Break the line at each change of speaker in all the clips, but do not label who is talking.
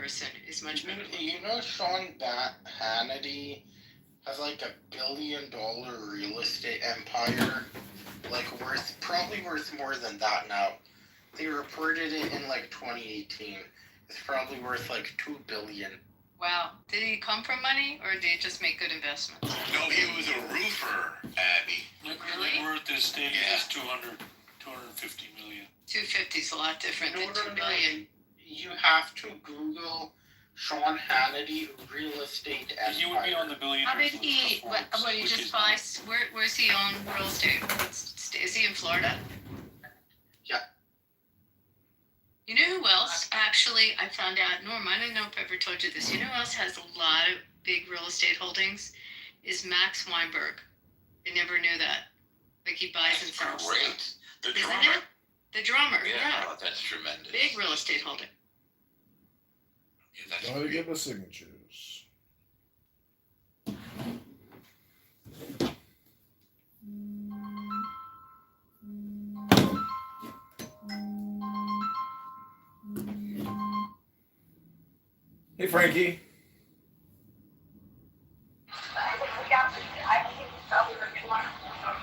person is much better looking.
You know, Hannity has like $1 billion real estate empire, like probably worth more than that now. They reported it in like 2018. It's probably worth like $2 billion.
Wow. Did he come from money, or did he just make good investments?
No, he was a roofer, Abby.
Really?
We're at this stage, it's 250 million.
250 is a lot different than $2 billion.
You have to Google Sean Hannity real estate empire.
He would be on the billionaires.
How did he? What he just buy? Where's he on real estate? Is he in Florida?
Yeah.
You know who else? Actually, I found out. Norm, I don't know if I ever told you this. You know who else has a lot of big real estate holdings? Is Max Weinberg. I never knew that. Like he buys and sells.
Great. The
Isn't
drummer.
it? The drummer. Yeah.
Oh, that's tremendous.
Big real estate holding.
Yeah, that's
Gotta give us signatures. Hey, Frankie.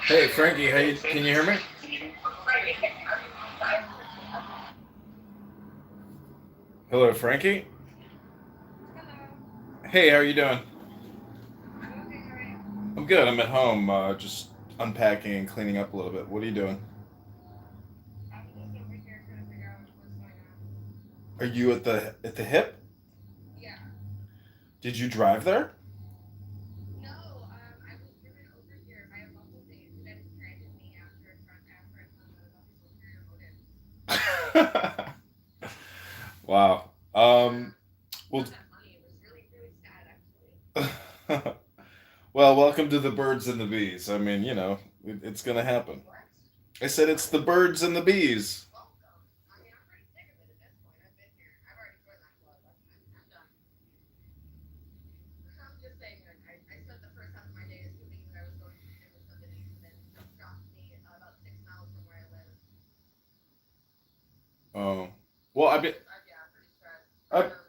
Hey, Frankie, can you hear me? Hello, Frankie. Hey, how are you doing? I'm good. I'm at home, just unpacking and cleaning up a little bit. What are you doing? Are you at the hip?
Yeah.
Did you drive there?
No, I was driven over here by a Bumblebee and then stranded me after I found the ulterior motive.
Wow. Well,
That money, it was really, really sad actually.
well, welcome to the birds and the bees. I mean, it's gonna happen.
What?
I said it's the birds and the bees.
Welcome. I mean, I'm pretty sick of it at this point. I've been here. I've already joined that club. I'm done. I'm just saying, like, I spent the first half of my day assuming that I was going to the gym with somebody and then dropped me about 6 miles from where I live.
Oh, well,
Yeah, pretty stressed.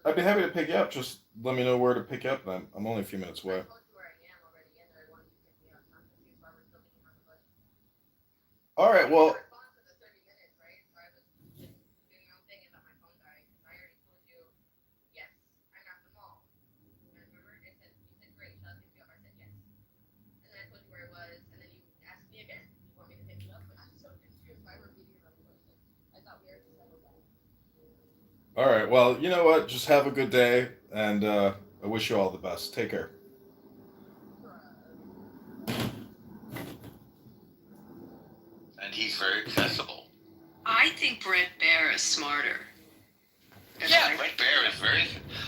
I'd be happy to pick you up. Just let me know where to pick you up. Then I'm only a few minutes away.
I told you where I am already and that I wanted you to pick me up. I'm confused why we're still beating around the bush.
All right. Well,
Respond to the 30 minutes, right? So I was just doing my own thing and let my phone die. Because I already told you, yes, I'm at the mall. And remember, you said great, shall I pick you up? I said yes. And then I told you where it was, and then you asked me again, do you want me to pick you up? But I'm so confused why we're beating around the bush. I thought we already settled that.
all right. Well, you know what? Just have a good day, and I wish you all the best. Take care.
And he's very accessible.
I think Brett Baer is smarter.
Yeah, Brett Baer is very.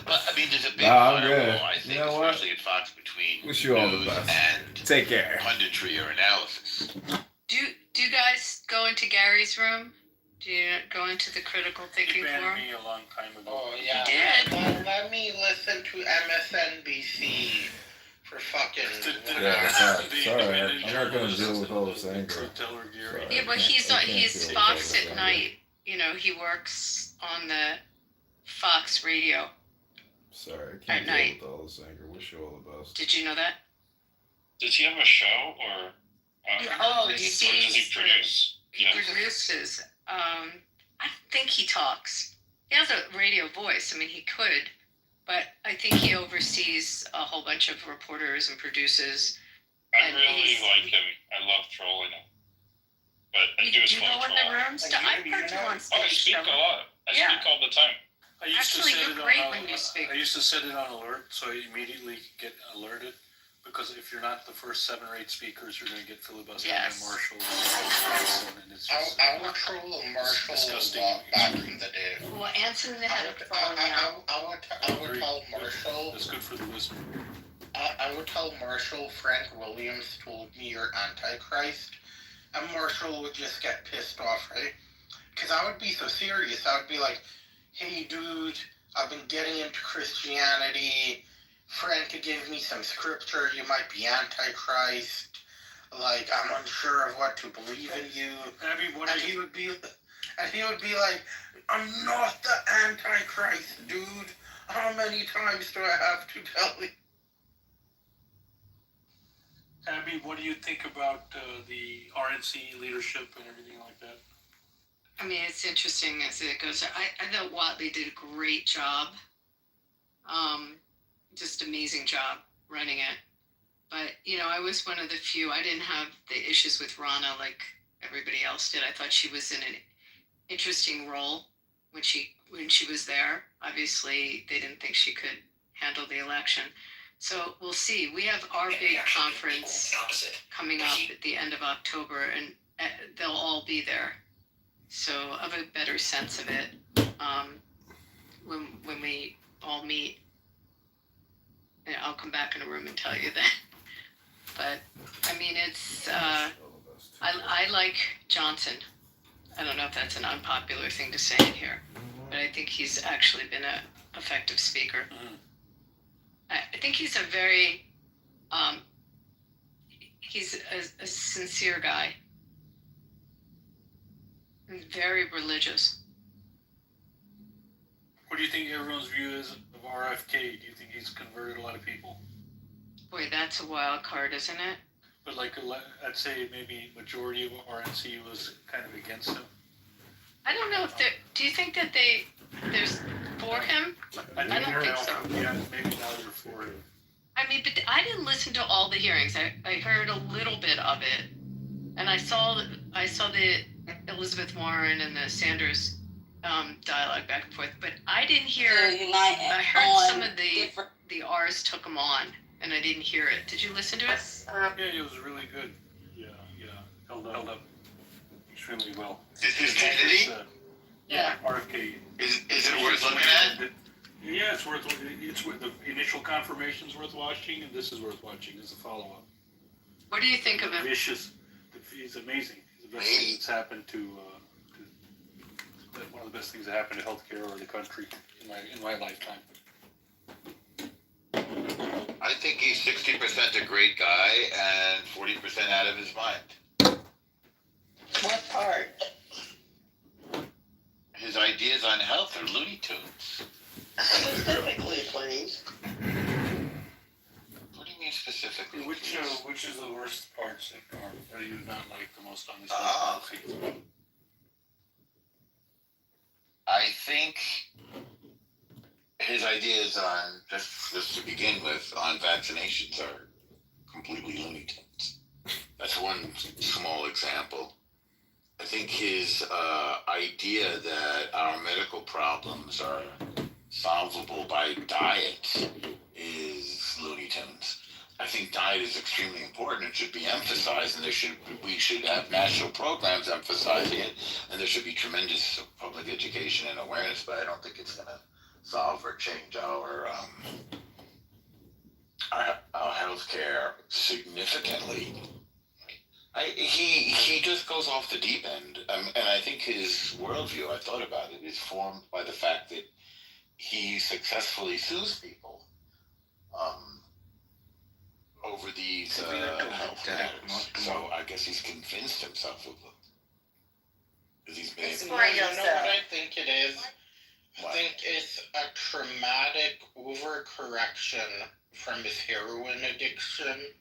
But I mean, there's a big
I'm
firewall,
good.
I think,
You know what?
especially at Fox, between
Wish you all the
news
best.
and
Take care.
punditry or analysis.
Do you guys go into Gary's room? Do you go into the critical
He
thinking
banned
forum?
me a long time ago.
Oh, yeah.
did.
Well, let me listen to MSNBC for fucking...
Yeah, sorry. I'm not gonna deal with all this anger.
Truth teller Gary.
Yeah, but
I
he's
can't
he's
deal with
Fox
all
at
this
night. You know, he works on the Fox radio.
Sorry, I
At
can't
night.
deal with all this anger. Wish you all the best.
Did you know that?
Does he have a show or?
Oh,
or
you
does
see,
he produce?
he produces. I think he talks. He has a radio voice. I mean, he could, but I think he oversees a whole bunch of reporters and produces.
I
And
really
he's-
like him. I love trolling him. But I do a
You
small
go in
troll.
the rooms. I've heard you on
Oh, I
stage.
speak a
Trevor.
lot. I
Yeah.
speak all the time.
I used
Actually,
to set
you're
it
great
on,
when you speak.
I used to set it on alert, so I immediately get alerted. Because if you're not the first 7 or 8 speakers, you're going to get filibustered
Yes.
by Marshall and it's just
I would troll Marshall
disgusting.
a lot back in the day.
Well, Anson had a phone now.
I would tell Marshall...
That's good for the listener.
I would tell Marshall, Frank Williams told me you're Antichrist, and Marshall would just get pissed off, right? Because I would be so serious. I would be like, hey, dude, I've been getting into Christianity. Frank gave me some scripture. You might be Antichrist. Like, I'm unsure of what to believe in you.
Abby, what
And
are
he
you?
would be like, I'm not the Antichrist, dude. How many times do I have to tell you?
Abby, what do you think about the RNC leadership and everything like that?
I mean, it's interesting as it goes. I thought Watley did a great job. Just amazing job running it. But, you know, I was one of the few, I didn't have the issues with Rana like everybody else did. I thought she was in an interesting role when she was there. Obviously, they didn't think she could handle the election. So we'll see. We have our big conference coming up at the end of October, and they'll all be there. So I have a better sense of it when we all meet. And I'll come back in a room and tell you that. But I mean, it's I like Johnson. I don't know if that's an unpopular thing to say in here, but I think he's actually been an effective speaker. I think he's a very he's a sincere guy. He's very religious.
What do you think everyone's view is of RFK? Do you think he's converted a lot of people?
Boy, that's a wild card, isn't it?
But like, I'd say maybe majority of RNC was kind of against him.
I don't know if there. Do you think that there's for him? I don't think so.
Yeah, maybe now they're for him.
I mean, but I didn't listen to all the hearings. I heard a little bit of it, and I saw the Elizabeth Warren and the Sanders dialogue back and forth. But I didn't hear. I heard some of the R's took them on, and I didn't hear it. Did you listen to it?
Yeah, it was really good. Yeah, held up extremely well.
Is his candidate?
Yeah.
RFK.
Is it worth looking at?
Yeah, it's worth the initial confirmation's worth watching, and this is worth watching as a follow-up.
What do you think of him?
Vicious. He's amazing. He's the best thing that's happened to one of the best things that happened to healthcare or the country in my lifetime.
I think he's 60% a great guy and 40% out of his mind.
What part?
His ideas on health are Looney Tunes.
Specifically, please.
What do you mean specifically?
Which is the worst parts that you not like the most on this policy?
I think his ideas on, just to begin with, on vaccinations are completely Looney Tunes. That's one small example. I think his idea that our medical problems are solvable by diet is Looney Tunes. I think diet is extremely important. It should be emphasized, and we should have national programs emphasizing it, and there should be tremendous public education and awareness. But I don't think it's going to solve or change our healthcare significantly. He just goes off the deep end, and I think his worldview, I thought about it, is formed by the fact that he successfully sues people over these health matters. So I guess he's convinced himself of them. Because he's been able
You know what I think it is? I think it's a traumatic overcorrection from his heroin addiction,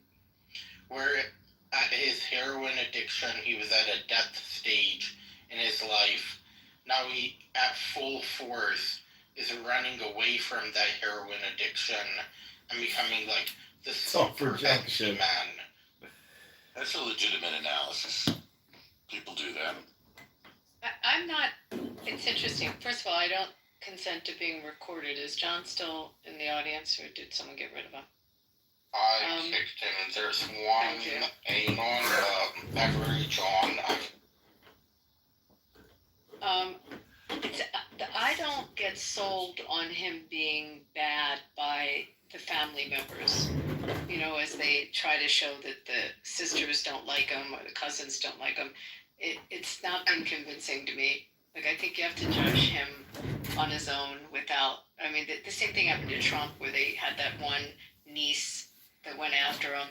where at his heroin addiction, he was at a death stage in his life. Now he, at full force, is running away from that heroin addiction and becoming like the super
projection.
man.
That's a legitimate analysis. People do that.
I'm not. It's interesting. First of all, I don't consent to being recorded. Is John still in the audience, or did someone get rid of him?
I kicked him. There's one Anon, every John.
I don't get sold on him being bad by the family members. You know, as they try to show that the sisters don't like him or the cousins don't like him. It's not been convincing to me. Like, I think you have to judge him on his own without. I mean, the same thing happened to Trump, where they had that one niece that went after him.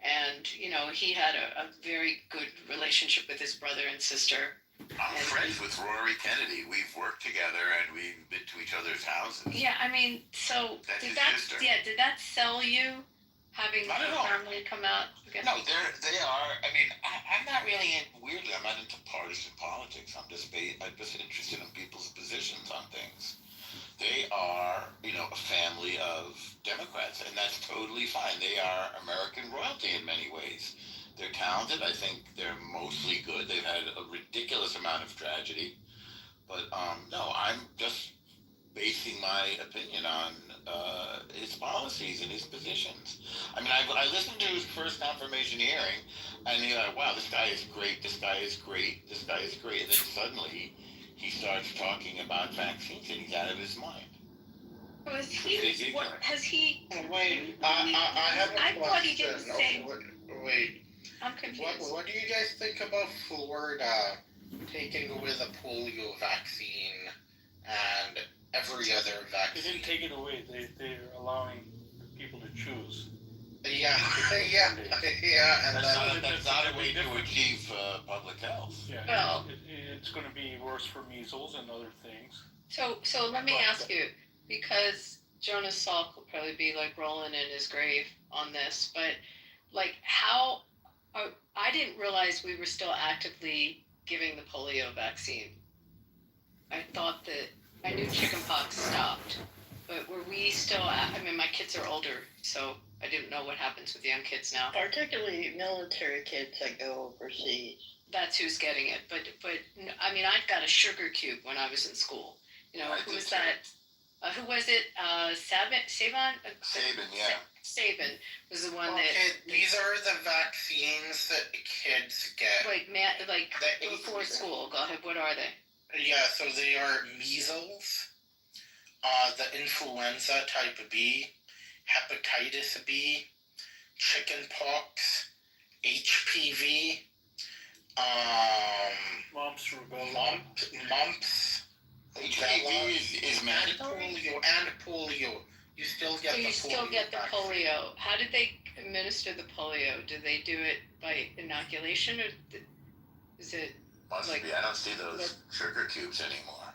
And, you know, he had a very good relationship with his brother and sister.
I'm
And-
friends with Rory Kennedy. We've worked together and we've been to each other's houses.
Yeah, I mean, so
That's
did
his
that?
sister.
Yeah, did that sell you? Having
Not at
the
all.
family come out against.
No, they are. I mean, I'm not really weirdly. I'm not into partisan politics. I'm just interested in people's positions on things. They are, a family of Democrats, and that's totally fine. They are American royalty in many ways. They're talented. I think they're mostly good. They've had a ridiculous amount of tragedy, but no, I'm just basing my opinion on his policies and his positions. I mean, I listened to his first confirmation hearing, and you're like, wow, this guy is great, this guy is great, this guy is great. And then suddenly he starts talking about vaccines and he's out of his mind.
So is he? What has he?
Wait, I have a
I
question.
thought he didn't say.
Wait,
I'm confused.
what do you guys think about Florida taking away the polio vaccine and every other
They
vaccine?
didn't take it away. They're allowing people to choose.
Yeah, and
That's not a way to achieve public health.
Yeah,
Well-
it's going to be worse for measles and other things.
So let me ask you, because Jonas Salk will probably be like rolling in his grave on this, but like how? I didn't realize we were still actively giving the polio vaccine. I thought that I knew chickenpox stopped, but were we still? I mean, my kids are older, so I didn't know what happens with young kids now.
Particularly military kids that go overseas.
That's who's getting it. But I mean, I got a sugar cube when I was in school.
I
Who
did
was
too.
that? Who was it? Savin?
Saban, yeah.
Saban was the one
okay,
that.
these are the vaccines that kids get.
Like
The
before school. Go ahead. What are they?
Yeah, so they are measles, the influenza type B, hepatitis B, chickenpox, HPV,
Mumps, rubella.
mumps,
HPV is
and
mandatory.
polio. You still get
So
the
you
polio
still get the
vaccine.
polio. How did they administer the polio? Do they do it by inoculation or is it?
Must
Like-
be. I don't see those sugar cubes anymore.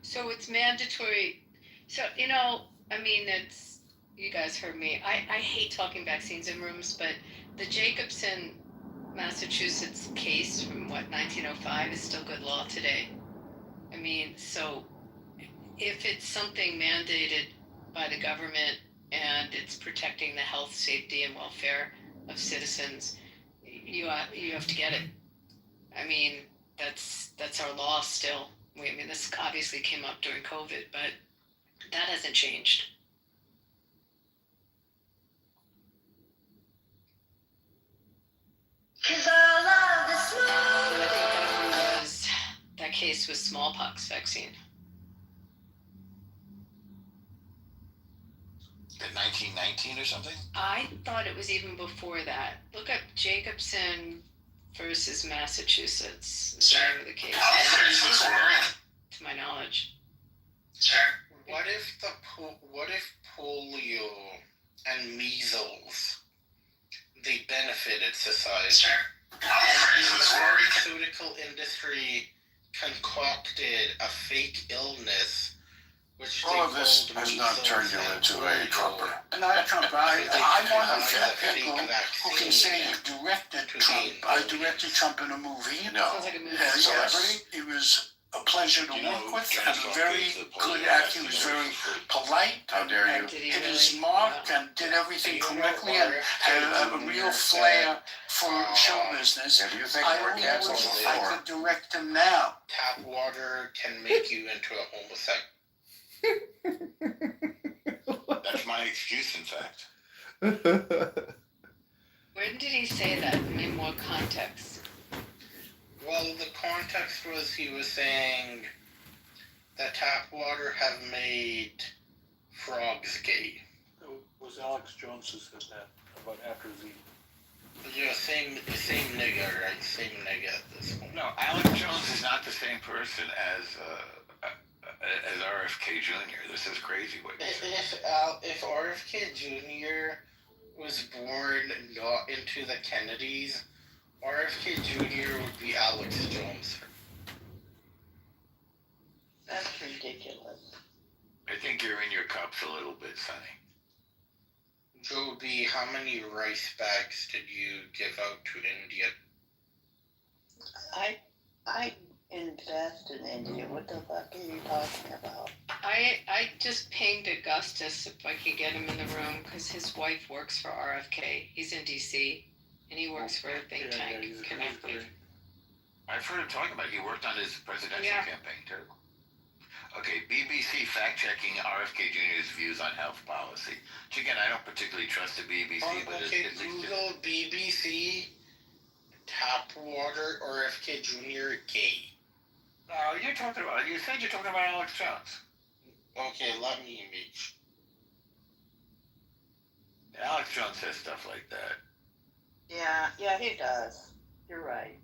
So it's mandatory. So I mean, it's you guys heard me. I hate talking vaccines in rooms, but the Jacobson, Massachusetts case from 1905 is still good law today. I mean, so if it's something mandated by the government and it's protecting the health, safety, and welfare of citizens, you have to get it. I mean, that's our law still. I mean, this obviously came up during COVID, but that hasn't changed. I think that case was smallpox vaccine.
In 1919 or something?
I thought it was even before that. Look up Jacobson versus Massachusetts. Is the name of the case? To my knowledge.
What if polio and measles they benefited society? And the pharmaceutical industry concocted a fake illness, which
All
they
of this
called
has not
measles
turned you
and
into a
polio.
Trumper. Not a Trumper. I'm one of the
Fake
people who can say you directed Trump. I directed Trump in a movie.
Sounds like a movie.
Yes, yes. It was a pleasure to work with, and a very good actor. He was very polite.
How dare you?
Did he
Hit
really?
his mark and did everything correctly and had a real flair for show business.
If you think
I
we're
only
canceled
wish I
before,
could direct him now.
Tap water can make you into a homosexual.
That's my excuse, in fact.
When did he say that? In more context.
Well, the context was he was saying that tap water have made frogs gay.
It was Alex Jones who said that about after the.
Yeah, same nigga, right? Same nigga at this point.
No, Alex Jones is not the same person as RFK Jr. This is crazy what you said.
If RFK Jr. was born not into the Kennedys, RFK Jr. would be Alex Jones.
ridiculous.
I think you're in your cups a little bit, Sonny.
Jody, how many rice bags did you give out to India?
I invest in India. What the fuck are you talking about?
I just pinged Augustus if I could get him in the room because his wife works for RFK. He's in DC and he works for a think tank
he's
connected.
great.
I've heard him talking about it. He worked on his presidential
Yeah.
campaign too. Okay, BBC fact-checking RFK Jr.'s views on health policy. Which again, I don't particularly trust the BBC, but
Okay,
at least
Google BBC tap water RFK Jr. gay.
you said you're talking about Alex Jones.
Okay, let me image.
Alex Jones says stuff like that.
Yeah, he does. You're right.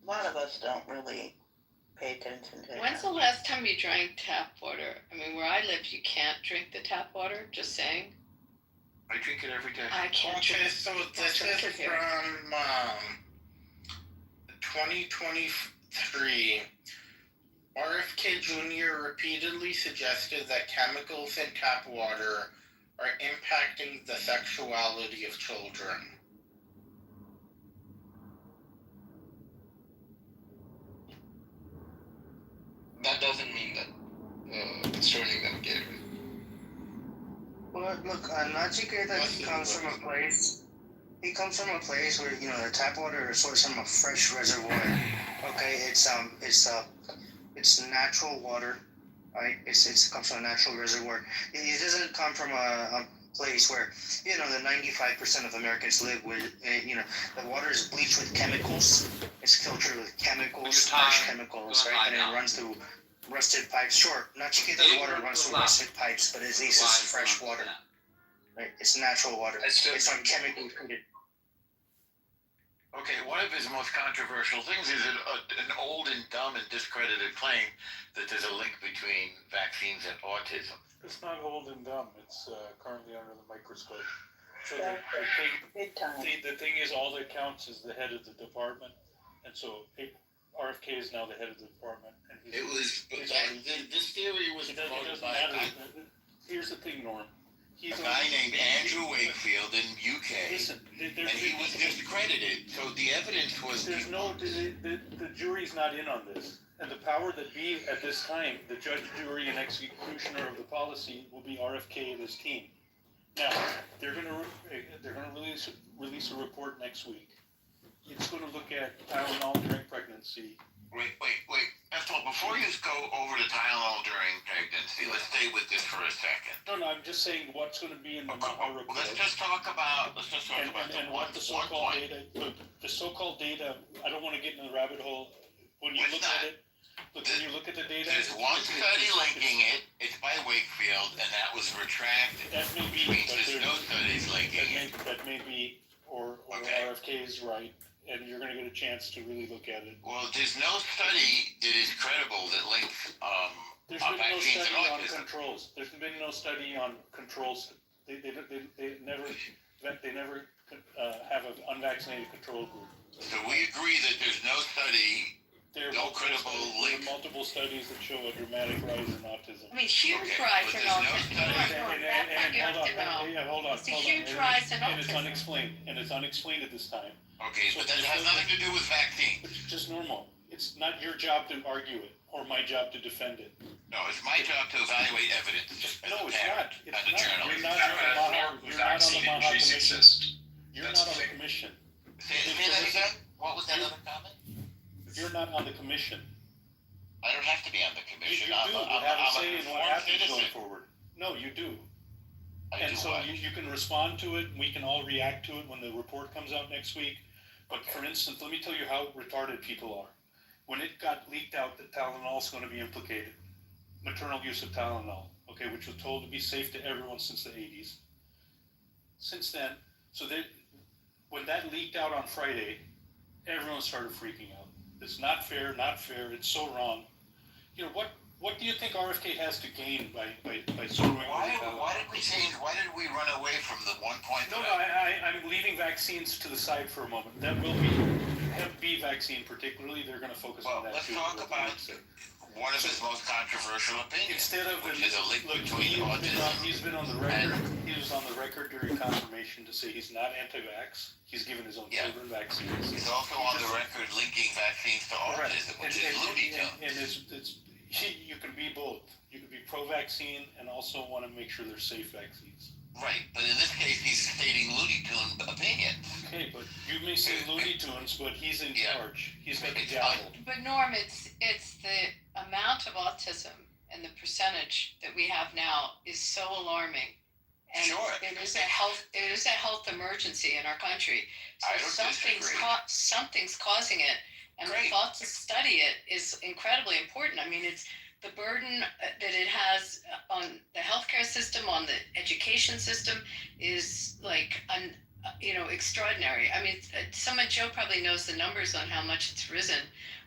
A lot of us don't really pay attention to
When's the last time you drank tap water? I mean, where I live, you can't drink the tap water. Just saying.
I drink it every day.
I can't
Okay,
drink.
so this
drink
is
it here.
from 2023. RFK Jr. repeatedly suggested that chemicals in tap water are impacting the sexuality of children.
That doesn't mean that it's turning them gay.
Well, look, Nachiketa comes from a place. He comes from a place where the tap water is sourced from a fresh reservoir. Okay, it's natural water, right? It comes from a natural reservoir. It doesn't come from a place where the 95% of Americans live with. The water is bleached with chemicals. It's filtered with chemicals, harsh chemicals, right? And it runs through rusted pipes. Sure, Nachiketa's water runs through rusted pipes, but at least it's fresh water. Right? It's natural water. It's not chemically treated.
Okay, one of his most controversial things is an old and dumb and discredited claim that there's a link between vaccines and autism.
It's not old and dumb. It's currently under the microscope. So
Big time.
the thing is, all that counts is the head of the department, and so RFK is now the head of the department. And
This theory was promoted by
Here's the thing, Norm.
a guy named Andrew Wakefield in UK,
Listen,
and he was discredited. So the evidence was.
The jury's not in on this, and the power that be at this time, the judge, jury, and executioner of the policy will be RFK and his team. Now they're gonna release a report next week. It's going to look at Tylenol during pregnancy.
Wait. First of all, before you go over to Tylenol during pregnancy, let's stay with this for a second.
No, I'm just saying what's going to be in the report.
Let's just talk about
and what the so-called data. Look, the so-called data. I don't want to get in the rabbit hole. When you look at it, when you look at the data,
there's one study linking it. It's by Wakefield, and that was retracted.
That may be,
Which means there's no studies linking it.
That may be, or
Okay.
RFK is right, and you're going to get a chance to really look at it.
Well, there's no study that is credible that links
There's been no
vaccines
study
and
on
autism.
controls. There's been no study on controls. They never have an unvaccinated control group.
So we agree that there's no study,
There
no credible
there
link.
are multiple studies that show a dramatic rise in autism.
I mean, huge
Okay,
rise
but
in
there's no
autism.
study.
That's what you have to know.
Hold on.
It's a huge rise in
And it's
autism.
unexplained at this time.
Okay, but that has nothing to do with vaccines.
It's just normal. It's not your job to argue it, or my job to defend it.
No, it's my job to evaluate evidence as
No,
a
it's
parent
not. It's
and a
not.
journalist.
You're not on the Maha Commission. You're
That's
not on
the
the
thing.
commission.
Say that again? What was that other comment?
You're not on the commission.
I don't have to be on the
You
commission.
do.
I'm
You
a
have a say in what
informed
happens going
citizen.
forward. No, you do.
I
And
do
so
what?
you can respond to it, and we can all react to it when the report comes out next week. But for instance, let me tell you how retarded people are. When it got leaked out that Tylenol is going to be implicated, maternal use of Tylenol, okay, which was told to be safe to everyone since the 80s. Since then, when that leaked out on Friday, everyone started freaking out. It's not fair, it's so wrong. What do you think RFK has to gain by screwing with Tylenol?
Why did we run away from the one point
No,
that
I'm leaving vaccines to the side for a moment. That will be Hep B vaccine particularly, they're going to focus
Well,
on that
let's
too.
talk about one of his most controversial opinions,
Instead of
which is a link between
he's been on the record. He was on the record during confirmation to say he's not anti-vax. He's given his own children vaccines.
He's also on the record linking vaccines to autism, which is Looney Tunes.
And you can be both. You can be pro-vaccine and also want to make sure they're safe vaccines.
Right, but in this case, he's stating Looney Tune opinions.
Okay, but you may say Looney Tunes, but he's in charge. He's got the gavel.
But Norm, it's the amount of autism and the percentage that we have now is so alarming. And
Sure.
it is a health emergency in our country. So
I don't disagree.
something's causing it, and the thought to study it is incredibly important. I mean, it's the burden that it has on the healthcare system, on the education system, is like extraordinary. I mean, Joe probably knows the numbers on how much it's risen,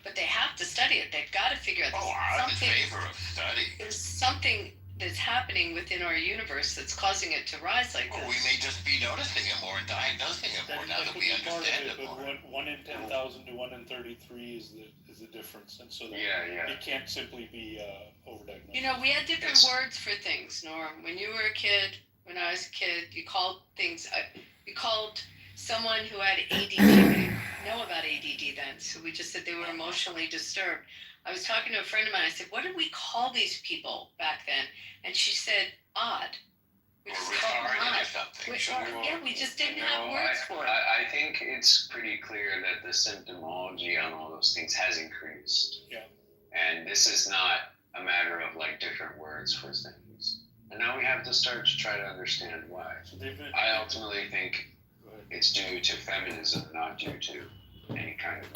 but they have to study it. They've got to figure out.
I'm in favor of study.
There's something that's happening within our universe that's causing it to rise like this.
We may just be noticing it more and diagnosing it more now that we understand it more.
But 1 in 10,000 to 1 in 33 is the difference, and so it can't simply be overdiagnosed.
You know, we had different words for things, Norm. When you were a kid, when I was a kid, you called things. You called someone who had ADD. We didn't know about ADD then, so we just said they were emotionally disturbed. I was talking to a friend of mine. I said, "What did we call these people back then?" And she said, "Odd." We just called them odd. We just didn't have words for it.
I think it's pretty clear that the symptomology on all those things has increased.
Yeah.
And this is not a matter of like different words for things. And now we have to start to try to understand why. I ultimately think it's due to feminism, not due to any kind of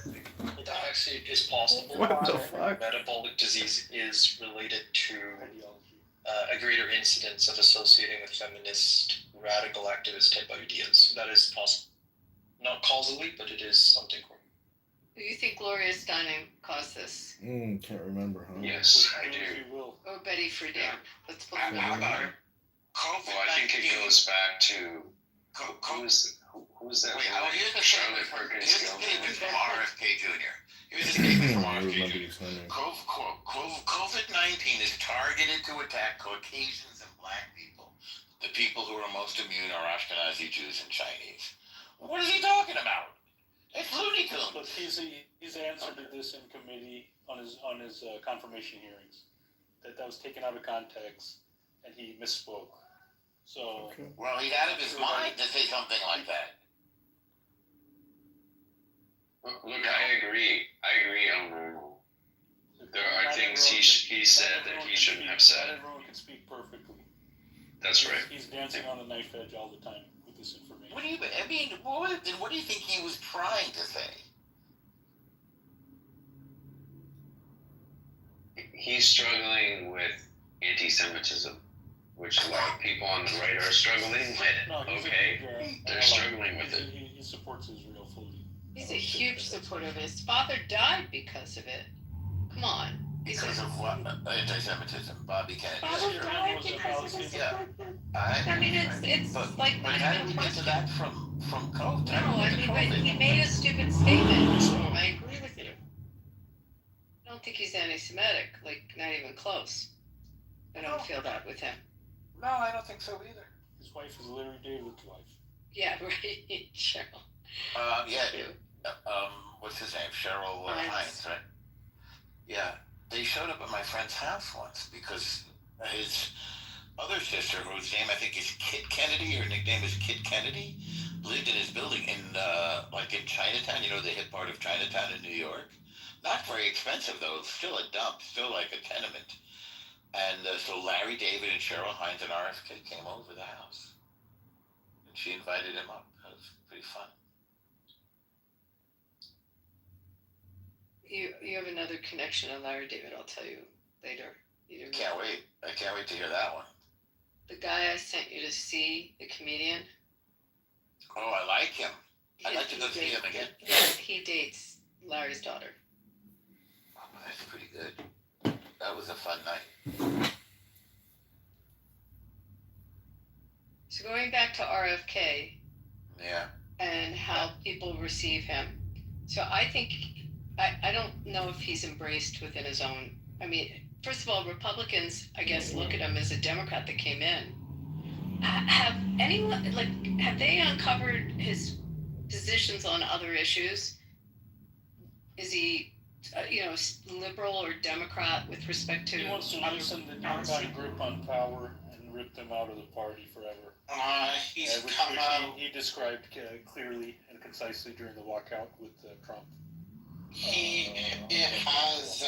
thing.
It actually is possible.
What the fuck?
Metabolic disease is related to a greater incidence of associating with feminist, radical activist type ideas. That is possible. Not causally, but it is something.
Do you think Gloria Steinem caused this?
Can't remember, huh?
Yes, I do.
Or Betty Friedan? Let's put
How about her? Well, I think it goes back to who was that?
Here's the
Charlotte Perkins
statement from RFK Jr. Here's the statement from RFK Jr. COVID-19 is targeted to attack Caucasians and black people, the people who are most immune are Ashkenazi Jews and Chinese. What is he talking about? It's Looney Tunes.
But he's answered to this in committee on his confirmation hearings. That was taken out of context, and he misspoke. So
well, he's out of his mind to say something like that.
Look, I agree on normal. There are things he said that he shouldn't have said.
Not everyone can speak perfectly.
That's right.
He's dancing on the knife edge all the time with this information.
What do you think he was trying to say?
He's struggling with anti-Semitism, which a lot of people on the right are struggling with. They're struggling with it.
He supports Israel fully.
He's a huge supporter of it. His father died because of it. Come on.
Because of what? Anti-Semitism. Bobby Kennedy.
Father died because of it.
Yeah.
I mean, it's like
but how did we get to that from COVID?
No, I mean, but he made a stupid statement. I agree with you. I don't think he's anti-Semitic. Like, not even close. I don't feel that with him.
No, I don't think so either.
His wife is Larry David's wife.
Yeah, right. Cheryl.
What's his name? Cheryl Hines, right? Yeah. They showed up at my friend's house once because his other sister, whose name I think is Kit Kennedy, her nickname is Kit Kennedy, lived in his building in Chinatown, the hip part of Chinatown in New York. Not very expensive though, still a dump, still like a tenement. And so Larry David and Cheryl Hines and RFK came over the house. And she invited him up. That was pretty fun.
You have another connection to Larry David, I'll tell you later.
Can't wait. I can't wait to hear that one.
The guy I sent you to see, the comedian.
Oh, I like him. I'd like to go see him again.
He dates Larry's daughter.
Oh, that's pretty good. That was a fun night.
So going back to RFK.
Yeah.
And how people receive him. So I think, I don't know if he's embraced within his own, I mean, first of all, Republicans, I guess, look at him as a Democrat that came in. Have anyone, like, have they uncovered his positions on other issues? Is he, liberal or Democrat with respect to
He wants to
other
loosen the
policy?
Democratic grip on power and rip them out of the party forever.
He's
which
come out.
he described clearly and concisely during the walkout with Trump.
It has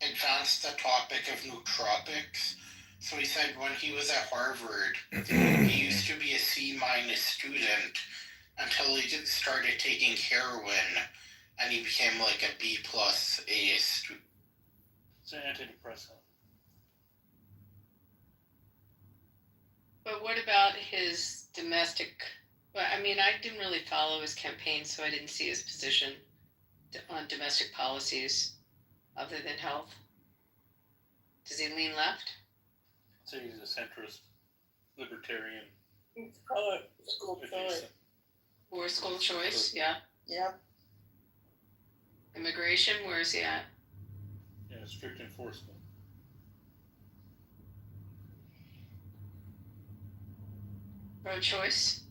advanced the topic of nootropics. So he said when he was at Harvard, he used to be a C- student until he started taking heroin, and he became like a B+ A student.
It's an antidepressant.
But what about his domestic? Well, I mean, I didn't really follow his campaign, so I didn't see his position on domestic policies other than health. Does he lean left?
So he's a centrist, libertarian.
School choice.
Or school choice, yeah.
Yep.
Immigration, where is he at?
Yeah, strict enforcement.
Pro-choice?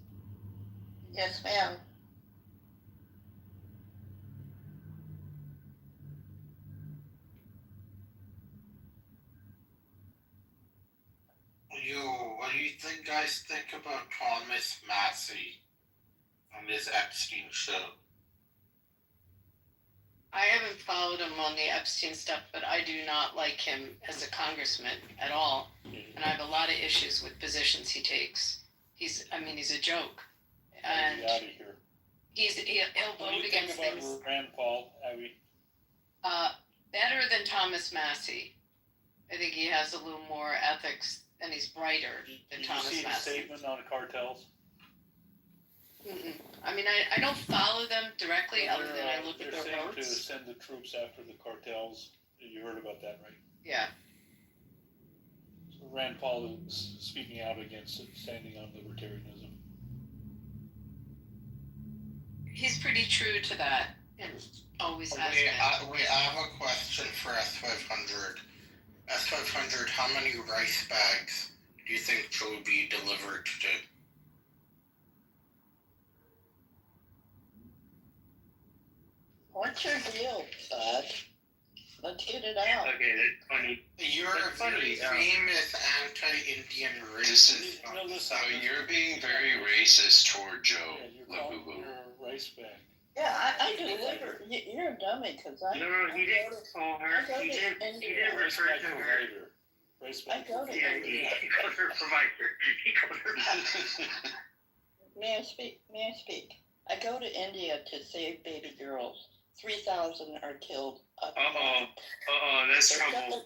Yes, ma'am.
What do you guys think about Thomas Massey on his Epstein show?
I haven't followed him on the Epstein stuff, but I do not like him as a congressman at all. And I have a lot of issues with positions he takes. He's a joke. And
Get out of here.
He'll vote against things.
What do you think about Rand Paul, Abby?
Better than Thomas Massey. I think he has a little more ethics and he's brighter than Thomas Massey.
Did you see his statement on cartels?
I mean, I don't follow them directly other than I look at their
saying
votes.
to send the troops after the cartels. You heard about that, right?
Yeah.
So Rand Paul is speaking out against it, standing on libertarianism.
He's pretty true to that and always has been.
I have a question for S500. S500, how many rice bags do you think Joby delivered today?
What's your deal, bud? Let's get it out.
Okay, that's funny.
You're a very famous anti-Indian racist.
No, listen.
So you're being very racist toward Joe.
Yeah, you're calling
Labubu.
your rice bag.
Yeah, I deliver. You're a dummy, because I.
No, he didn't call her. He didn't
Rice
refer
bag
to her.
provider. Rice
I
bag
go to
Yeah, he called her provider. He called her.
May I speak? May I speak? I go to India to save baby girls. 3,000 are killed.
That's trouble.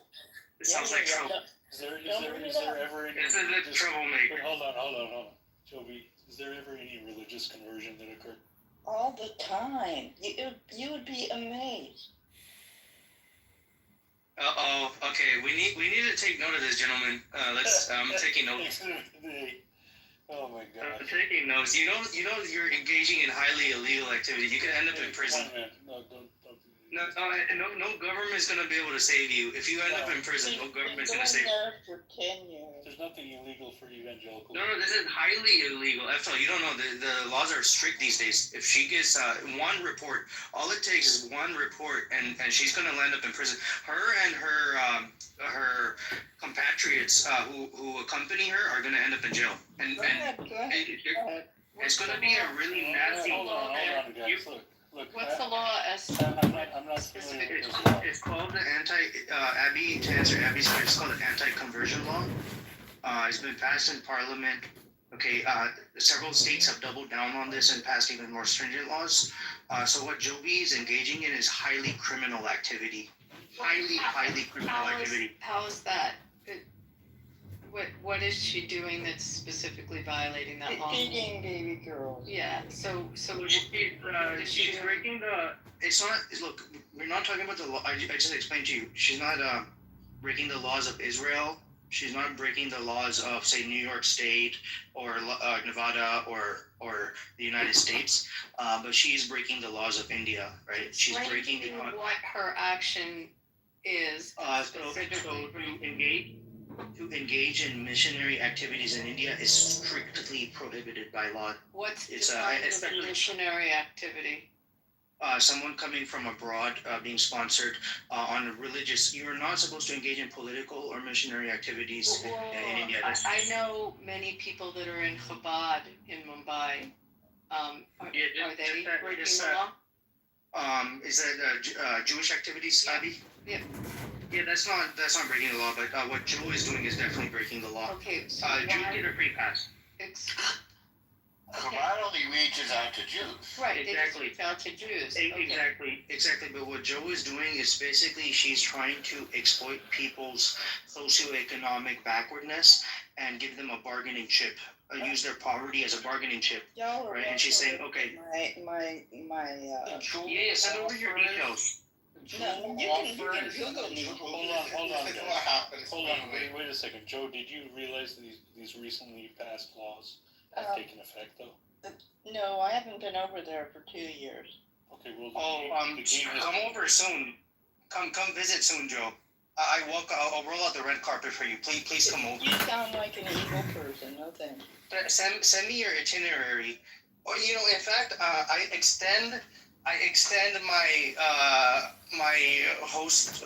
It sounds like trouble.
Is there ever any?
This is a troublemaker.
But hold on. Joby, is there ever any religious conversion that occurred?
All the time. You would be amazed.
Okay, we need to take note of this, gentlemen. I'm taking notes.
Oh my God.
I'm taking notes. You know, you're engaging in highly illegal activity. You could end up in prison.
No, don't do
No government's gonna be able to save you. If you end up in prison, no government's gonna save you.
For 10 years.
There's nothing illegal for evangelicals.
No, this is highly illegal. After all, you don't know, the laws are strict these days. If she gets one report, all it takes is one report, and she's gonna land up in prison. Her and her compatriots who accompany her are gonna end up in jail. And it's gonna be a really nasty.
Hold on, guys. Look.
What's the law as
I'm not familiar with this law.
It's called the Abby, to answer Abby's question, it's called the anti-conversion law. It's been passed in Parliament. Okay, several states have doubled down on this and passed even more stringent laws. So what Joby is engaging in is highly criminal activity. Highly criminal activity.
How is that? What is she doing that's specifically violating that law?
Feeding baby girls.
Yeah. So
She's breaking the. It's not. Look, we're not talking about the law. I just explained to you. She's not breaking the laws of Israel She's not breaking the laws of, say, New York State or Nevada or the United States, but she is breaking the laws of India, right? She's
Explain
breaking
to me what her action is.
So to engage in missionary activities in India is strictly prohibited by law.
What's
It's
defined as a
especially
missionary activity?
someone coming from abroad being sponsored on a religious. You're not supposed to engage in political or missionary activities in India.
I know many people that are in Chabad in Mumbai. Are they breaking the law?
Is that Jewish activities, Abby?
Yeah.
Yeah, that's not breaking the law, but what Joe is doing is definitely breaking the law.
Okay, so
Jews get a free pass.
Chabad only reaches out to Jews.
Right, they just
Exactly.
reach out to Jews.
Exactly. But what Joe is doing is basically she's trying to exploit people's socioeconomic backwardness and give them a bargaining chip. Use their poverty as a bargaining chip.
Y'all are
Right, and she's saying, okay.
my
Send over your details.
no, you can Google me.
Hold on,
What
guys.
happens
Hold
when
on, wait a second. Joe, did you realize that these recently passed laws have taken effect, though?
No, I haven't been over there for 2 years.
Okay, well,
Come over soon. Come visit soon, Joe. I'll roll out the red carpet for you. Please come over.
You sound like an evil person. No thanks.
Send me your itinerary. Or in fact, I extend my host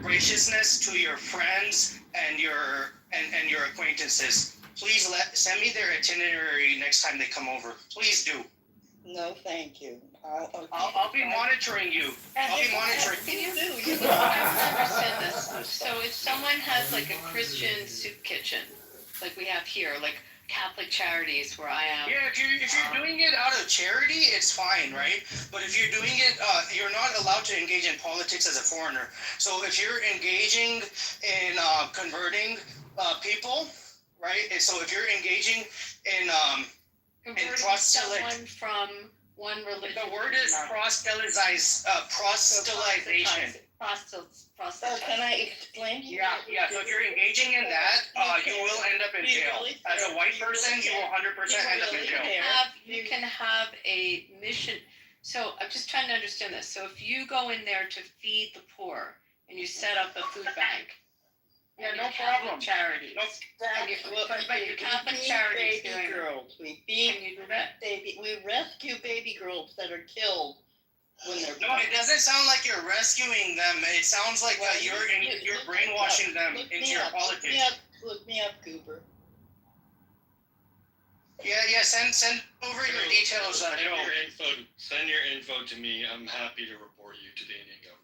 graciousness to your friends and your acquaintances. Please send me their itinerary next time they come over. Please do.
No, thank you.
I'll be monitoring you. I'll be monitoring
you. I don't understand this. So if someone has like a Christian soup kitchen, like we have here, like Catholic Charities where I am.
Yeah, if you're doing it out of charity, it's fine, right? But if you're doing it, you're not allowed to engage in politics as a foreigner. So if you're engaging in converting people, right? And so if you're engaging in
someone from one religion.
The word is proselytization.
So can I explain to you?
Yeah. So if you're engaging in that, you will end up in jail. As a white person, you will 100% end up in jail.
You can have a mission. So I'm just trying to understand this. So if you go in there to feed the poor and you set up a food bank.
Yeah, no problem.
Charities. But your Catholic charities doing
girls.
Can you do that?
We rescue baby girls that are killed when they're.
No, it doesn't sound like you're rescuing them. It sounds like you're brainwashing them into your politics.
Look me up, Cooper.
Yeah. Send over your details.
Send your info to me. I'm happy to report you to the Indian government.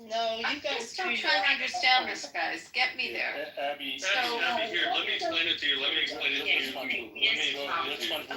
No,
I'm just still trying to understand this, guys. Get me there.
Abby,
here, let me explain it to you.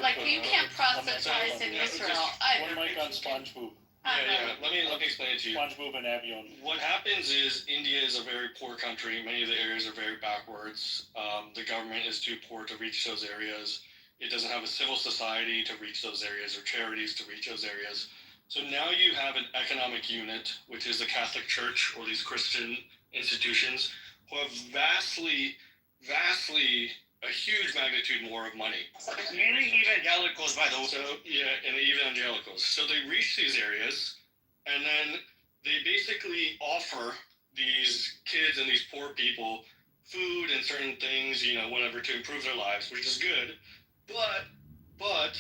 Like, you can't proselytize in Israel either.
One mic on SpongeBob.
Yeah. Let me explain it to you.
SpongeBob and Abby on.
What happens is India is a very poor country. Many of the areas are very backwards. The government is too poor to reach those areas. It doesn't have a civil society to reach those areas or charities to reach those areas. So now you have an economic unit, which is the Catholic Church or these Christian institutions, who have vastly, a huge magnitude more of money.
Mainly evangelicals, by the way.
So, and the evangelicals. So they reach these areas, and then they basically offer these kids and these poor people food and certain things, whatever, to improve their lives, which is good. But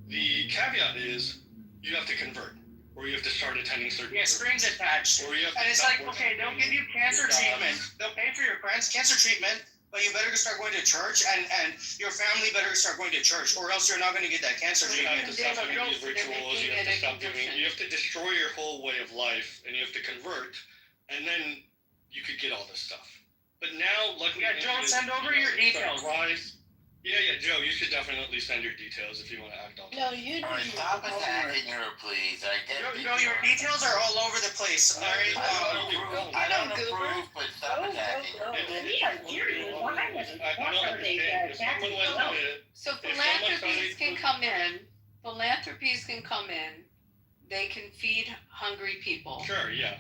the caveat is, you have to convert, or you have to start attending certain.
Yeah, strings attached.
Or you have to
and it's like, okay, they'll give you cancer treatment. They'll pay for your cancer treatment, but you better start going to church, and your family better start going to church, or else you're not going to get that cancer treatment.
You have to stop doing these rituals. You have to stop doing. You have to destroy your whole way of life, and you have to convert, and then you could get all this stuff. But now, luckily,
Joe, send over your details.
Yeah, Joe, you should definitely send your details if you want to act on it.
No, you do.
Stop attacking her, please.
Joe, your details are all over the place. All right.
I don't approve, but stop attacking her.
So philanthropies can come in. Philanthropies can come in. They can feed hungry people.
Sure, yeah.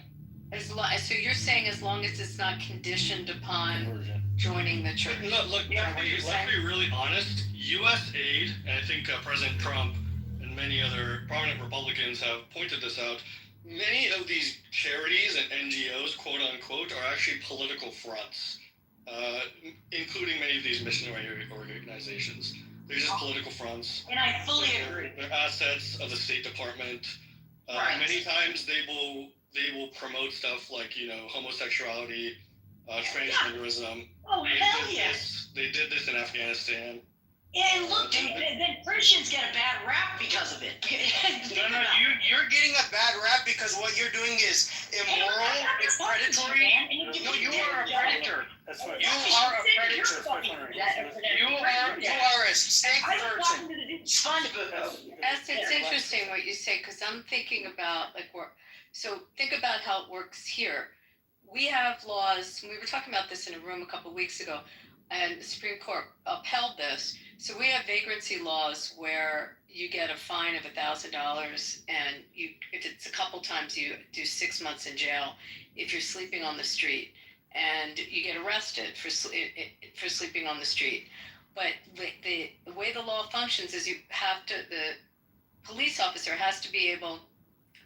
As So you're saying as long as it's not conditioned upon
Conversion.
joining the church.
Look, let's be really honest. U.S. aid, and I think President Trump and many other prominent Republicans have pointed this out. Many of these charities and NGOs, quote unquote, are actually political fronts, including many of these missionary organizations. They're just political fronts.
And I fully agree.
They're assets of the State Department.
Right.
Many times they will promote stuff like, homosexuality, transgenderism.
Oh, hell yeah.
They did this in Afghanistan.
And look, then Christians get a bad rap because of it.
No, you're getting a bad rap because what you're doing is immoral, it's predatory. No, you are a predator.
That's right.
You are a predator. You are a snake person.
It's interesting what you say, because I'm thinking about so think about how it works here. We have laws, we were talking about this in a room a couple of weeks ago, and the Supreme Court upheld this. So we have vagrancy laws where you get a fine of $1,000, and if it's a couple times, you do 6 months in jail if you're sleeping on the street, and you get arrested for sleeping on the street. But the way the law functions is the police officer has to be able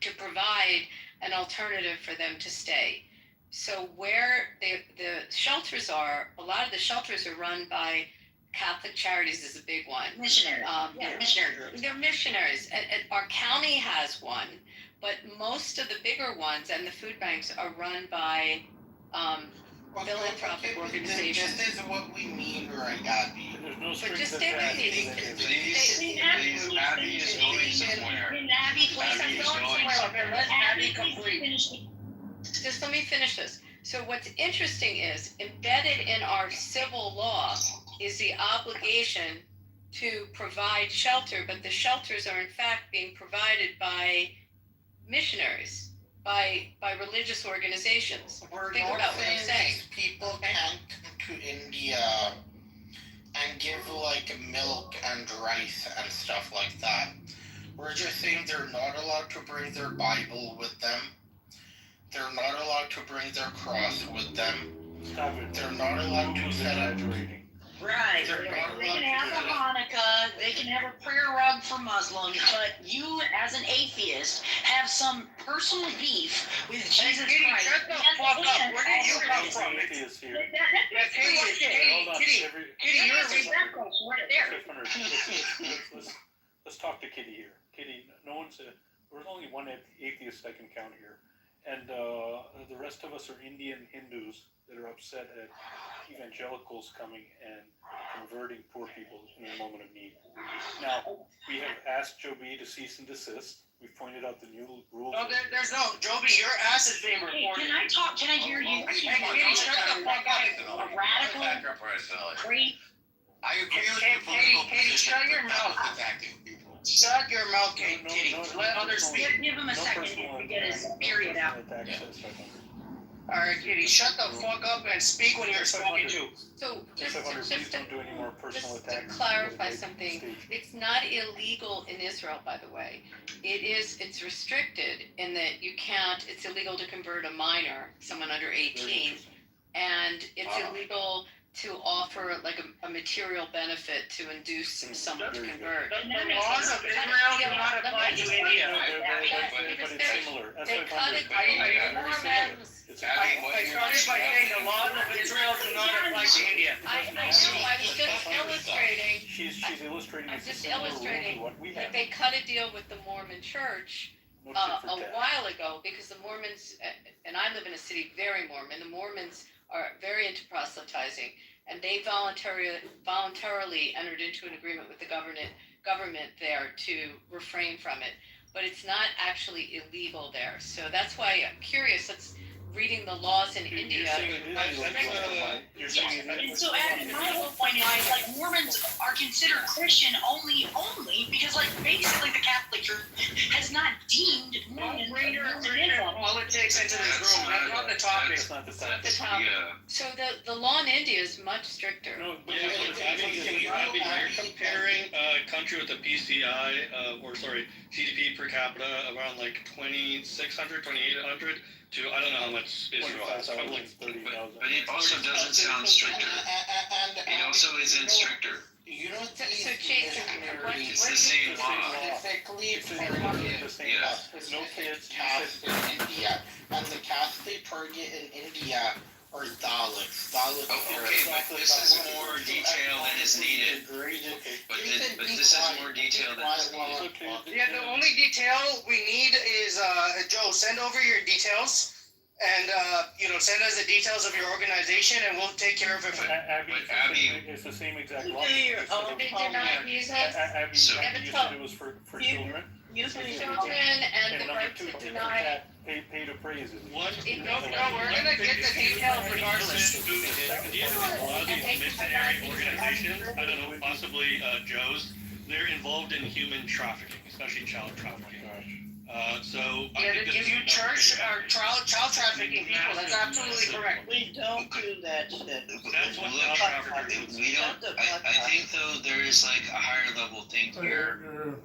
to provide an alternative for them to stay. So where the shelters are, a lot of the shelters are run by Catholic Charities is a big one.
Missionary. Missionary groups.
They're missionaries. And our county has one, but most of the bigger ones and the food banks are run by philanthropic organizations.
This is what we mean, right, Abby?
There's no
But
strings
just stay with me.
Please, Abby is going somewhere.
Abby, please, I'm going somewhere. Let Abby complete.
Just let me finish this. So what's interesting is embedded in our civil law is the obligation to provide shelter, but the shelters are in fact being provided by missionaries, by religious organizations. Think about what I'm saying.
People can't come to India and give milk and rice and stuff like that. We're just saying they're not allowed to bring their Bible with them. They're not allowed to bring their cross with them. They're not allowed to set up.
Right. They can have a Hanukkah, they can have a prayer rug for Muslims, but you, as an atheist, have some personal beef with Jesus Christ.
Shut the fuck up. Where did you come from? Kitty, you're
Let's talk to Kitty here. Kitty, no one said, there's only one atheist I can count here. And the rest of us are Indian Hindus that are upset at evangelicals coming and converting poor people in a moment of need. Now, we have asked Joe B to cease and desist. We've pointed out the new rules.
No, there's no. Joby, your ass is being recorded.
Can I talk? Can I hear you?
Kitty, shut the fuck up.
A radical, great.
I agree with your political
Katie,
position,
shut your
but not
mouth.
attacking people.
Shut your mouth, Kitty. Let others speak.
Give him a second to get his period out.
All right, Kitty, shut the fuck up and speak when you're spoken to.
So just
don't do any more personal
to
attacks.
clarify something, it's not illegal in Israel, by the way. It's restricted in that you can't, it's illegal to convert a minor, someone under 18, and it's illegal to offer a material benefit to induce someone to convert.
The laws of Israel do not apply to India.
But it's similar.
They cut it.
It's
I started by saying the laws of Israel do not apply to India.
I know, I was just illustrating.
She's illustrating.
I'm just illustrating
what we
that
have.
they cut a deal with the Mormon church a while ago because the Mormons, and I live in a city very Mormon, the Mormons are very into proselytizing, and they voluntarily entered into an agreement with the government there to refrain from it. But it's not actually illegal there. So that's why I'm curious. That's reading the laws in India.
And so, Adam, my whole point is, Mormons are considered Christian only because, basically the Catholic Church has not deemed Mormons
Bring your politics into this room. That's not the topic.
It's not the topic.
So the law in India is much stricter.
No, but
You're comparing a country with a GDP per capita around 2,600, 2,800 to, I don't know how much Israel has, probably
30,000.
But it also doesn't sound stricter. It also isn't stricter.
You don't
So
need
Jason, what
It's
do
the
you
same
think?
law.
specifically
It's
for
the same
Yeah.
law. No kids,
caste in India, and the caste they target in India are Dalits. Dalits
Okay, but this is more detail than is needed. But this is more detail than is needed.
Yeah, the only detail we need is, Joe, send over your details. And, send us the details of your organization and we'll take care of it.
It's the same exact law.
Do your own
They
homework.
deny visas,
Abby,
So-
you said it was for children.
You
for
do
children, and the
number
right
two,
to
don't
deny.
pay to praise it.
One,
No, we're gonna get the details regardless.
who is a lot of these missionary organizations, I don't know, possibly Joe's, they're involved in human trafficking, especially child trafficking. So I
Yeah,
think this
if
is
you
another
church
big-
or child trafficking people, that's absolutely correct.
We don't do that shit.
That's what
Look,
child traffickers.
we don't. I think though there is like a higher level thing here,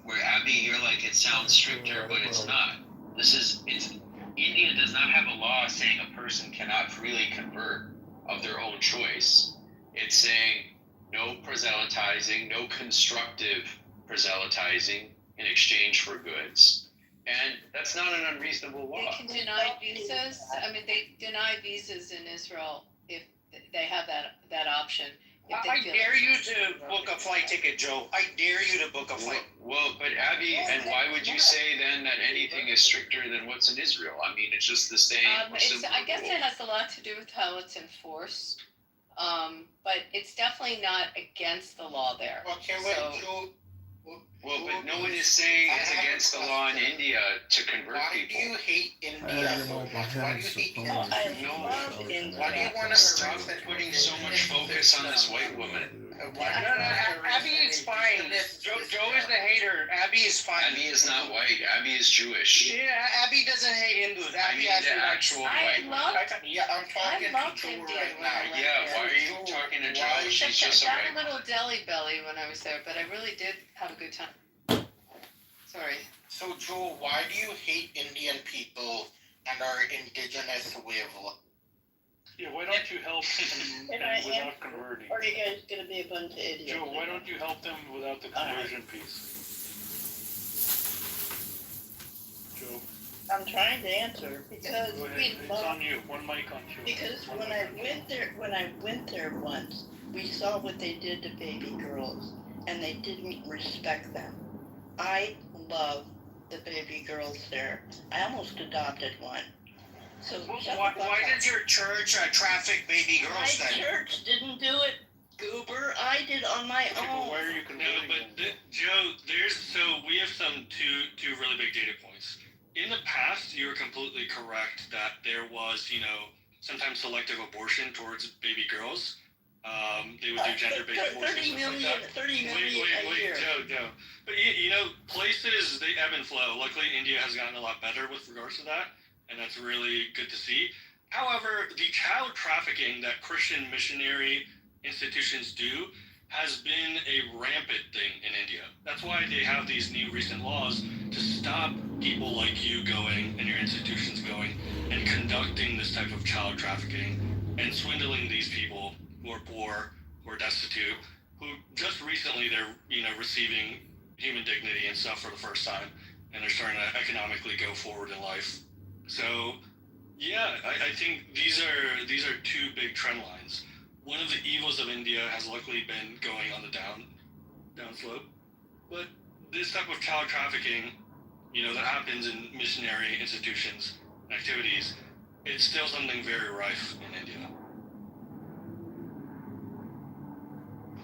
where Abby, you're like it sounds stricter, but it's not. India does not have a law saying a person cannot freely convert of their own choice. It's saying no proselytizing, no constructive proselytizing in exchange for goods. And that's not an unreasonable
They
law.
can deny visas. I mean, they deny visas in Israel if they have that option. If they
I
feel
dare you to book a flight ticket, Joe. I dare you to book a flight.
Well, but Abby, and why would you say then that anything is stricter than what's in Israel? I mean, it's just the same.
I guess it has a lot to do with how it's enforced. But it's definitely not against the law there.
Okay,
So-
wait, Joe.
Well, but no one is saying it's against the law in India to convert
Why do
people.
you hate India so much? Why do you hate kids?
Why do you want to stop putting so much focus on this white woman?
No, Abby is fine. Joe is the hater. Abby is fine.
Abby is not white. Abby is Jewish.
Yeah, Abby doesn't hate Hindus.
I
Abby
mean
actually
the
likes.
actual
I
white woman.
love
Yeah, I'm talking
loved
to Joe
India
right
when I
now.
went
Yeah,
there.
why are you talking to Joe? She's
Except
just a
I got
white
a little
woman.
deli belly when I was there, but I really did have a good time. Sorry.
So, Joe, why do you hate Indian people and our indigenous way of life?
Yeah, why don't you help them without converting?
Or are you guys gonna be a bunch of idiots?
Joe, why don't you help them without the conversion piece? Joe,
I'm trying to answer because
go ahead.
we
It's
love,
on you. One mic on you.
because when I went there once, we saw what they did to baby girls and they didn't respect them. I love the baby girls there. I almost adopted one. So
Why did your church traffic baby
my
girls then?
church didn't do it, Goober. I did on my
Okay, but
own.
why are you
No,
converting
but
them?
Joe, we have some two really big data points. In the past, you were completely correct that there was, sometimes selective abortion towards baby girls. They would do gender-based abortion,
30
stuff like
million,
that.
30 million a year.
Joe. But places, they ebb and flow. Luckily, India has gotten a lot better with regards to that, and that's really good to see. However, the child trafficking that Christian missionary institutions do has been a rampant thing in India. That's why they have these new recent laws to stop people like you going and your institutions going and conducting this type of child trafficking and swindling these people who are poor, who are destitute, who just recently they're receiving human dignity and stuff for the first time, and they're starting to economically go forward in life. So yeah, I think these are two big trend lines. One of the evils of India has luckily been going on the down slope, but this type of child trafficking, that happens in missionary institutions and activities, it's still something very rife in India.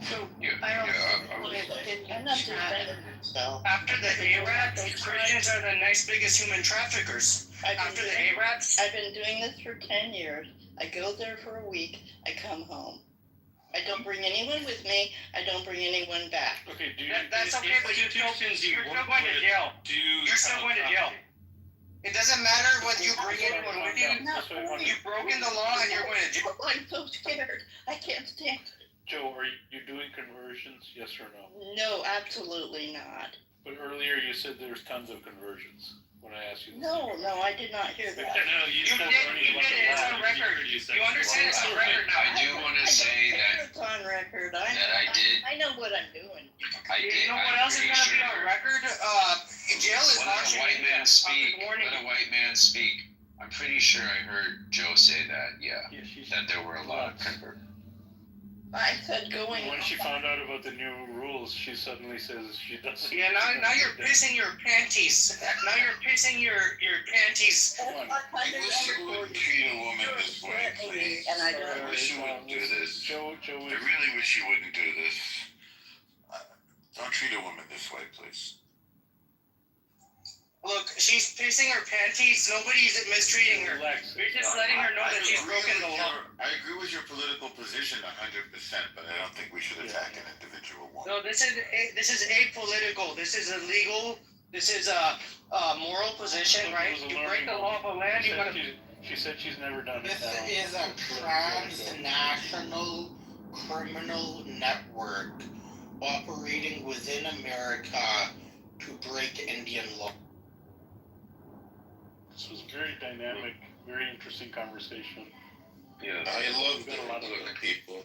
So
Yeah,
I also
yeah,
put it in
I'm
the
not
chat.
defending myself.
After the Arabs, Christians are the next biggest human traffickers. After the Arabs,
I've been doing this for 10 years. I go there for a week. I come home. I don't bring anyone with me. I don't bring anyone back.
Okay, do you?
that's okay, but you're still going to jail. You're still going to jail. It doesn't matter whether you bring anyone with you. You've broken the law and you're going to jail.
I'm so scared. I can't stand it.
Joe, are you doing conversions? Yes or no?
No, absolutely not.
But earlier you said there's tons of conversions. when I asked you this.
No, I did not hear that.
No,
You did it. It's on record. You understand it's on record now.
I do want to say that
It's on record.
I
know what I'm doing.
You know what else is gonna be on record? Jail is
Let a
harsh.
white man speak.
Warning.
Let a white man speak. I'm pretty sure I heard Joe say that. Yeah, that there were a lot of convert.
I said going.
When she found out about the new rules, she suddenly says she doesn't.
Yeah, now you're pissing your panties. Now you're pissing your panties.
I wish you wouldn't treat a woman this way, please.
And I
I wish you wouldn't do this.
Joe,
I really wish you wouldn't do this. Don't treat a woman this way, please.
Look, she's pissing her panties. Nobody's mistreating her. We're just letting her know that she's broken the law.
I agree with your political position 100%, but I don't think we should attack an individual woman.
No, this is apolitical. This is illegal. This is a moral position, right? You break the law of a land, you gotta.
She said she's never done it.
This is a transnational criminal network operating within America to break Indian law.
This was a very dynamic, very interesting conversation.
Yeah,
I love the look at people.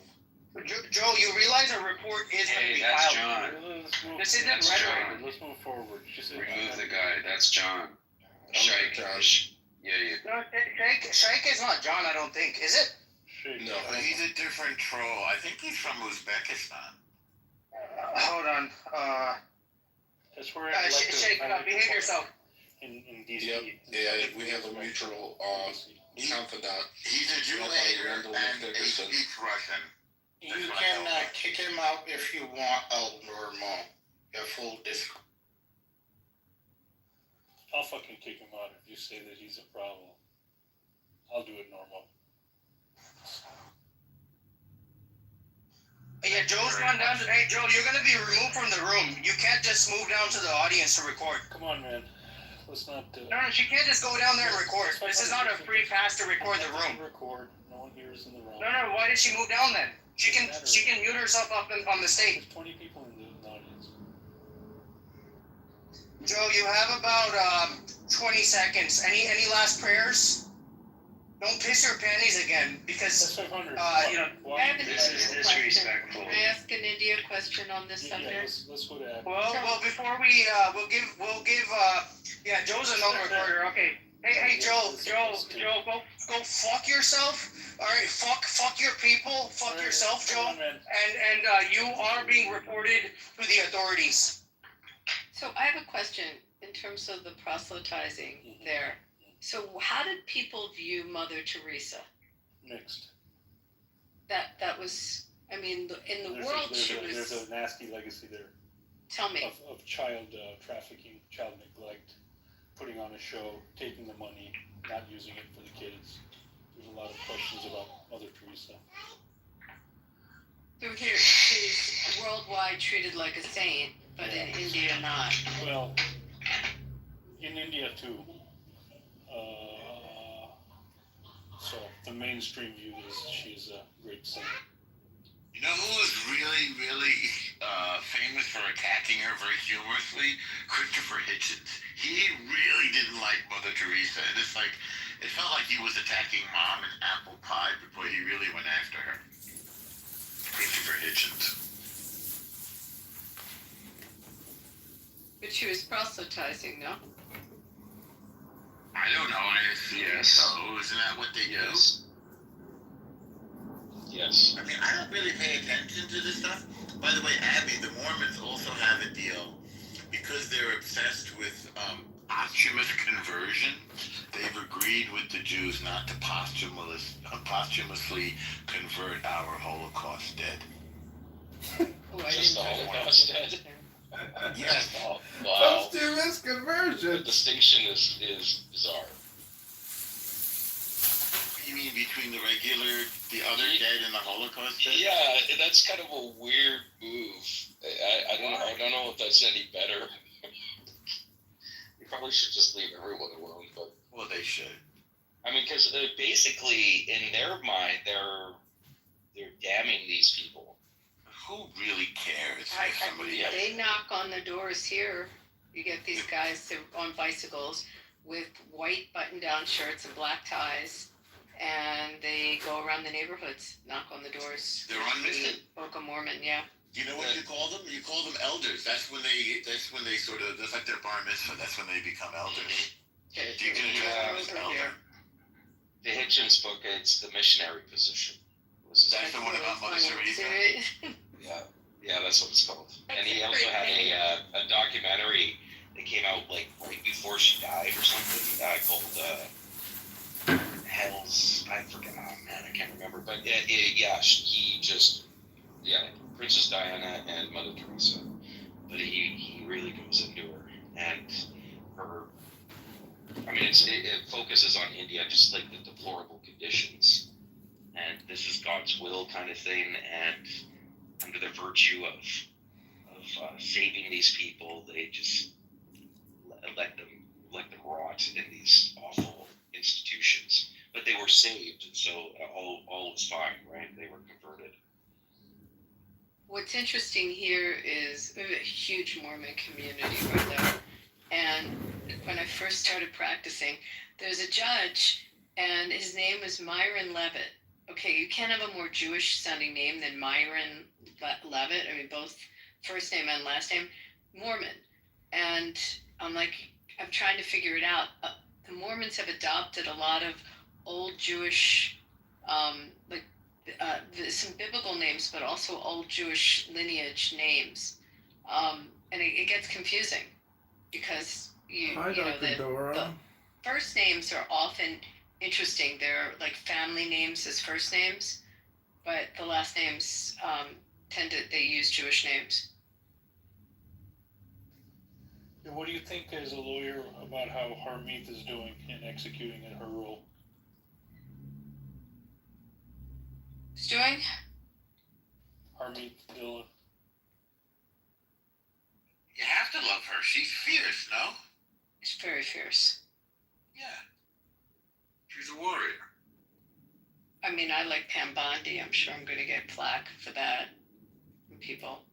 Joe, you realize a report is going to be
that's
filed.
John.
This isn't
That's
rhetoric.
John.
Let's move forward. She said,
Remove the guy. That's John. Shake. Yeah.
No, Shake is not John, I don't think. Is it?
No, he's a different troll. I think he's from Uzbekistan.
Hold on.
That's where
Shake, behave yourself.
In DC.
Yep. Yeah, we have a mutual confidant.
He's a Jew hater and he speaks Russian.
You can kick him out if you want, El Normal. Your full discount.
I'll fucking kick him out if you say that he's a problem. I'll do it normal.
Yeah, Joe's gone down to. Hey, Joe, you're gonna be removed from the room. You can't just move down to the audience to record.
Come on, man. Let's not.
No, she can't just go down there and record. This is not a free pass to record the room.
Record. No one here is in the room.
No. Why did she move down then? She can mute herself up on the stage.
There's 20 people in the audience.
Joe, you have about 20 seconds. Any last prayers? Don't piss your panties again, because
That's 500.
you know.
This is disrespectful.
Can I ask an India question on this subject?
Let's go to Adam.
Well, before we we'll give yeah, Joe's a no recorder. Okay. Hey, Joe, go fuck yourself. All right, fuck your people, fuck yourself, Joe. And you are being reported to the authorities.
So I have a question in terms of the proselytizing there. So how did people view Mother Teresa?
Mixed.
That was, I mean, in the world she was.
There's a nasty legacy there.
Tell me.
Of child trafficking, child neglect, putting on a show, taking the money, not using it for the kids. There's a lot of questions about Mother Teresa.
So here, she's worldwide treated like a saint, but in India not.
Well, in India too. So the mainstream view is she's a great saint.
You know who was really, really famous for attacking her very humorously? Christopher Hitchens. He really didn't like Mother Teresa. And it's like, it felt like he was attacking Mom and apple pie before he really went after her. Christopher Hitchens.
But she was proselytizing, no?
I don't know. I assume so. Isn't that what they do?
Yes.
I mean, I don't really pay attention to this stuff. By the way, Abby, the Mormons also have a deal because they're obsessed with posthumous conversion. They've agreed with the Jews not to posthumously convert our Holocaust dead.
Oh, I
Just the
didn't know
Holocaust dead.
Yes.
Wow.
Posthumous
The
conversion.
distinction is bizarre.
You mean between the other dead and the Holocaust dead?
Yeah, that's kind of a weird move. I don't know if that's any better. You probably should just leave everyone alone, but.
Well, they should.
I mean, because basically, in their mind, they're damning these people.
Who really cares if somebody else?
They knock on the doors here. You get these guys on bicycles. with white button-down shirts and black ties, and they go around the neighborhoods, knock on the doors.
They're on mission.
Book of Mormon, yeah.
You know what you call them? You call them elders. That's when they sort of, that's like their bar mitzvah. That's when they become elders. You can address them as elder.
The Hitchens book, it's the missionary position.
That's the one about Mother Teresa.
Yeah, that's what it's called. And he also had a documentary that came out like right before she died or something called Hell's. I forget. Oh man, I can't remember. But he just Princess Diana and Mother Teresa. But he really goes into her and her. I mean, it focuses on India, just like the deplorable conditions. And this is God's will kind of thing, and under the virtue of saving these people, they just let them rot in these awful institutions. But they were saved, and so all was fine, right? They were converted.
What's interesting here is we have a huge Mormon community right there. And when I first started practicing, there's a judge, and his name is Myron Levitt. Okay, you can't have a more Jewish sounding name than Myron Levitt. I mean, both first name and last name, Mormon. And I'm trying to figure it out. The Mormons have adopted a lot of old Jewish, some biblical names, but also old Jewish lineage names. And it gets confusing because the first names are often interesting. They're like family names as first names, but the last names they use Jewish names.
And what do you think as a lawyer about how Harmeet is doing in executing her role?
Who's doing?
Harmeet Dillon.
You have to love her. She's fierce, no?
She's very fierce.
Yeah. She's a warrior.
I mean, I like Pam Bondi. I'm sure I'm going to get flack for that from people.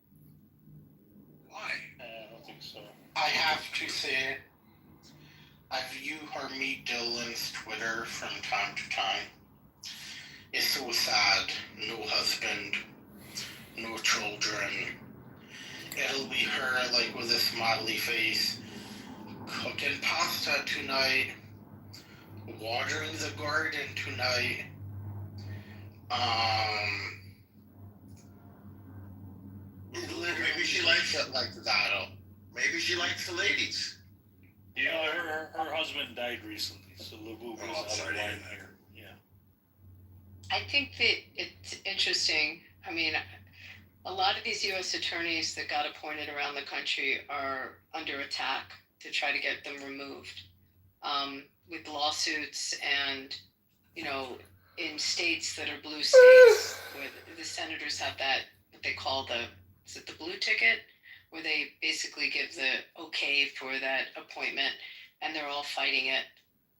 Why?
I don't think so.
I have to say, I view Harmeet Dillon's Twitter from time to time. It's so sad. No husband, no children. It'll be her, like, with a smiley face, cooking pasta tonight, watering the garden tonight.
Maybe she likes it like that. Maybe she likes the ladies.
Yeah, her husband died recently, so Labu was out of line here. Yeah.
I think that it's interesting. I mean, a lot of these U.S. attorneys that got appointed around the country are under attack to try to get them removed with lawsuits and, in states that are blue states where the senators have that, what they call is it the blue ticket? Where they basically give the okay for that appointment and they're all fighting it.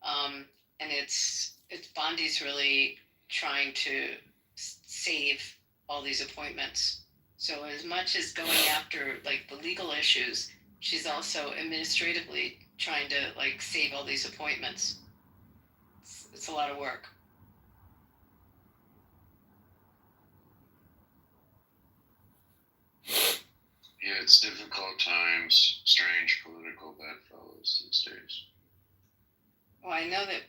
And it's Bondi's really trying to save all these appointments. So as much as going after the legal issues, she's also administratively trying to save all these appointments. It's a lot of work.
Yeah, it's difficult times, strange political bedfellows these days.
Well, I know that,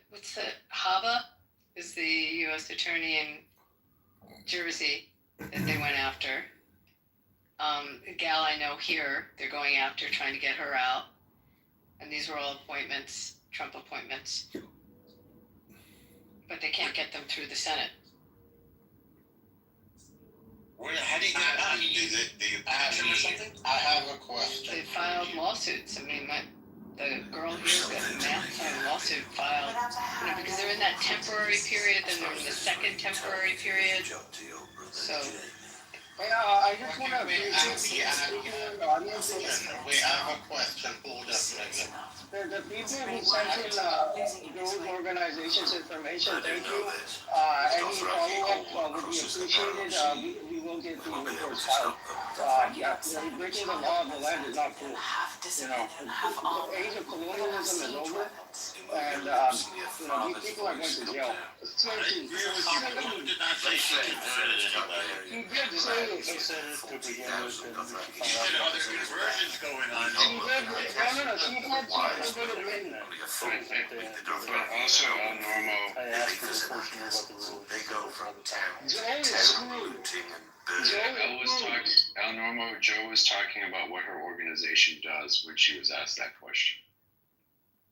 Hava is the U.S. attorney in Jersey that they went after. A gal I know here, they're going after, trying to get her out. And these were all appointments, Trump appointments. But they can't get them through the Senate.
How do you get out? Do you patch them or something?
I have a question.
They filed lawsuits. I mean, the girl here's got a massive lawsuit filed, because they're in that temporary period, then they're in the second temporary period. So.
I just want to
Wait, I have a question. Hold up a minute.
the people who sent in those organizations' information, thank you. Any follow-up would be appreciated. We will get the reports out. Breaking the law of the land is not cool. The age of colonialism is over.
and these people are going to jail. Seriously,
Did not say she converted anybody.
he did say it.
He said it to begin with, and
She said other conversions going on.
She did. No. She converted written.
Also, El Normo.
I asked her a question about the rules.
They go from town
Joe
to
is screwed.
looting and
El Normo, Joe was talking about what her organization does when she was asked that question.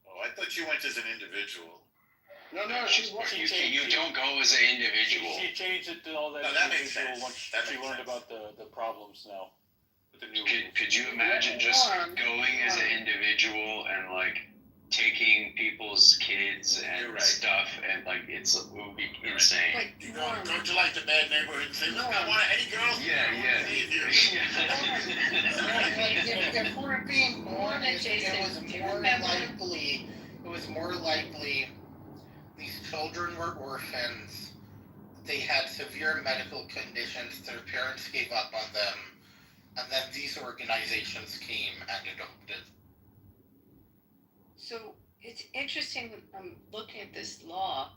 Oh, I thought you went as an individual.
No, she
You don't go as an individual.
She changed it to all that,
No, that makes
individual
sense.
once
That
she
makes
learned
sense.
about the problems now with the new.
Could you imagine just going as an individual and like taking people's kids and
You're right.
stuff and like it would be insane.
Wait,
You go to like the bad neighborhood and say, look, I want any girls.
Yeah.
If we're being honest,
Jason,
it was
do you
more
remember?
likely these children were orphans. They had severe medical conditions. Their parents gave up on them, and then these organizations came and adopted.
So it's interesting when I'm looking at this law.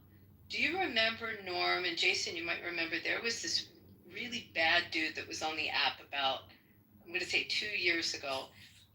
Do you remember, Norm and Jason, you might remember there was this really bad dude that was on the app about, I'm going to say 2 years ago,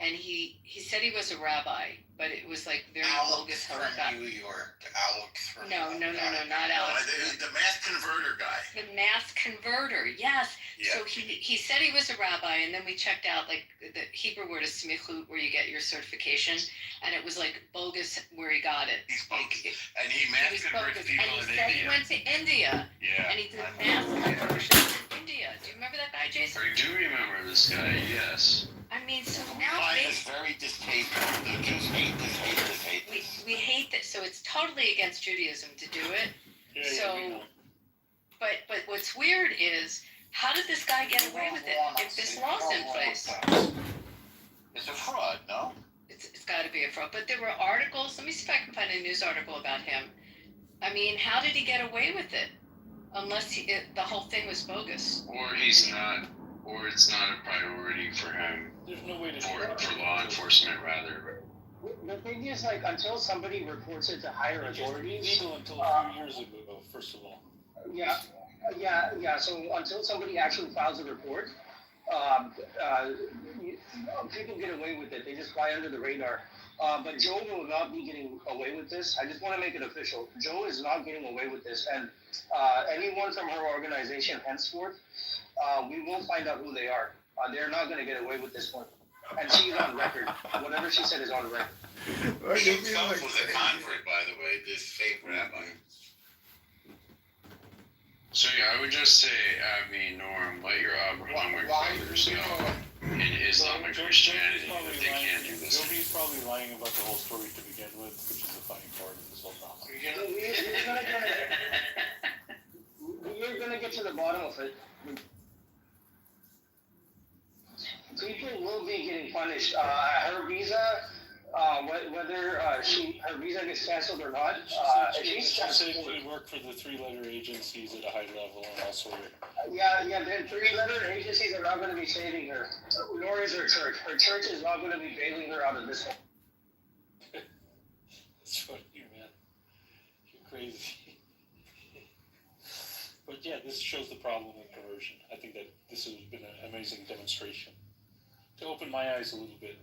and he said he was a rabbi, but it was like very bogus
Alex
how it got.
from New York. Alex from
No, not
No,
Alex.
the mass converter guy.
The mass converter, yes.
Yeah.
So he said he was a rabbi, and then we checked out like the Hebrew word is smichut, where you get your certification, and it was like bogus where he got it.
He's bogus.
Like,
And he mass converts
bogus.
people
And
in
he said he
India.
went to India,
Yeah.
and he did mass conversions in India. Do you remember that guy, Jason?
I do remember this guy, yes.
I mean, so now
I find
they,
this very distasteful. The Jews hate this.
we hate that. So it's totally against Judaism to do it. So, but what's weird is, how did this guy get away with it if this law's in place?
It's a fraud, no?
It's got to be a fraud. But there were articles. Let me see if I can find a news article about him. I mean, how did he get away with it? Unless the whole thing was bogus.
Or he's not, or it's not a priority for him.
There's no way to
for law enforcement, rather.
The thing is, like, until somebody reports it to higher authorities.
Legal until a few years ago, first of all.
Yeah. So until somebody actually files a report, people get away with it. They just fly under the radar. But Joe will not be getting away with this. I just want to make it official. Joe is not getting away with this, and anyone from her organization henceforth, we will find out who they are. They're not going to get away with this one. And she's on record. Whatever she said is on record.
He himself was a convert, by the way, this fake rabbi.
So yeah, I would just say, Norm, let your Abrahamic brothers know in Islamic Christianity that they can't do this.
Joby's probably lying about the whole story to begin with, which is the funny part of this whole drama.
We're going to get to the bottom of it. People will be getting punished. Her visa, whether her visa gets canceled or not,
She said she worked for the three-letter agencies at a high level and also.
Yeah, the three-letter agencies are not going to be saving her, nor is her church. Her church is not going to be bailing her out of this one.
That's funny, man. You're crazy. But yeah, this shows the problem with conversion. I think that this has been an amazing demonstration to open my eyes a little bit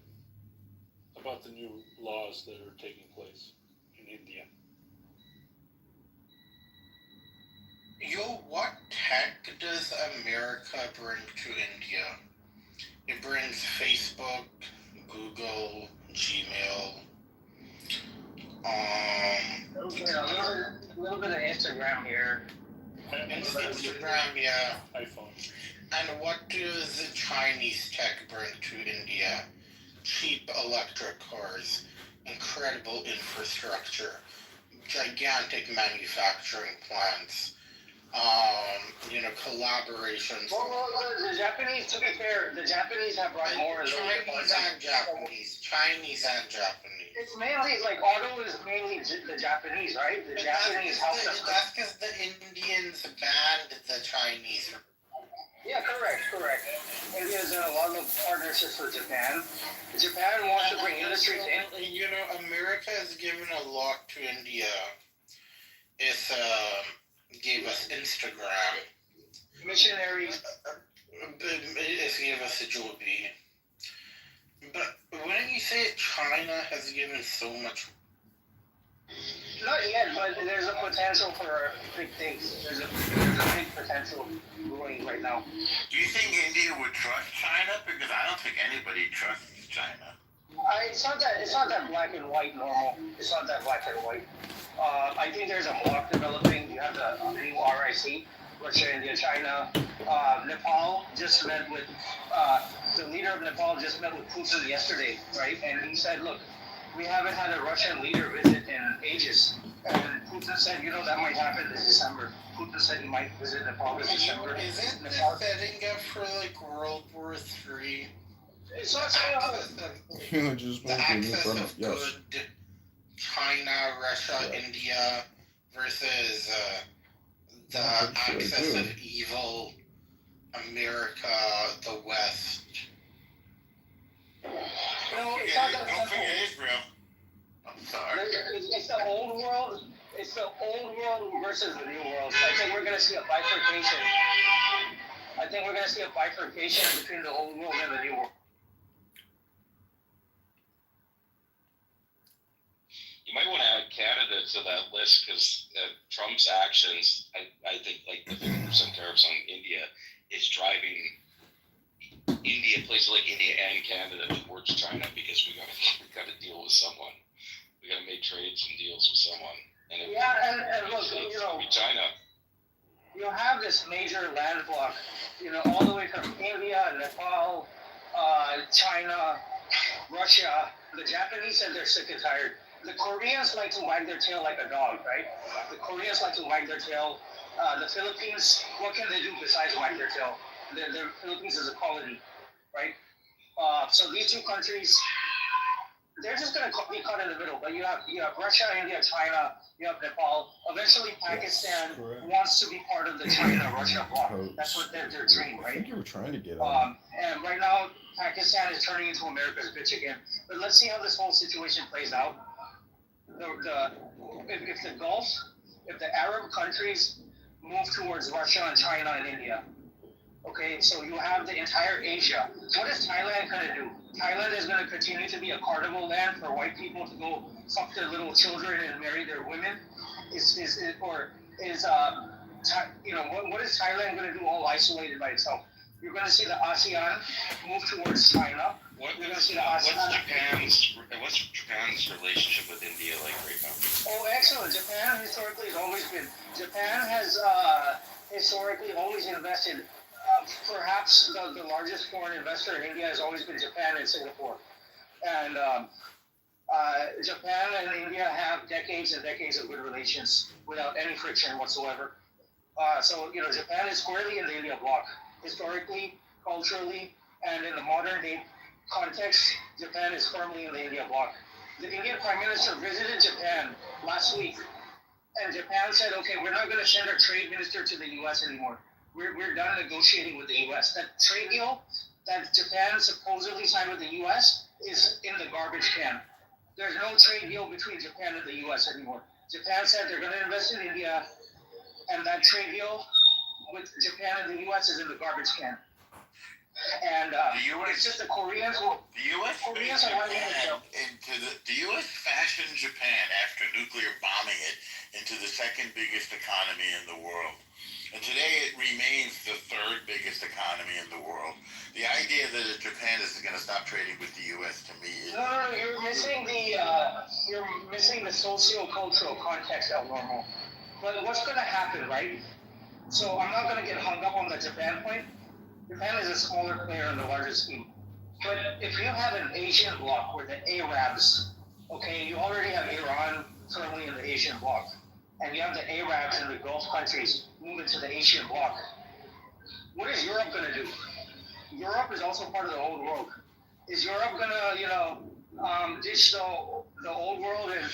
about the new laws that are taking place in India.
What tech does America bring to India? It brings Facebook, Google, Gmail,
a little bit of Instagram here.
Instagram, yeah.
iPhone.
And what does the Chinese tech bring to India? Cheap electric cars, incredible infrastructure, gigantic manufacturing plants, collaborations.
Well, the Japanese, to be fair, the Japanese have brought more.
Chinese and Japanese.
It's mainly, like, auto is mainly the Japanese, right? The Japanese help them.
That's because the Indians banned the Chinese.
Yeah, correct. India's in a lot of partnerships
access to Japan. Japan wants to bring industries in.
You know, America has given a lot to India. It gave us Instagram.
Missionaries.
It gave us a Joby. But when you say China has given so much.
Not yet, but there's a potential for big things. There's a big potential growing right now.
Do you think India would trust China? Because I don't think anybody trusts China.
It's not that black and white normal. It's not that black and white. I think there's a block developing. You have the new RIC, Russia, India, China. Nepal just met with the leader of Nepal just met with Putin yesterday, right? And he said, look, we haven't had a Russian leader visit in ages. And Putin said, you know, that might happen this December. Putin said he might visit Nepal this December.
Isn't this setting up for like World War III?
It's not setting up.
The access of good China, Russia, India versus the access of evil America, the West.
No, it's not that simple.
Israel. I'm sorry.
It's the old world. It's the old world versus the new world. I think we're going to see a bifurcation. I think we're going to see a bifurcation between the old world and the new world.
You might want to add Canada to that list because Trump's actions, I think, like the 50% tariffs on India, is driving India, places like India and Canada towards China because we got to deal with someone. We got to make trades and deals with someone. And
and look, you know,
China.
You have this major land block, you know, all the way from India, Nepal, China, Russia. The Japanese said they're sick and tired. The Koreans like to wag their tail like a dog, right? The Koreans like to wag their tail. The Philippines, what can they do besides wag their tail? The Philippines is a colony, right? So these two countries, they're just going to be caught in the middle. But you have Russia, India, China, you have Nepal. Eventually, Pakistan wants to be part of the China-Russia bloc. That's what their dream, right?
I think you were trying to get on.
And right now, Pakistan is turning into America's bitch again. But let's see how this whole situation plays out. If the Gulf, if the Arab countries move towards Russia and China and India, okay, so you have the entire Asia. What is Thailand going to do? Thailand is going to continue to be a carnival land for white people to go fuck their little children and marry their women? What is Thailand going to do all isolated by itself? You're going to see the ASEAN move towards China. You're going to see the ASEAN.
What's Japan's relationship with India like right now?
Oh, excellent. Japan historically has historically always invested. Perhaps the largest foreign investor in India has always been Japan and Singapore. And Japan and India have decades and decades of good relations without any friction whatsoever. So, you know, Japan is squarely in the India bloc. Historically, culturally, and in the modern day context, Japan is firmly in the India bloc. The Indian Prime Minister visited Japan last week, and Japan said, okay, we're not going to send our trade minister to the U.S. anymore. We're done negotiating with the U.S. That trade deal that Japan supposedly signed with the U.S. is in the garbage can. There's no trade deal between Japan and the U.S. anymore. Japan said they're going to invest in India, and that trade deal with Japan and the U.S. is in the garbage can. And it's just the Koreans who...
The U.S.
Koreans are wanting
the U.S. fashioned Japan after nuclear bombing it into the second biggest economy in the world. And today it remains the third biggest economy in the world. The idea that Japan is going to stop trading with the U.S. to me is...
No, you're missing the socio-cultural context of normal. But what's going to happen, right? So I'm not going to get hung up on the Japan point. Japan is a smaller player in the larger scheme. But if you have an Asian bloc where the Arabs, okay, you already have Iran firmly in the Asian bloc, and you have the Arabs in the Gulf countries move into the Asian bloc, what is Europe going to do? Europe is also part of the old world. Is Europe going to, ditch the old world and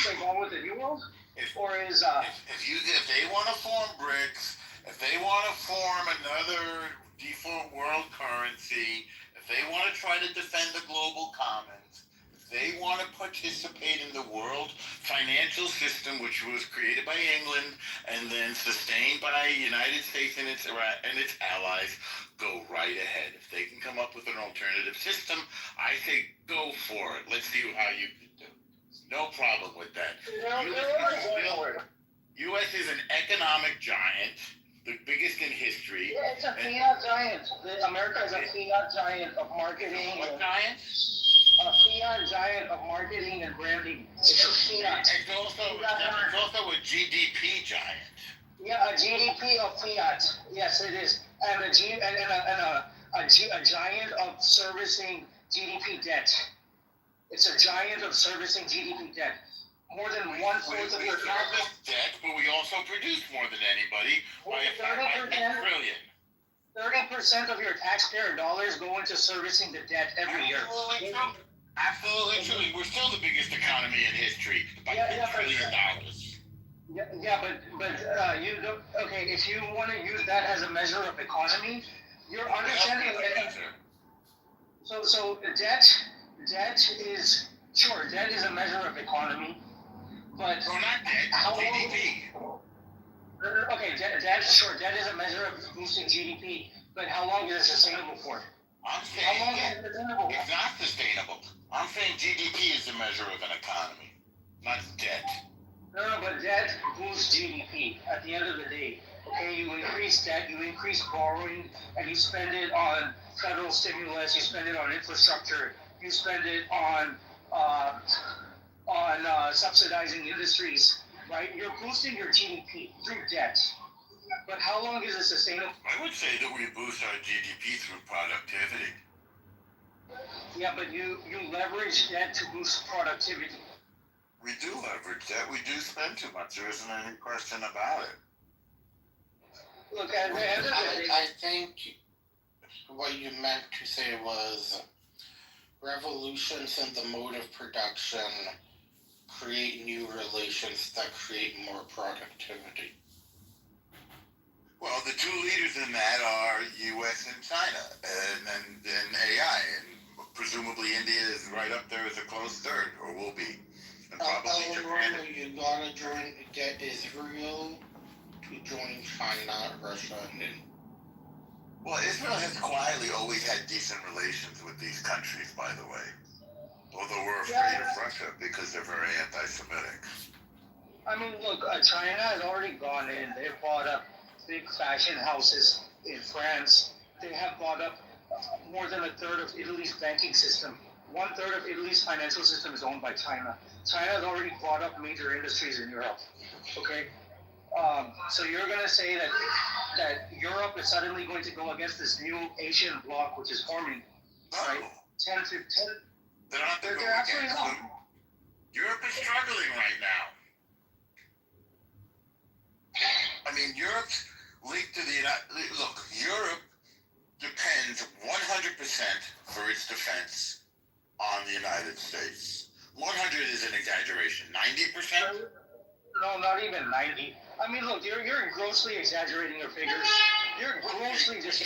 take on with the new world?
If they want to form BRICS, if they want to form another default world currency, if if they want to try to defend the global commons, if they want to participate in the world financial system, which was created by England and then sustained by the United States and its allies, go right ahead. If they can come up with an alternative system, I say go for it. Let's see how you can do. No problem with that. U.S. is an economic giant, the biggest in history.
Yeah, it's a fiat giant. America is a fiat giant of marketing.
What giant?
A fiat giant of marketing and branding. It's a fiat.
It's also a GDP giant.
Yeah, a GDP of fiat. Yes, it is, and a giant of servicing GDP debt. It's a giant of servicing GDP debt. More than 1/4 of your
service debt, but we also produce more than anybody by a factor of 10 trillion.
30% of your taxpayer dollars go into servicing the debt every year.
Absolutely true. We're still the biggest economy in history by $10 trillion.
But you don't. Okay, if you want to use that as a measure of economy, you're understanding. So debt is sure. Debt is a measure of economy, but
not debt. GDP.
Okay, debt sure. Debt is a measure of boosting GDP, but how long is it sustainable for?
I'm saying it's not sustainable. I'm saying GDP is the measure of an economy, not debt.
No, but debt boosts GDP at the end of the day. Okay, you increase debt, you increase borrowing, and you spend it on federal stimulus, you spend it on infrastructure, you spend it on subsidizing industries, right? You're boosting your GDP through debt. But how long is it sustainable?
I would say that we boost our GDP through productivity.
Yeah, but you leverage debt to boost productivity.
We do leverage debt. We do spend too much. There isn't any question about it.
Look, at the end of the day,
I think what you meant to say was revolutions in the mode of production create new relations that create more productivity.
Well, the two leaders in that are U.S. and China, and AI, and presumably India is right up there as a close third, or will be. And probably Japan.
You gotta get Israel to join China, Russia, and India.
Well, Israel has quietly always had decent relations with these countries, by the way. Although we're afraid of Russia because they're very anti-Semitic.
I mean, look, China has already gone in. They've bought up big fashion houses in France. They have bought up more than a third of Italy's banking system. 1/3 of Italy's financial system is owned by China. China has already bought up major industries in Europe. Okay? So you're going to say that Europe is suddenly going to go against this new Asian bloc which is forming, right? 10 to 10.
They're not going to go against them. Europe is struggling right now. I mean, Europe's linked to the United... Look, Europe depends 100% for its defense on the United States. 100 is an exaggeration. 90%?
No, not even 90. I mean, look, you're grossly exaggerating your figures. You're grossly just...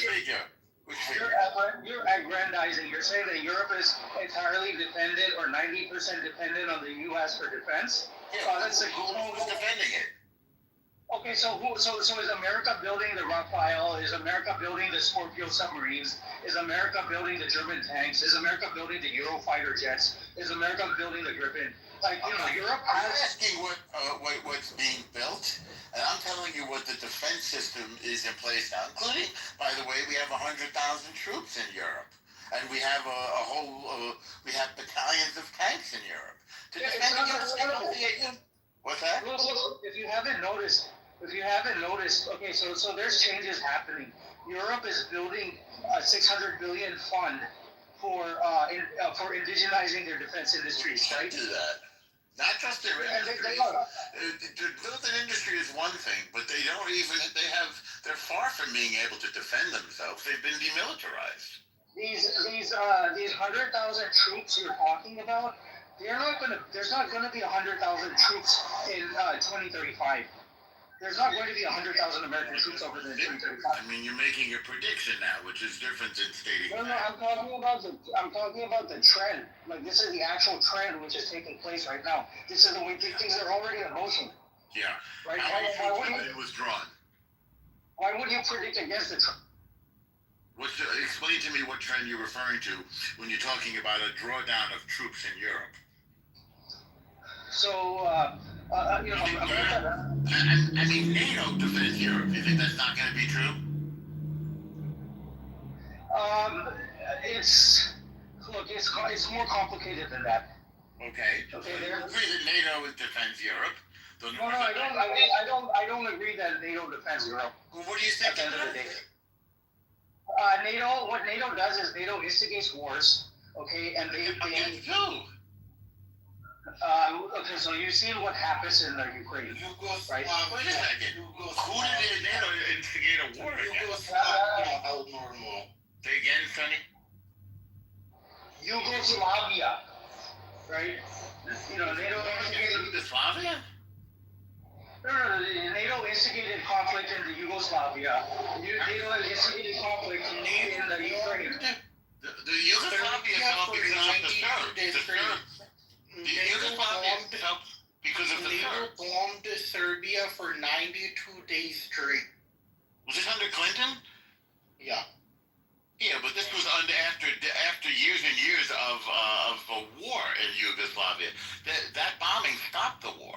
You're aggrandizing. You're saying that Europe is entirely dependent or 90% dependent on the U.S. for defense?
Yeah, that's who's defending it?
Okay, so is America building the Rafale? Is America building the Scorpio submarines? Is America building the German tanks? Is America building the Eurofighter jets? Is America building the Gripen? Like, you know, Europe has...
I'm asking what's being built, and I'm telling you what the defense system is in place now, including, by the way, we have 100,000 troops in Europe, and we have we have battalions of tanks in Europe. To defend against... What's that?
Look, if you haven't noticed, okay, so there's changes happening. Europe is building a 600 billion fund for indigenizing their defense industries, right?
Do that. Not just their industry. To build an industry is one thing, but they're far from being able to defend themselves. They've been demilitarized.
These 100,000 troops you're talking about, there's not gonna be 100,000 troops in 2035. there's not going to be 100,000 American troops over there in 2035.
I mean, you're making a prediction now, which is different than stating.
No, I'm talking about the trend. Like, this is the actual trend which is taking place right now. This is the way things are already in motion.
Yeah.
Right?
How many troops have been withdrawn?
Why would you predict against the trend?
Explain to me what trend you're referring to when you're talking about a drawdown of troops in Europe.
So, you know,
I mean, NATO defends Europe. You think that's not going to be true?
It's more complicated than that.
Okay.
Okay.
You agree that NATO defends Europe?
No, I don't agree that NATO defends Europe.
Well, what do you think?
At the end of the day, what NATO does is NATO instigates wars. Okay, and they
against who?
Okay, so you've seen what happens in Ukraine, right?
Wait a second. Who did NATO instigate a war against? Say again, Sonny?
Yugoslavia, right? You know, NATO instigated
Yugoslavia?
No, NATO instigated conflict in the Yugoslavia. NATO instigated conflict in the Ukraine.
The Yugoslavia fell because of the Serbs. The Yugoslavia fell because of the Serbs.
NATO bombed Serbia for 92 days straight.
Was this under Clinton?
Yeah.
Yeah, but this was after years and years of a war in Yugoslavia. That bombing stopped the war.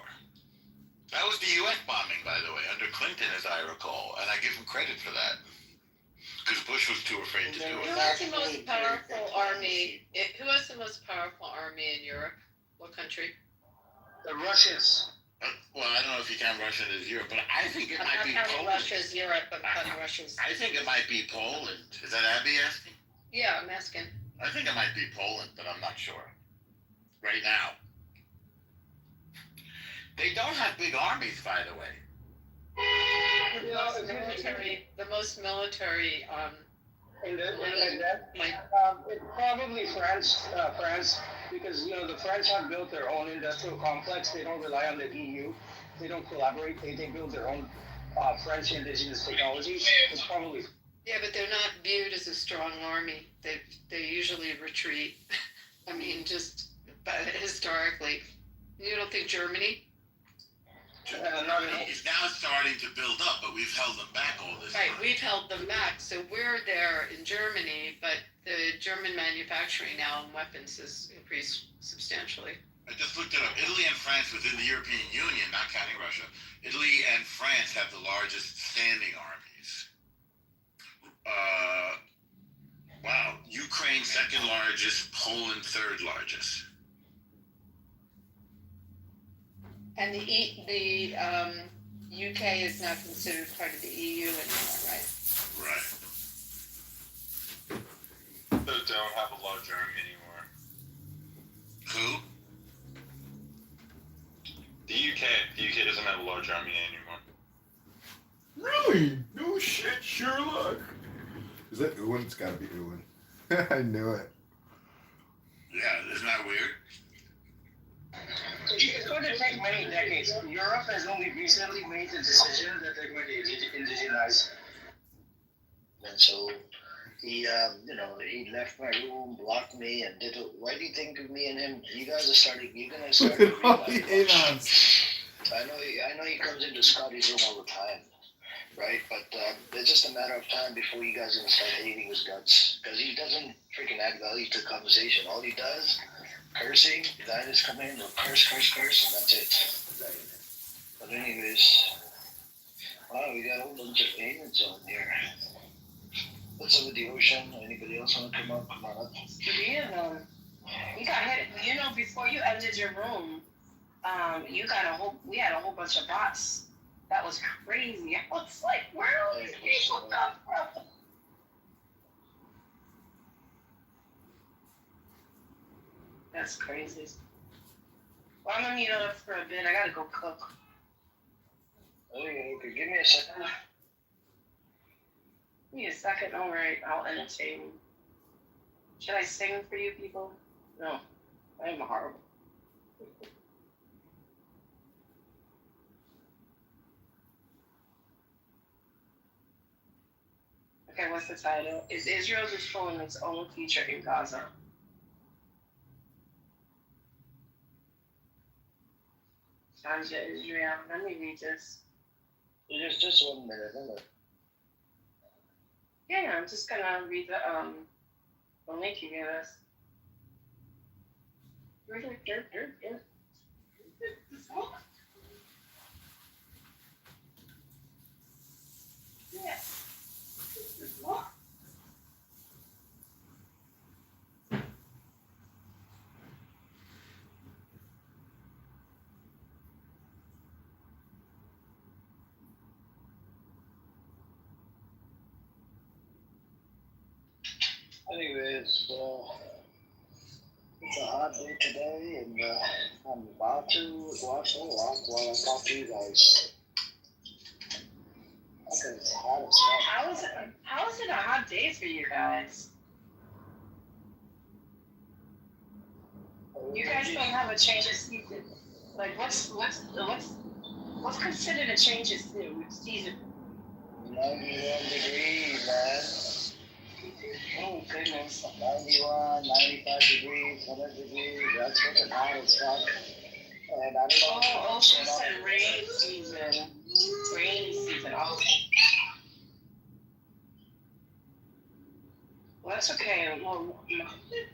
That was the U.S. bombing, by the way, under Clinton, as I recall, and I give him credit for that. Because Bush was too afraid to do
Who
it.
has the most powerful army? Who has the most powerful army in Europe? What country?
The Russians.
Well, I don't know if you count Russia as Europe, but I think it might be Poland.
Russia's Europe, I'm counting Russia's.
I think it might be Poland. Is that Abby asking?
Yeah, I'm asking.
I think it might be Poland, but I'm not sure. Right now. They don't have big armies, by the way.
The most military,
It's probably France, because, you know, the French have built their own industrial complex. They don't rely on the EU. They don't collaborate. They build their own French indigenous technology. It's probably.
Yeah, but they're not viewed as a strong army. They usually retreat. I mean, just historically. You don't think Germany?
He's now starting to build up, but we've held them back all this
Right,
time.
we've held them back. So we're there in Germany, but the German manufacturing now in weapons has increased substantially.
I just looked it up. Italy and France within the European Union, not counting Russia, Italy and France have the largest standing armies. Wow. Ukraine second largest, Poland third largest.
And the UK is not considered part of the EU anymore, right?
Right.
They don't have a large army anymore.
Who?
The UK doesn't have a large army anymore.
Really? No shit, Sherlock. Is that Ewan? It's gotta be Ewan. I knew it.
Yeah, isn't that weird?
It's going to take many decades. Europe has only recently made the decision that they're going to indigenize.
And so he, he left my room, blocked me, and did it. Why do you think of me and him? You guys are starting. You're gonna start.
Look at all the add-ons.
I know he comes into Scotty's room all the time, right? But it's just a matter of time before you guys are gonna start hating his guts because he doesn't freaking add value to the conversation. All he does. Cursing, the guy just come in, he'll curse, and that's it. But anyways, wow, we got a whole bunch of aliens on here. What's up with the ocean? Anybody else want to come up? Come on up.
Ian, you got hit. You know, before you ended your room, we had a whole bunch of bots. That was crazy. I was like, where are these people come from? That's crazy. Well, I'm gonna meet up for a bit. I gotta go cook.
Okay, give me a second.
Give me a second. All right, I'll entertain. Should I sing for you people? No, I am horrible. Okay, what's the title? Is Israel destroying its own future in Gaza? Sanja Israel. Let me read this.
Just 1 minute, isn't it?
Yeah, I'm just gonna read the link you gave us. Yeah.
Anyways, it's a hot day today, and I'm about to watch a walk while I talk to you guys. Okay, it's hot as fuck.
How is it a hot day for you guys? You guys don't have a change of season. Like what's considered a change of season?
91 degrees, man.
Oh goodness.
91, 95 degrees, 100 degrees. That's fucking hot as fuck. And I don't know.
Oh, she said rain season. Rainy season. Oh. Well, that's okay. Well,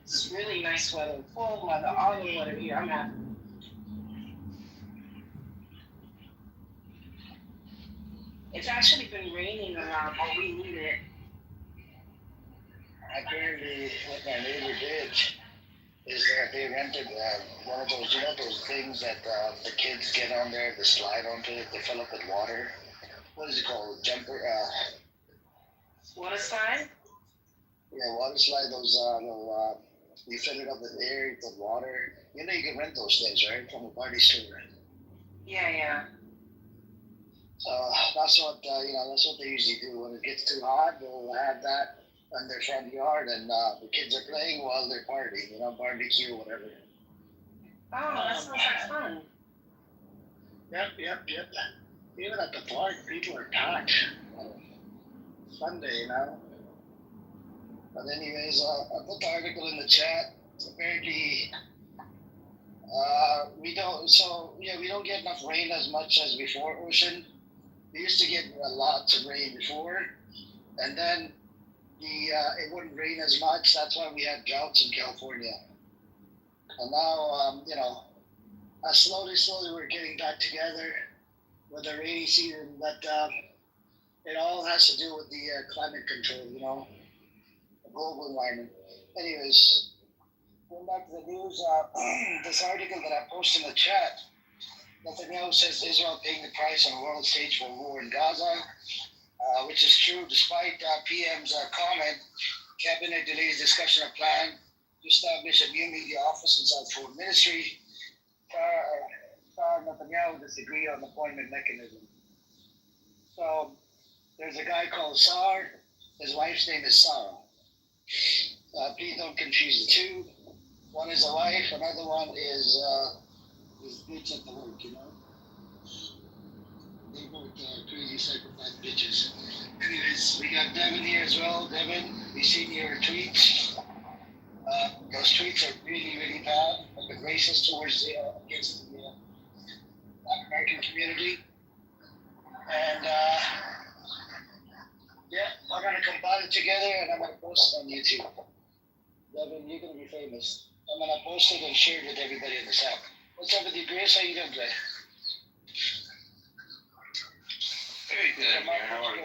it's really nice weather. Cold weather, autumn weather here. I'm happy. It's actually been raining around, but we need it.
Apparently, what my neighbor did is that they rented one of those, those things that the kids get on there, the slide onto it, they fill up with water. What is it called? Jumper?
Water slide?
Yeah, water slide. Those little, you fill it up with air, you put water. You can rent those things, right, from a party store.
Yeah.
That's what that's what they usually do. When it gets too hot, they'll have that in their front yard, and the kids are playing while they're partying, barbecue, whatever.
Oh, that sounds like fun.
Yep. Even at the park, people are packed. Sunday, But anyways, I put the article in the chat. Apparently, we don't get enough rain as much as before, Ocean. We used to get lots of rain before, and then it wouldn't rain as much. That's why we had droughts in California. And now, slowly we're getting back together with the rainy season. But it all has to do with the climate control, the global environment. Anyways, going back to the news, this article that I posted in the chat, Netanyahu says Israel paying the price on world stage for war in Gaza, which is true despite PM's comment. Cabinet delays discussion of plan to establish a new media office inside Foreign Ministry. Netanyahu disagree on appointment mechanism. So there's a guy called Sar. His wife's name is Sarah. Please don't confuse the two. One is a wife, another one is bitch at the work, They both crazy psychopath bitches. Anyways, we got Devin here as well. Devin, we seen your tweets. Those tweets are really, really bad. Like racist towards against the Black American community. And I'm gonna compile it together and I'm gonna post it on YouTube. Devin, you're gonna be famous. I'm gonna post it and share it with everybody in this app. What's up with you, Grace? How you doing today?
Very good, man. How are you?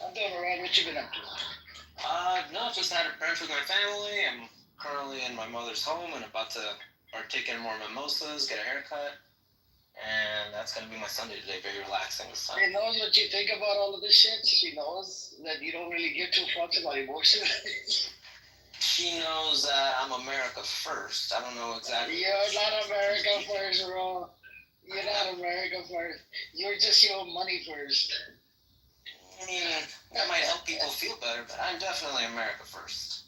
I'm doing alright. What you been up to?
No, just had a brunch with my family. I'm currently in my mother's home and about to partake in more mimosas, get a haircut. And that's going to be my Sunday today. Very relaxing this time.
She knows what you think about all of this shit. She knows that you don't really give two fucks about emotions.
She knows that I'm America first. I don't know exactly.
You're not America first, bro. You're not America first. You're just your money first.
I mean, that might help people feel better, but I'm definitely America first.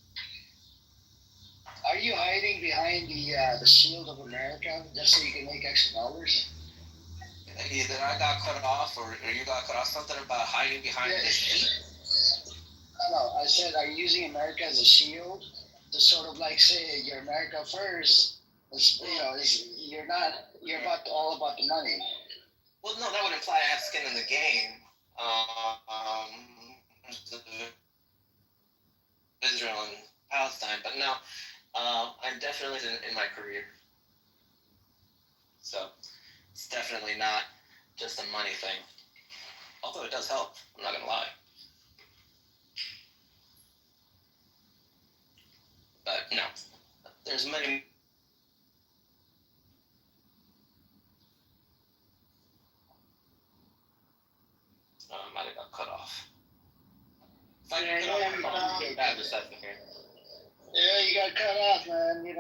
Are you hiding behind the shield of America just so you can make extra dollars?
Either I got cut off or you got cut off. Something about hiding behind this sheet.
No, I said, are you using America as a shield to sort of like say you're America first? You're not. You're all about the money.
Well, no, that would imply I have skin in the game. Israel and Palestine, but no, I'm definitely in my career. So it's definitely not just a money thing. Although it does help, I'm not gonna lie. But no, there's many. I might have got cut off. If I get cut off, I'm bad reception here.
Yeah, you got cut off, man. You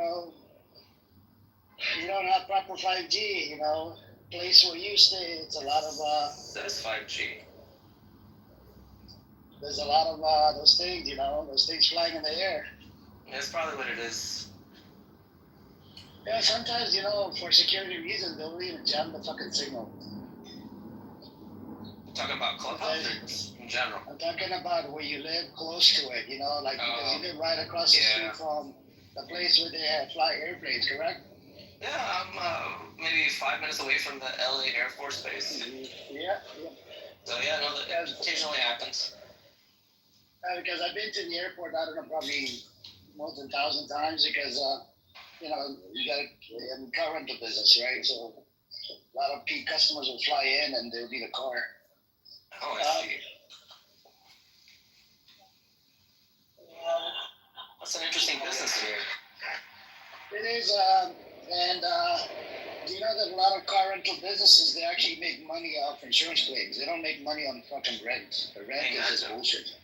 don't have proper 5G. Place where you stay, it's a lot of.
That is 5G.
There's a lot of those things, those things flying in the air.
That's probably what it is.
Yeah, sometimes, for security reasons, they'll even jam the fucking signal.
You're talking about Clubhouse in general?
I'm talking about where you live close to it, because you live right across the street from the place where they fly airplanes, correct?
Yeah, I'm maybe 5 minutes away from the LA Air Force Base.
Yeah.
So yeah, no, that occasionally happens.
Because I've been to the airport, I don't know, probably more than 1,000 times because, you got car rental business, right? So a lot of customers will fly in and they'll need a car.
Oh, I see. That's an interesting business here.
It is, and do you know that a lot of car rental businesses, they actually make money off insurance claims. They don't make money on fucking rent. The rent is just bullshit.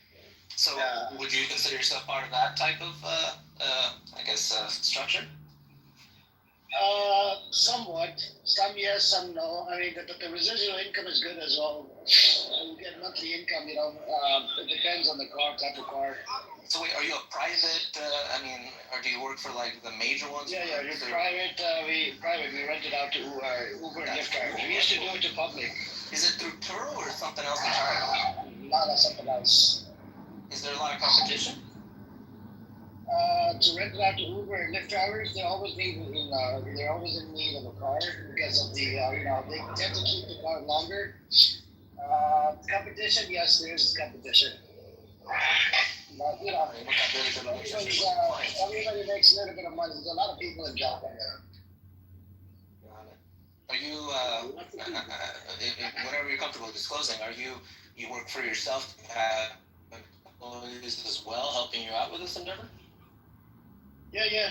So, would you consider yourself part of that type of, structure?
Somewhat. Some yes, some no. I mean, the residual income is good as well. You get monthly income, it depends on the type of car.
So wait, are you a private, or do you work for like the major ones?
Yeah, you're private. We rent it out to Uber and Lyft drivers. We used to do it to public.
Is it through Turo or something else entirely?
No, that's something else.
Is there a lot of competition?
To rent it out to Uber and Lyft drivers, they're always in need of a car because of the, they tend to keep the car longer. Competition, yes, there's competition. But, everybody makes a little bit of money. There's a lot of people in job right now.
Got it. Are you, whenever you're comfortable disclosing, you work for yourself? Do you have employees as well helping you out with this endeavor?
Yeah.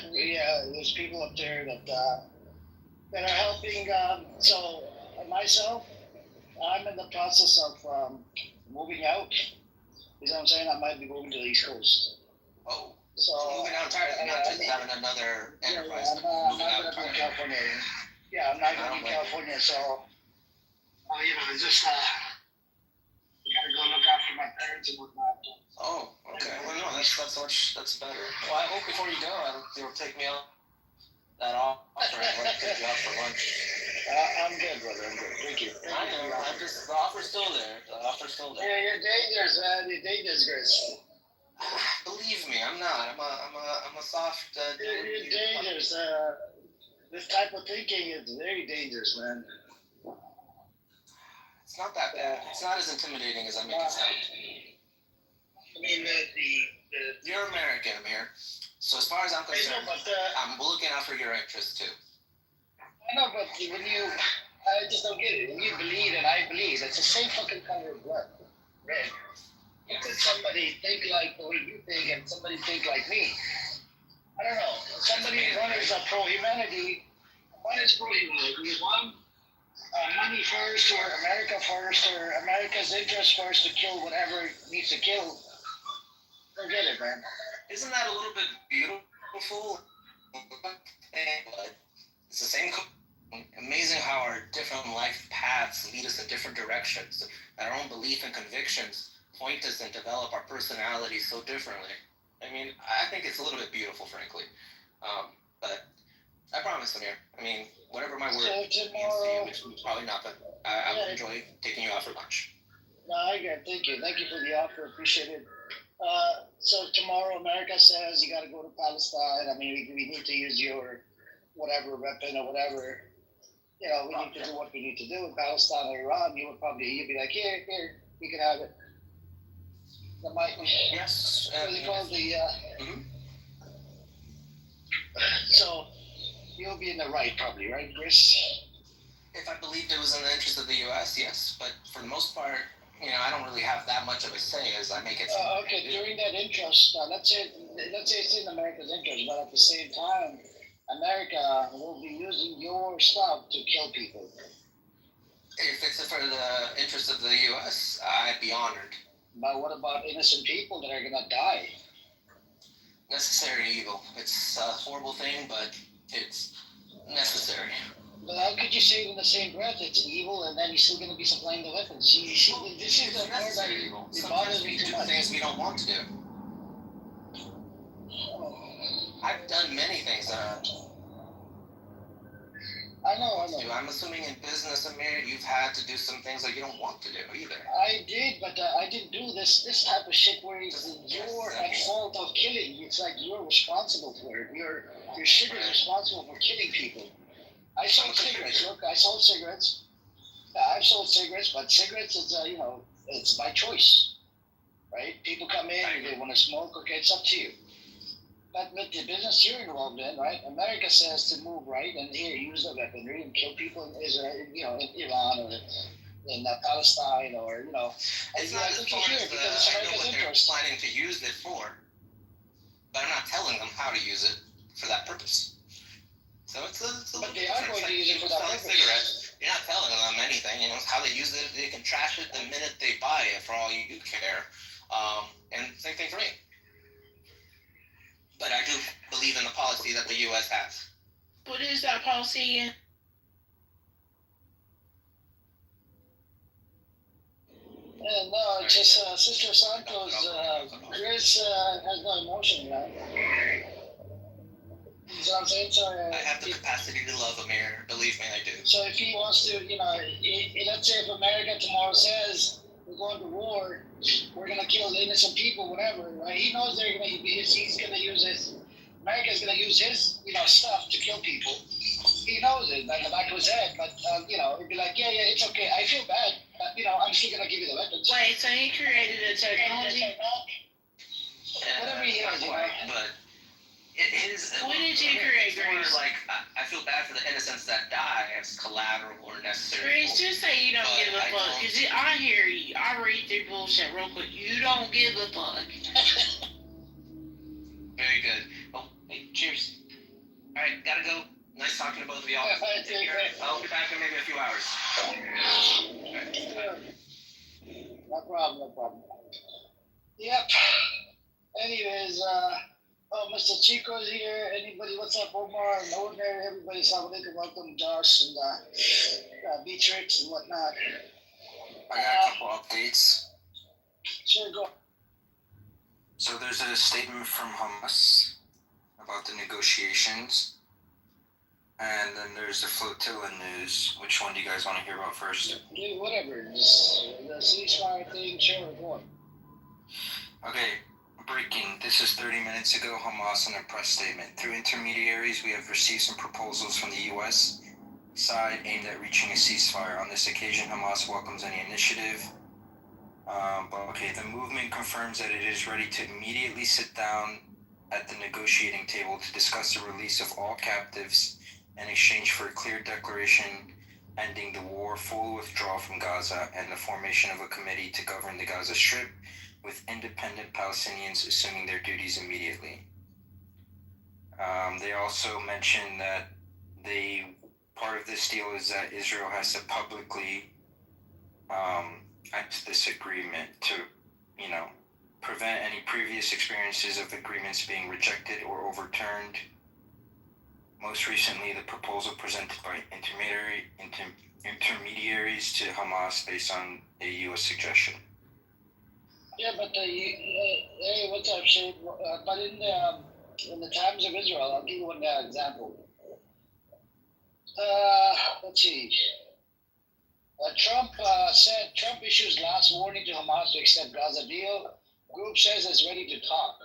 There's people up there that are helping. So myself, I'm in the process of moving out. You know what I'm saying? I might be moving to the East Coast.
Oh.
So
moving out entirely, not just having another enterprise.
I'm not going to be in California. Yeah, I'm not going to be in California. So, it's just gotta go look after my parents and whatnot.
Oh, okay. Well, no, that's better. Well, I hope before you go, you'll take me out that offer and let me take you out for lunch.
I'm good, brother. I'm good. Thank you.
I know. The offer's still there.
Yeah, you're dangerous, man. You're dangerous, Chris.
Believe me, I'm not. I'm a soft.
You're dangerous. This type of thinking is very dangerous, man.
It's not that bad. It's not as intimidating as I make it sound.
I mean,
you're American, Amir. So as far as I'm concerned, I'm looking out for your interests too.
I know, but I just don't get it. When you believe and I believe, it's the same fucking color of blood, red. How could somebody think like the way you think and somebody think like me? I don't know. One is pro-humanity, one is pro-humanity. One, money first, or America first, or America's interest first to kill whatever it needs to kill. Forget it, man.
Isn't that a little bit beautiful? It's the same. Amazing how our different life paths lead us in different directions. Our own belief and convictions point us and develop our personality so differently. I mean, I think it's a little bit beautiful, frankly. But I promise, Amir. I mean, whatever my word means to you, which is probably nothing. I will enjoy taking you out for lunch.
No, I get it. Thank you. Thank you for the offer. Appreciate it. So tomorrow, America says you got to go to Palestine. I mean, we need to use your whatever weapon or whatever. You know, we need to do what we need to do in Palestine or Iran. You'd be like, here, you can have it. The mic.
Yes.
What do you call the?
Mhm.
So you'll be in the right, probably, right, Chris?
If I believed it was in the interest of the U.S., yes. But for the most part, I don't really have that much of a say as I make it.
Okay, during that interest, let's say it's in America's interest, but at the same time, America will be using your stuff to kill people.
If it's for the interest of the U.S., I'd be honored.
But what about innocent people that are gonna die?
Necessary evil. It's a horrible thing, but it's necessary.
But how could you say it in the same breath? It's evil, and then you're still gonna be supplying the weapons. You see, this is the part that it bothers me too much.
Things we don't want to do. I've done many things that
I know.
I'm assuming in business, Amir, you've had to do some things that you don't want to do either.
I did, but I didn't do this type of shit where you're at fault of killing. It's like you're responsible for it. Your shit is responsible for killing people. I sold cigarettes. Look, I sold cigarettes. I've sold cigarettes, but cigarettes is it's by choice, right? People come in, they want to smoke. Okay, it's up to you. But with the business you're involved in, right? America says to move right, and here use the weaponry and kill people in Israel, in Iran or in Palestine, or
It's not as far as I know what they're planning to use it for, but I'm not telling them how to use it for that purpose. So it's a
but they are going to use it for that purpose.
Cigarettes. You're not telling them anything. How they use it, they can trash it the minute they buy it, for all you care. And same thing for me. But I do believe in the policy that the U.S. has.
What is that policy again?
No, it's just Sister Santos. Chris has no emotion, right? You know what I'm saying? So,
I have the capacity to love Amir. Believe me, I do.
So if he wants to, let's say if America tomorrow says we're going to war, we're going to kill innocent people, whatever, right? He knows they're going to he's going to use his, America's going to use his, stuff to kill people. He knows it, like the back of his head, but, it'd be like, yeah, it's okay. I feel bad, but, I'm still going to give you the weapons.
Wait, so he created a technology?
Whatever he has,
But
what did you create, Grace?
I feel bad for the innocents that die as collateral or necessary.
Grace, just say you don't give a fuck, because I hear you. I read through bullshit real quick. You don't give a fuck.
Very good. Well, hey, cheers. Alright, gotta go. Nice talking to both of y'all. I'll be back in maybe a few hours.
No problem. Yep. Anyways, Mr. Chico's here. Anybody, what's up, Omar? Ordinary, everybody, Assalamu alaikum. Welcome, Josh and Beatrix and whatnot.
I got a couple updates.
Sure, go.
So there's a statement from Hamas about the negotiations. And then there's the flotilla news. Which one do you guys want to hear about first?
Yeah, whatever. Just the ceasefire thing, sure, go on.
Okay, breaking. This is 30 minutes ago. Hamas in a press statement. Through intermediaries, we have received some proposals from the U.S. side aimed at reaching a ceasefire. On this occasion, Hamas welcomes any initiative. The movement confirms that it is ready to immediately sit down at the negotiating table to discuss the release of all captives in exchange for a clear declaration ending the war, full withdrawal from Gaza, and the formation of a committee to govern the Gaza Strip, with independent Palestinians assuming their duties immediately. They also mentioned that part of this deal is that Israel has to publicly enter this agreement to, prevent any previous experiences of agreements being rejected or overturned. Most recently, the proposal presented by intermediaries to Hamas based on a U.S. suggestion.
Yeah, but hey, what's up, Shane? But in the Times of Israel, I'll give you one example. Let's see. Trump issues last warning to Hamas to accept Gaza deal. Group says it's ready to talk.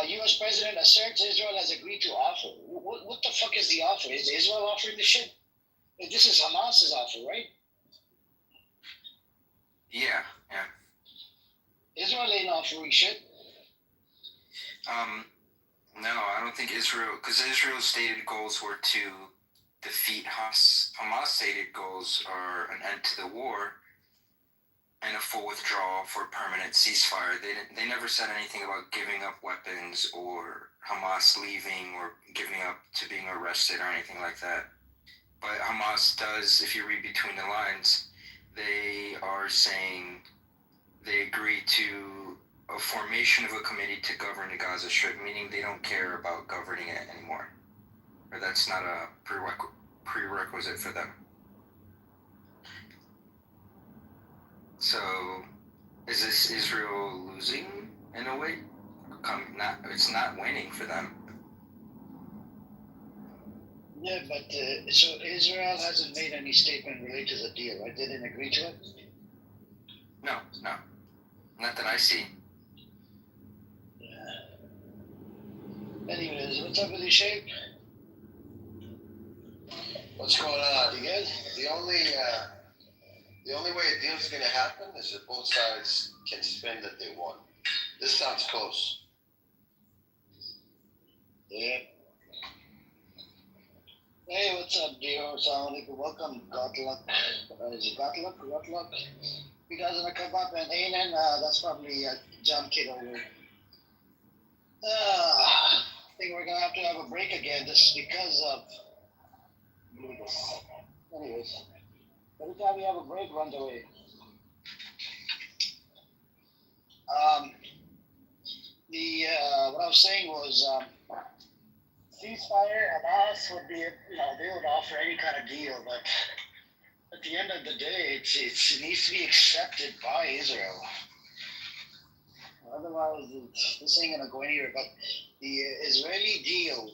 U.S. President asserts Israel has agreed to offer. What the fuck is the offer? Is Israel offering the shit? This is Hamas's offer, right?
Yeah.
Israel ain't offering shit.
No, I don't think Israel, because Israel's stated goals were to defeat Hamas. Hamas' stated goals are an end to the war and a full withdrawal for a permanent ceasefire. They never said anything about giving up weapons or Hamas leaving or giving up to being arrested or anything like that. But Hamas does, if you read between the lines, they are saying they agree to a formation of a committee to govern the Gaza Strip, meaning they don't care about governing it anymore. Or that's not a prerequisite for them. So, is this Israel losing in a way? It's not winning for them.
Yeah, but so Israel hasn't made any statement related to the deal, right? They didn't agree to it?
No. Not that I see.
Yeah. Anyways, what's up with your shape?
What's going on?
You good?
The only way a deal's going to happen is if both sides can spin that they won. This sounds close.
Yeah. Hey, what's up, dear? Assalamualaikum. Welcome, Godluck. Is it Godluck? You guys wanna come up and Anan? That's probably John Kitover. I think we're gonna have to have a break again just because of. Anyways, every time we have a break, runs away. What I was saying was, ceasefire, Hamas would be, they would offer any kind of deal, but at the end of the day, it needs to be accepted by Israel. Otherwise, this ain't gonna go anywhere. But the Israeli deal,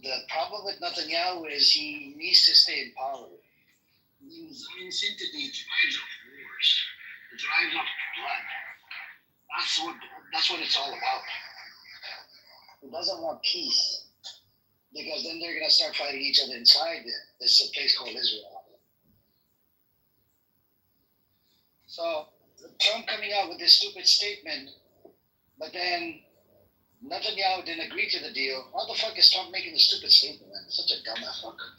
the problem with Netanyahu is he needs to stay in power. His entity drives up wars. It drives up blood. That's what it's all about. He doesn't want peace, because then they're gonna start fighting each other inside this place called Israel. So Trump coming out with this stupid statement, but then Netanyahu didn't agree to the deal. How the fuck is Trump making a stupid statement, man? Such a dumb fucker.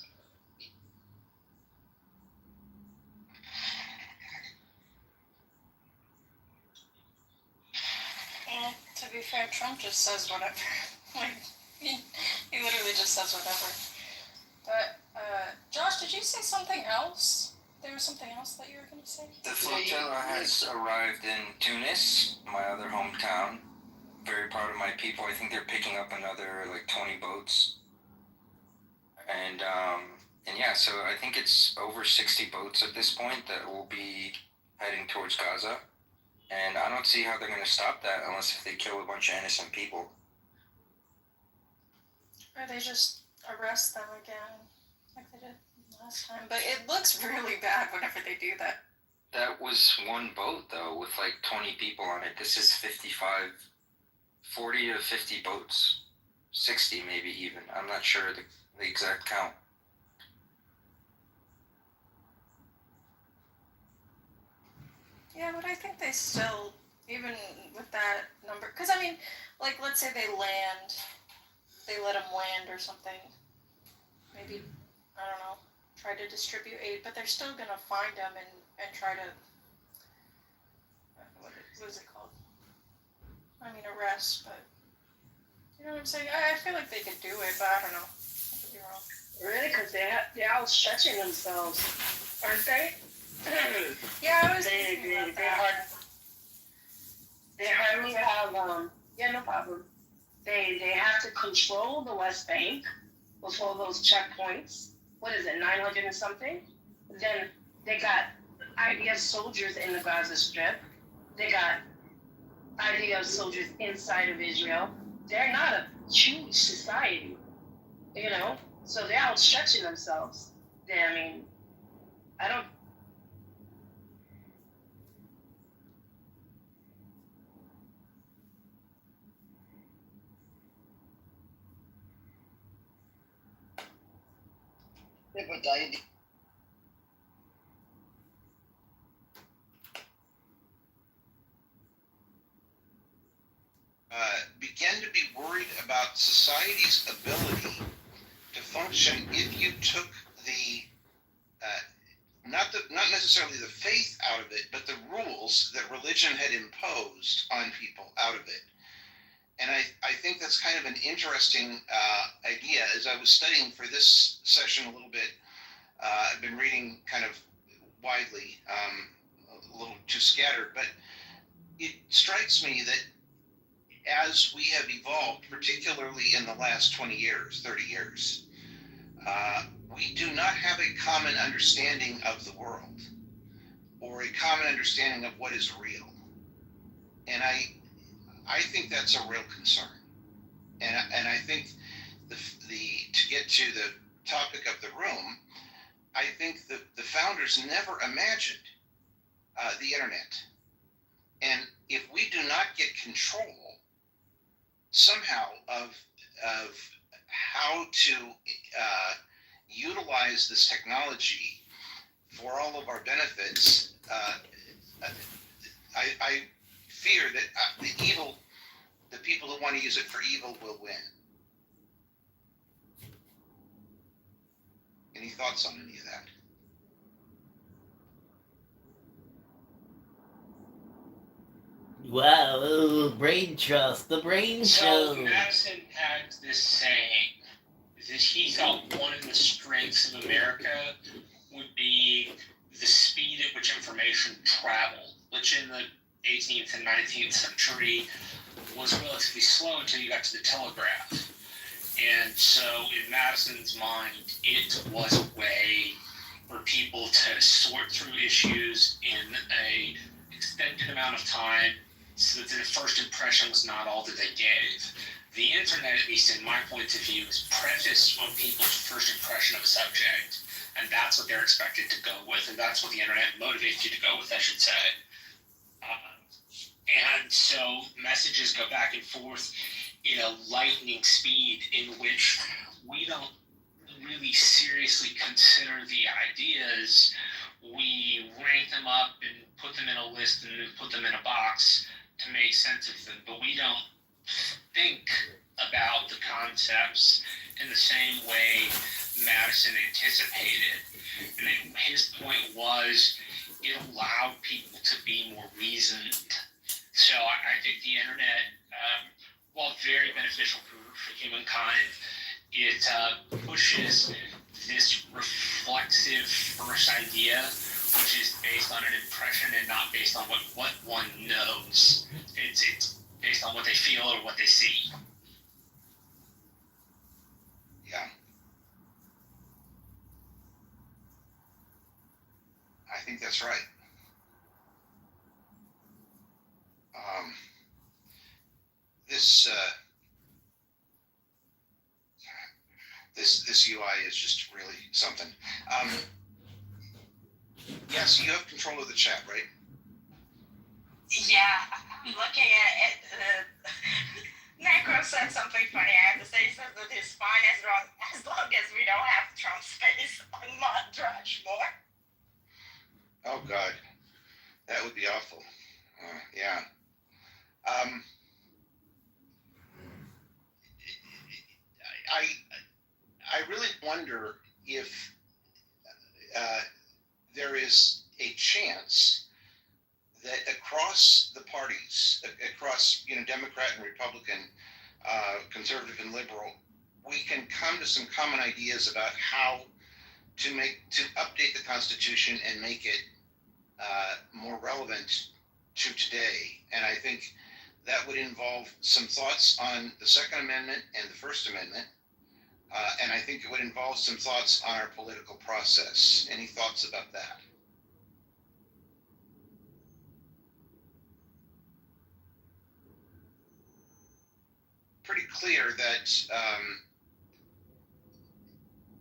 Yeah, to be fair, Trump just says whatever. Like, he literally just says whatever. But, Josh, did you say something else? There was something else that you were going to say?
The flotilla has arrived in Tunis, my other hometown. Very proud of my people. I think they're picking up another 20 boats. And yeah, so I think it's over 60 boats at this point that will be heading towards Gaza. And I don't see how they're going to stop that unless if they kill a bunch of innocent people.
Or they just arrest them again, like they did last time. But it looks really bad whenever they do that.
That was one boat, though, with 20 people on it. This is 40 to 50 boats. 60 maybe even. I'm not sure the exact count.
Yeah, but I think they still, even with that number, because I mean, let's say they land, they let them land or something, maybe, I don't know, try to distribute aid, but they're still going to find them and try to, what is it called? I mean, arrest, but, you know what I'm saying? I feel like they could do it, but I don't know. I could be wrong.
Really? Because they're out stretching themselves, aren't they?
Yeah, I was thinking about that.
They hardly have, yeah, no problem. They have to control the West Bank with all those checkpoints. What is it, 900 and something? Then they got IDF soldiers in the Gaza Strip. They got IDF soldiers inside of Israel. They're not a huge society, so they're outstretching themselves.
But the idea.
Began to be worried about society's ability to function if you took the not necessarily the faith out of it, but the rules that religion had imposed on people out of it. And I think that's kind of an interesting idea. As I was studying for this session a little bit, I've been reading kind of widely, a little too scattered, but it strikes me that as we have evolved, particularly in the last 20 years, 30 years, we do not have a common understanding of the world or a common understanding of what is real. And I think that's a real concern. And I think the to get to the topic of the room, I think the founders never imagined the internet. And if we do not get control somehow of how to utilize this technology for all of our benefits, I fear that the people who want to use it for evil will win. Any thoughts on any of that?
Wow, brain trust, the brain show.
So Madison had this saying that he thought one of the strengths of America would be the speed at which information traveled, which in the 18th and 19th century was relatively slow until you got to the telegraph. And so in Madison's mind, it was a way for people to sort through issues in an extended amount of time so that the first impression was not all that they gave. The internet, at least in my point of view, is prefaced on people's first impression of a subject. And that's what they're expected to go with, and that's what the internet motivates you to go with, I should say. And so messages go back and forth in a lightning speed in which we don't really seriously consider the ideas. We rank them up and put them in a list and then put them in a box to make sense of them, but we don't think about the concepts in the same way Madison anticipated. And his point was it allowed people to be more reasoned. So I think the internet, while very beneficial for humankind, it pushes this reflexive first idea, which is based on an impression and not based on what one knows. It's based on what they feel or what they see.
Yeah. I think that's right. This UI is just really something. Yes, you have control of the chat, right?
Yeah, I'm looking at it. Necro said something funny. I have to say, he says that it's fine as long as we don't have Trump's face on Mount Rushmore.
Oh God, that would be awful. Yeah. I really wonder if there is a chance that across the parties, across Democrat and Republican, conservative and liberal, we can come to some common ideas about how to update the Constitution and make it more relevant to today. And I think that would involve some thoughts on the Second Amendment and the First Amendment. And I think it would involve some thoughts on our political process. Any thoughts about that? Pretty clear that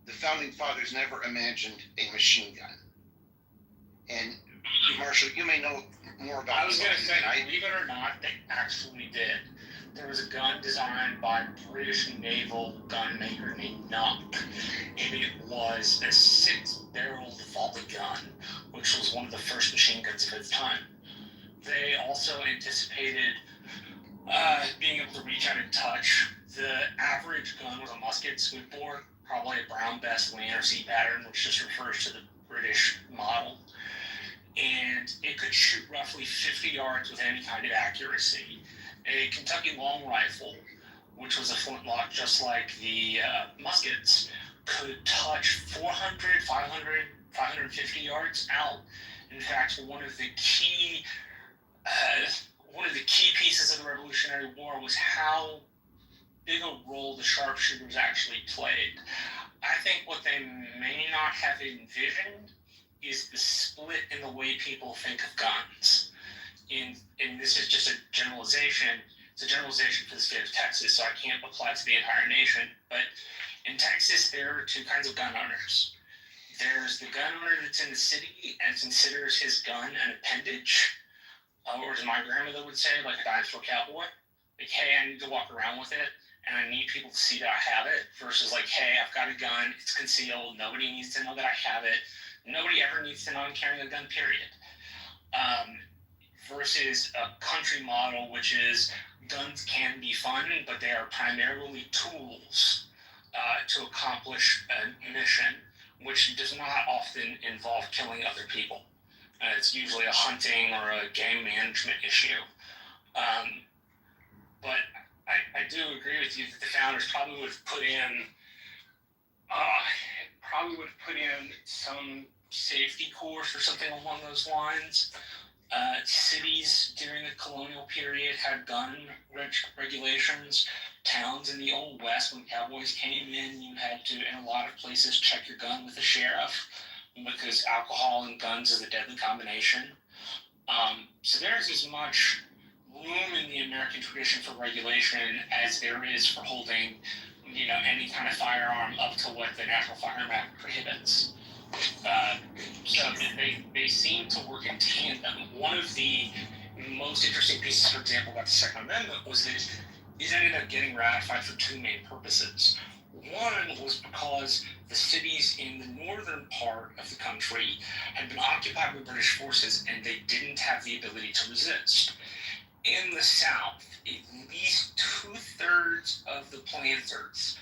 the Founding Fathers never imagined a machine gun. And Marshall, you may know more about it.
I was going to say, believe it or not, they actually did.
there was a gun designed by a British naval gun maker named Nuck, and it was a 6-barreled volley gun, which was one of the first machine guns of its time. They also anticipated being able to reach out and touch. The average gun was a musket smoothbore, probably a brown bess land or sea pattern, which just refers to the British model. And it could shoot roughly 50 yards with any kind of accuracy. A Kentucky long rifle, which was a flintlock just like the muskets, could touch 400, 500, 550 yards out. In fact, one of the key pieces of the Revolutionary War was how big a role the sharpshooters actually played. I think what they may not have envisioned is the split in the way people think of guns. And this is just a generalization. It's a generalization for the state of Texas, so I can't apply to the entire nation. But in Texas, there are two kinds of gun owners. There's the gun owner that's in the city and considers his gun an appendage, or as my grandmother would say, like a dinosaur cowboy. Like, hey, I need to walk around with it, and I need people to see that I have it, versus like, hey, I've got a gun, it's concealed, nobody needs to know that I have it. Nobody ever needs to know I'm carrying a gun, period. Versus a country model, which is guns can be fun, but they are primarily tools to accomplish a mission, which does not often involve killing other people. It's usually a hunting or a game management issue. But I do agree with you that the founders probably would have put in some safety course or something along those lines. Cities during the colonial period had gun regulations. Towns in the Old West, when cowboys came in, you had to, in a lot of places, check your gun with the sheriff, because alcohol and guns is a deadly combination. So there's as much room in the American tradition for regulation as there is for holding, any kind of firearm up to what the National Firearm Act prohibits. So they seem to work in tandem. One of the most interesting pieces, for example, about the Second Amendment was that it ended up getting ratified for two main purposes. One was because the cities in the northern part of the country had been occupied by British forces and they didn't have the ability to resist. In the South, at least 2/3 of the planters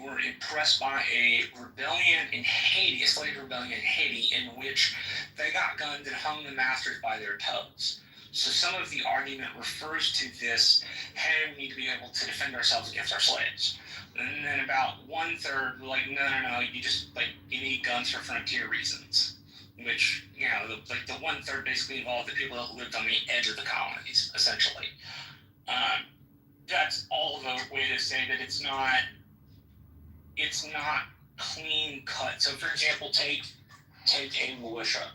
were impressed by a rebellion in Haiti, a slave rebellion in Haiti, in which they got guns and hung the masters by their toes. So some of the argument refers to this, hey, we need to be able to defend ourselves against our slaves. And then about 1/3 were like, no, you need guns for frontier reasons. Which, the 1/3 basically involved the people that lived on the edge of the colonies, essentially. That's all the way to say that it's not clean cut. So, for example, take a militia.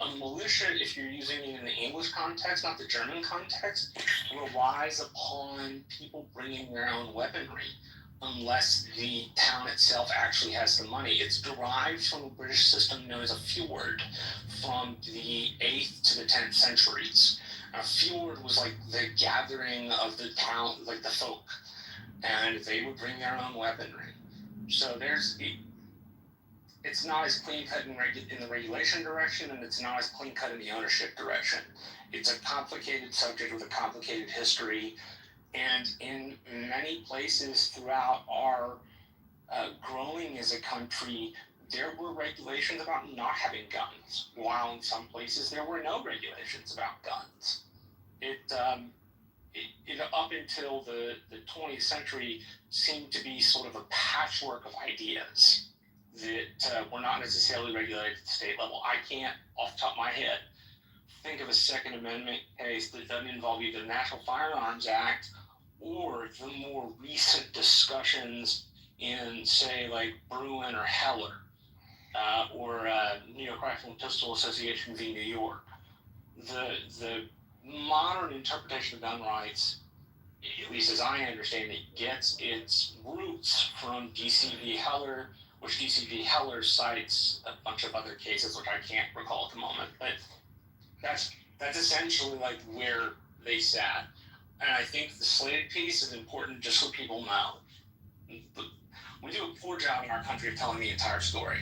A militia, if you're using it in the English context, not the German context, relies upon people bringing their own weaponry, unless the town itself actually has the money. It's derived from a British system known as a fjord from the 8th to the 10th centuries. A fjord was like the gathering of the town, like the folk, and they would bring their own weaponry. So it's not as clean cut in the regulation direction, and it's not as clean cut in the ownership direction. It's a complicated subject with a complicated history, and in many places throughout our growing as a country, there were regulations about not having guns, while in some places there were no regulations about guns. Up until the 20th century, seemed to be sort of a patchwork of ideas that were not necessarily regulated at the state level. I can't, off the top of my head, think of a Second Amendment case that doesn't involve either the National Firearms Act or the more recent discussions in, say, like Bruin or Heller, or New York Rifle and Pistol Association v. New York. The modern interpretation of gun rights, at least as I understand it, gets its roots from D.C. v. Heller, which D.C. v. Heller cites a bunch of other cases, which I can't recall at the moment. But that's essentially like where they sat. And I think the slated piece is important just so people know. We do a poor job in our country of telling the entire story.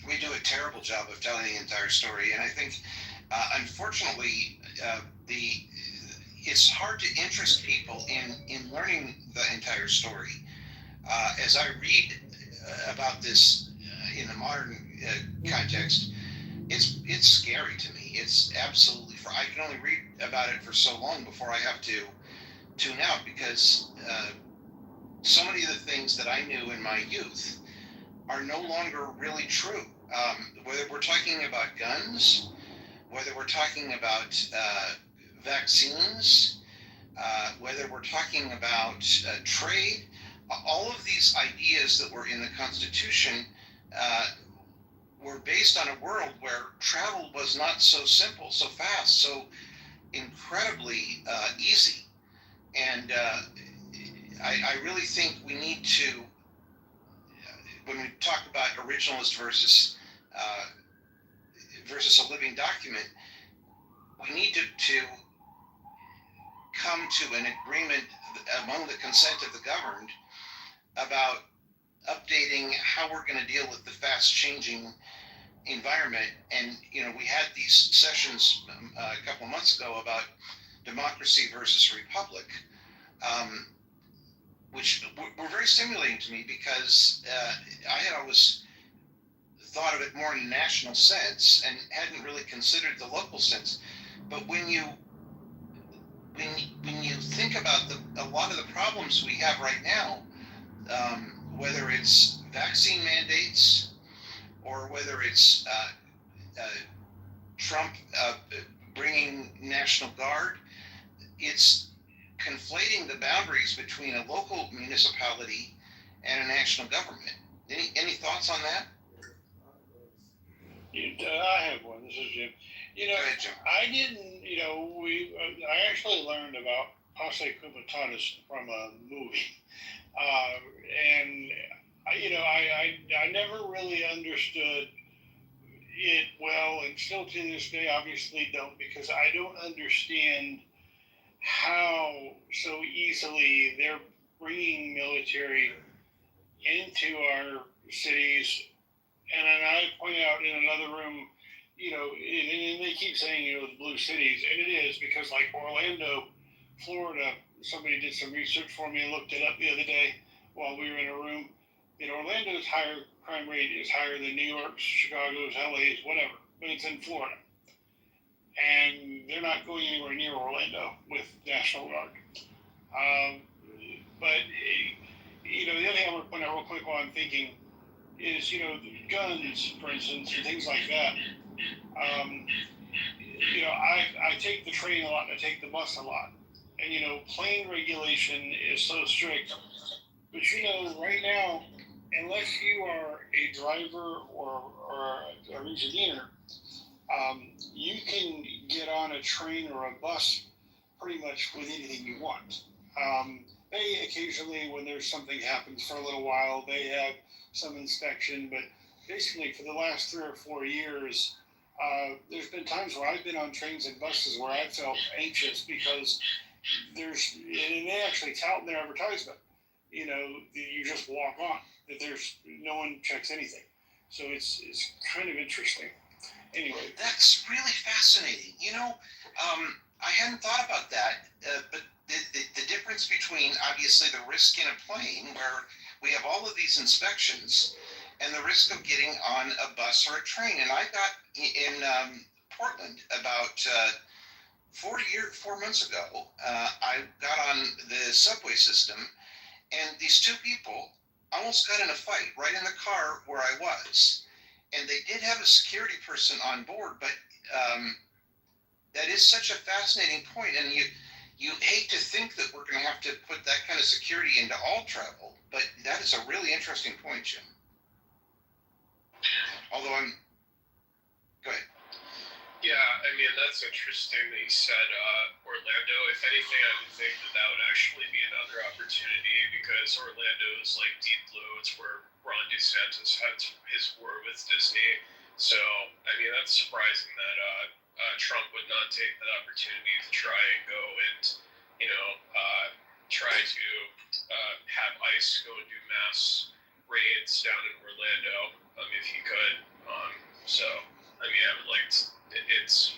We do a terrible job of telling the entire story, and I think, unfortunately, it's hard to interest people in learning the entire story. As I read about this in the modern context, it's scary to me. It's absolutely. I can only read about it for so long before I have to tune out, because so many of the things that I knew in my youth are no longer really true. Whether we're talking about guns, whether we're talking about vaccines, whether we're talking about trade, all of these ideas that were in the Constitution were based on a world where travel was not so simple, so fast, so incredibly easy. And I really think we need to, when we talk about originalist versus a living document, we need to come to an agreement among the consent of the governed about updating how we're going to deal with the fast changing environment. And we had these sessions a couple of months ago about democracy versus republic, which were very stimulating to me, because I had always thought of it more in a national sense and hadn't really considered the local sense. But when you think about a lot of the problems we have right now, whether it's vaccine mandates or whether it's Trump bringing National Guard, it's conflating the boundaries between a local municipality and a national government. Any thoughts on that?
I have one. This is Jim. I didn't. I actually learned about Posse Comitatus from a movie, and I never really understood it well, and still to this day, obviously don't, because I don't understand how so easily they're bringing military into our cities. And then I point out in another room, and they keep saying, the blue cities, and it is, because like Orlando, Florida, somebody did some research for me and looked it up the other day while we were in a room. Orlando's higher crime rate is higher than New York's, Chicago's, LA's, whatever, but it's in Florida. And they're not going anywhere near Orlando with National Guard. But the other thing I want to point out real quick while I'm thinking is, guns, for instance, and things like that. I take the train a lot and I take the bus a lot. And, plane regulation is so strict. But, right now, unless you are a driver or an engineer, you can get on a train or a bus pretty much with anything you want. They occasionally, when there's something happens for a little while, they have some inspection, but basically for the last 3 or 4 years, there's been times where I've been on trains and buses where I felt anxious because and they actually tout in their advertisement, you just walk on, that there's no one checks anything. So it's kind of interesting. Anyway,
that's really fascinating. I hadn't thought about that, but the difference between obviously the risk in a plane where we have all of these inspections and the risk of getting on a bus or a train. And I got in Portland about 4 months ago. I got on the subway system, and these two people almost got in a fight right in the car where I was. And they did have a security person on board, but that is such a fascinating point. And you hate to think that we're going to have to put that kind of security into all travel, but that is a really interesting point, Jim. Although go ahead.
Yeah, I mean, that's interesting that you said Orlando. If anything, I would think that would actually be another opportunity, because Orlando is like deep blue. It's where Ron DeSantis had his war with Disney. So, I mean, that's surprising that Trump would not take that opportunity to try and go and, try to have ICE go and do mass raids down in Orlando, if he could. So, I would like to, it's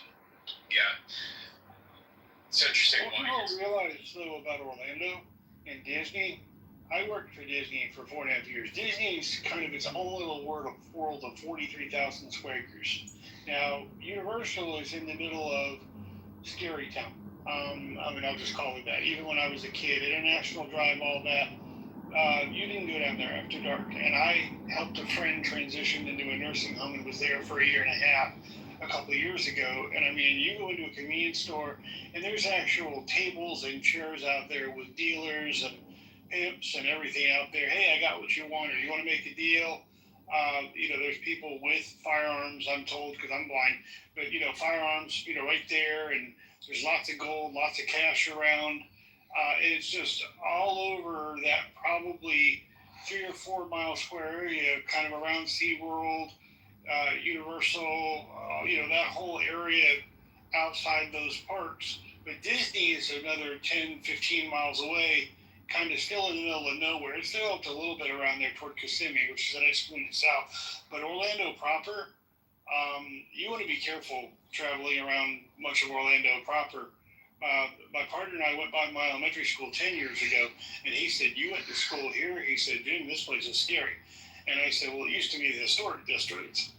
interesting.
What people realize, though, about Orlando and Disney, I worked for Disney for 4.5 years. Disney's kind of its own little world of 43,000 square acres. Now, Universal is in the middle of Scary Town. I'll just call it that. Even when I was a kid, International Drive, all that, you didn't go down there after dark. And I helped a friend transition into a nursing home and was there for 1.5 years a couple of years ago. And you go into a convenience store and there's actual tables and chairs out there with dealers and pimps and everything out there. Hey, I got what you want, or you want to make a deal? There's people with firearms, I'm told, because I'm blind, but firearms, right there, and there's lots of gold, lots of cash around. It's just all over that probably 3 or 4 mile square area, kind of around SeaWorld, Universal, that whole area outside those parks. But Disney is another 10, 15 miles away, kind of still in the middle of nowhere. It's developed a little bit around there toward Kissimmee, which is the next point south. But Orlando proper, you want to be careful traveling around much of Orlando proper. My partner and I went by my elementary school 10 years ago, and he said, "You went to school here?" He said, "Jim, this place is scary." And I said, "Well, it used to be the historic district."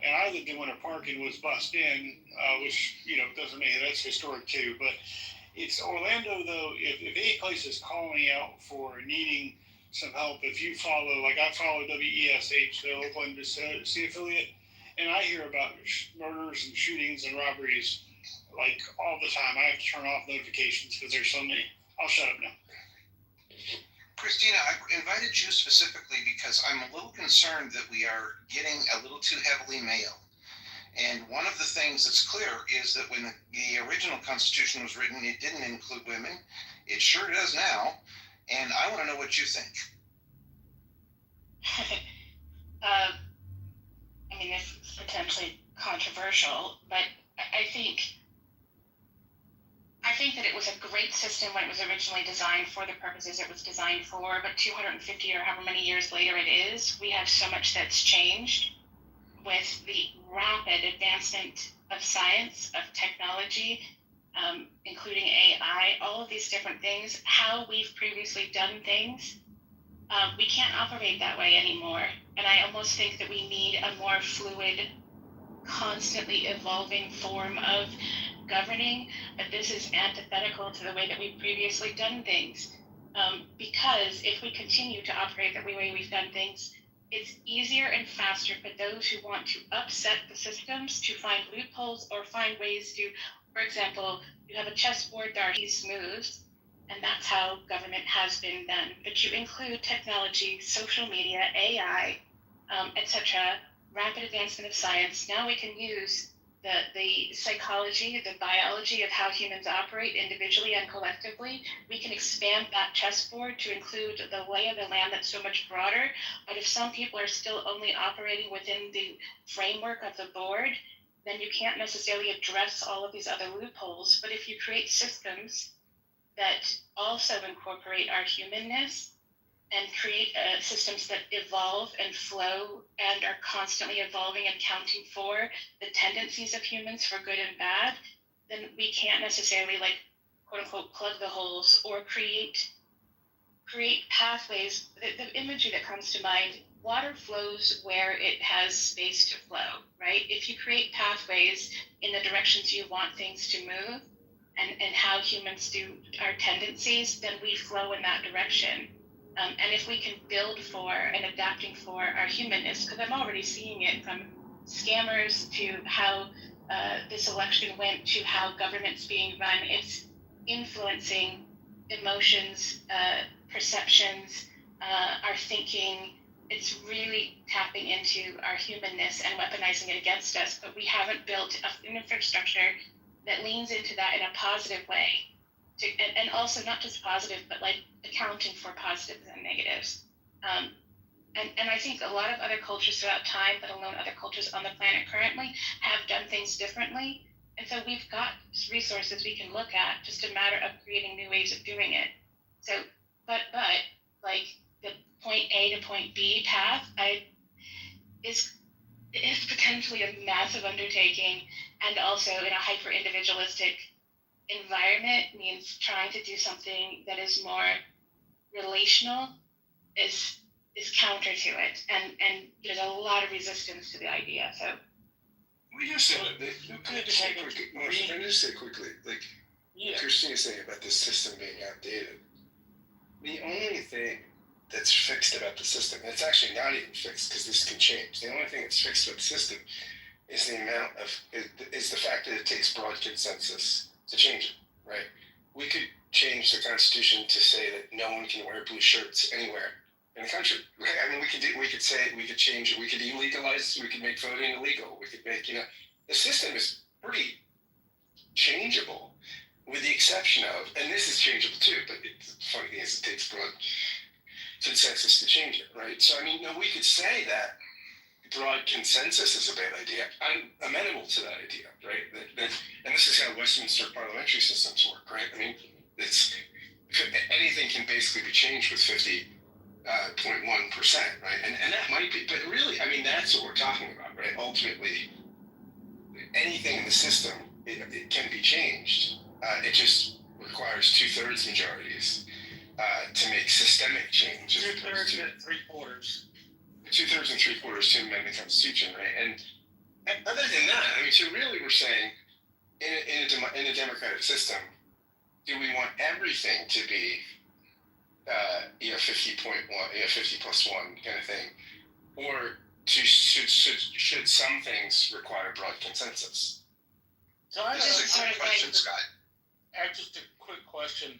And I lived in Winter Park and was bussed in, which, doesn't mean that's historic too. But it's Orlando, though, if any place is calling out for needing some help, if you follow, like I follow WESH, the Oakland City affiliate, and I hear about murders and shootings and robberies like all the time. I have to turn off notifications because there's so many. I'll shut up now.
Christina, I invited you specifically because I'm a little concerned that we are getting a little too heavily male. And one of the things that's clear is that when the original Constitution was written, it didn't include women. It sure does now. And I want to know what you think.
It's potentially controversial, but I think that it was a great system when it was originally designed for the purposes it was designed for, but 250 or however many years later it is, we have so much that's changed with the rapid advancement of science, of technology, including AI, all of these different things, how we've previously done things. We can't operate that way anymore. And I almost think that we need a more fluid, constantly evolving form of governing, but this is antithetical to the way that we've previously done things. Because if we continue to operate the way we've done things, it's easier and faster for those who want to upset the systems to find loopholes or find ways to, for example, you have a chessboard that are smooth, and that's how government has been done. But you include technology, social media, AI, etc., rapid advancement of science. Now we can use the psychology, the biology of how humans operate individually and collectively. We can expand that chessboard to include the lay of the land that's so much broader. But if some people are still only operating within the framework of the board, then you can't necessarily address all of these other loopholes. But if you create systems that also incorporate our humanness and create systems that evolve and flow and are constantly evolving and counting for the tendencies of humans for good and bad, then we can't necessarily, quote unquote, plug the holes or create pathways. The imagery that comes to mind, water flows where it has space to flow, right? If you create pathways in the directions you want things to move and how humans do our tendencies, then we flow in that direction. And if we can build for and adapting for our humanness, because I'm already seeing it from scammers to how this election went to how government's being run, it's influencing emotions, perceptions, our thinking. It's really tapping into our humanness and weaponizing it against us, but we haven't built an infrastructure that leans into that in a positive way. And also not just positive, but accounting for positives and negatives. And I think a lot of other cultures throughout time, let alone other cultures on the planet currently, have done things differently.
And so we've got resources we can look at, just a matter of creating new ways of doing it. So, but like the point A to point B path, is potentially a massive undertaking, and also in a hyper individualistic environment means trying to do something that is more relational is counter to it, and there's a lot of resistance to the idea. So
we just say can I just say quickly, like Christina's saying about this system being outdated. The only thing that's fixed about the system, and it's actually not even fixed because this can change. The only thing that's fixed about the system is is the fact that it takes broad consensus to change it, right? We could change the Constitution to say that no one can wear blue shirts anywhere in the country, right? I mean, we could change it, we could illegalize, we could make voting illegal, we could make, the system is pretty changeable, with the exception of, and this is changeable too, but the funny thing is it takes broad consensus to change it, right? So, I mean, we could say that broad consensus is a bad idea. I'm amenable to that idea, right? And this is how Westminster parliamentary systems work, right? I mean, anything can basically be changed with 50.1%, right? And that might be, but really, I mean, that's what we're talking about, right? Ultimately, anything in the system, it can be changed. It just requires 2/3 majorities to make systemic change.
2/3 and 3/4.
2/3 and 3/4 to amend the Constitution, right? And other than that, I mean, so really we're saying in a democratic system, do we want everything to be 50.1, 50 plus 1 kind of thing, or should some things require broad consensus?
So I
This is a good question, Scott.
Just a quick question.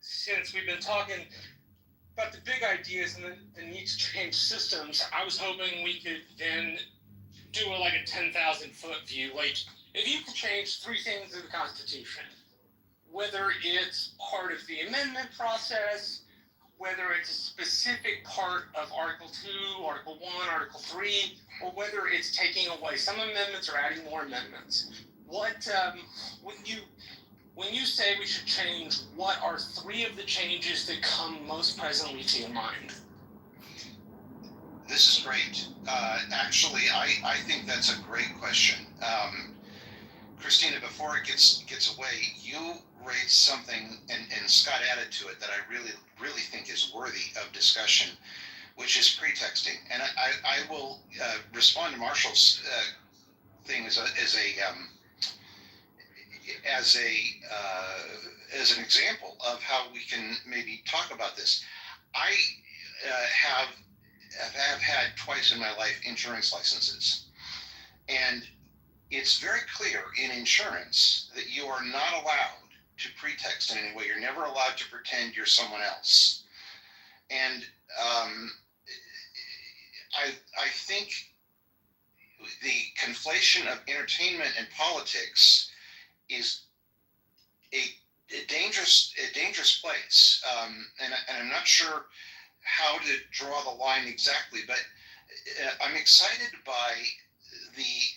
Since we've been talking about the big ideas and the need to change systems, I was hoping we could then do a 10,000-foot view. Like, if you could change 3 things in the Constitution, whether it's part of the amendment process, whether it's a specific part of Article 2, Article 1, Article 3, or whether it's taking away some amendments or adding more amendments, when you say we should change, what are 3 of the changes that come most presently to your mind?
This is great. Actually, I think that's a great question. Christina, before it gets away, you raised something, and Scott added to it, that I really think is worthy of discussion, which is pretexting. And I will respond to Marshall's thing as an example of how we can maybe talk about this. I have had twice in my life insurance licenses, and it's very clear in insurance that you are not allowed to pretext in any way. You're never allowed to pretend you're someone else. And I think the conflation of entertainment and politics is a dangerous place. And I'm not sure how to draw the line exactly, but I'm excited by the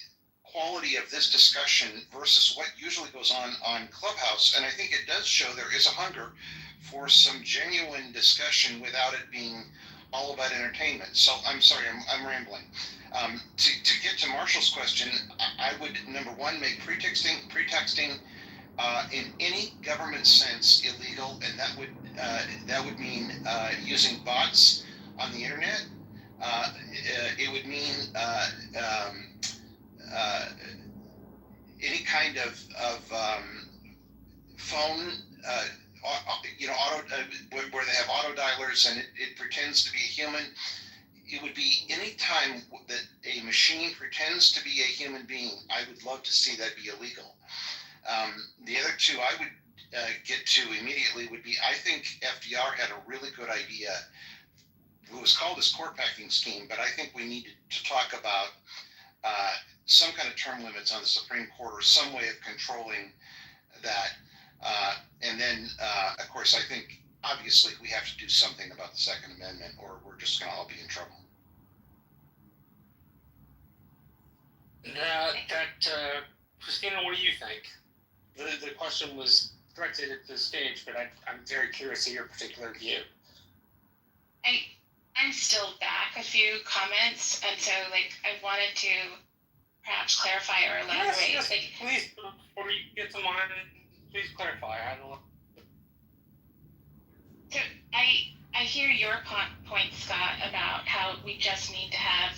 quality of this discussion versus what usually goes on Clubhouse. And I think it does show there is a hunger for some genuine discussion without it being all about entertainment. So I'm sorry, I'm rambling. To get to Marshall's question, I would, number one, make pretexting in any government sense illegal, and that would mean using bots on the internet. It would mean any kind of phone, auto, where they have auto dialers and it pretends to be a human. It would be any time that a machine pretends to be a human being. I would love to see that be illegal. The other 2 I would get to immediately would be, I think FDR had a really good idea. It was called his court packing scheme, but I think we need to talk about some kind of term limits on the Supreme Court, or some way of controlling that. And then, of course, I think obviously we have to do something about the Second Amendment, or we're just going to all be in trouble.
Christina, what do you think? The question was directed at the stage, but I'm very curious of your particular view.
I'm still back a few comments, and so like I wanted to perhaps clarify or elaborate.
Yes, please, before you get to mine, please clarify. I don't know.
So I hear your point, Scott, about how we just need to have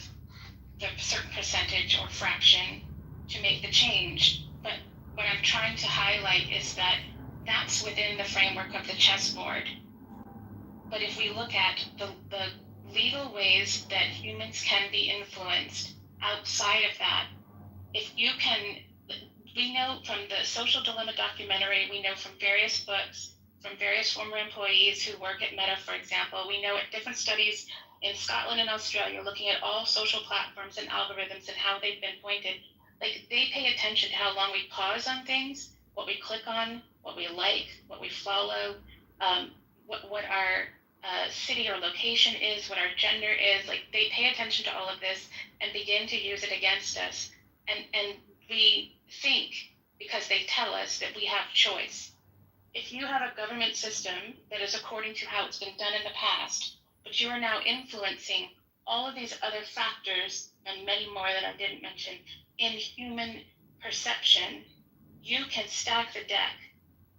a certain percentage or fraction to make the change. But what I'm trying to highlight is that that's within the framework of the chessboard. But if we look at the legal ways that humans can be influenced outside of that, if you can, we know from the Social Dilemma documentary, we know from various books, from various former employees who work at Meta, for example, we know at different studies in Scotland and Australia, looking at all social platforms and algorithms and how they've been pointed, like they pay attention to how long we pause on things, what we click on, what we like, what we follow, what our city or location is, what our gender is. Like they pay attention to all of this and begin to use it against us. And we think, because they tell us, that we have choice. If you have a government system that is according to how it's been done in the past, but you are now influencing all of these other factors and many more that I didn't mention in human perception, you can stack the deck.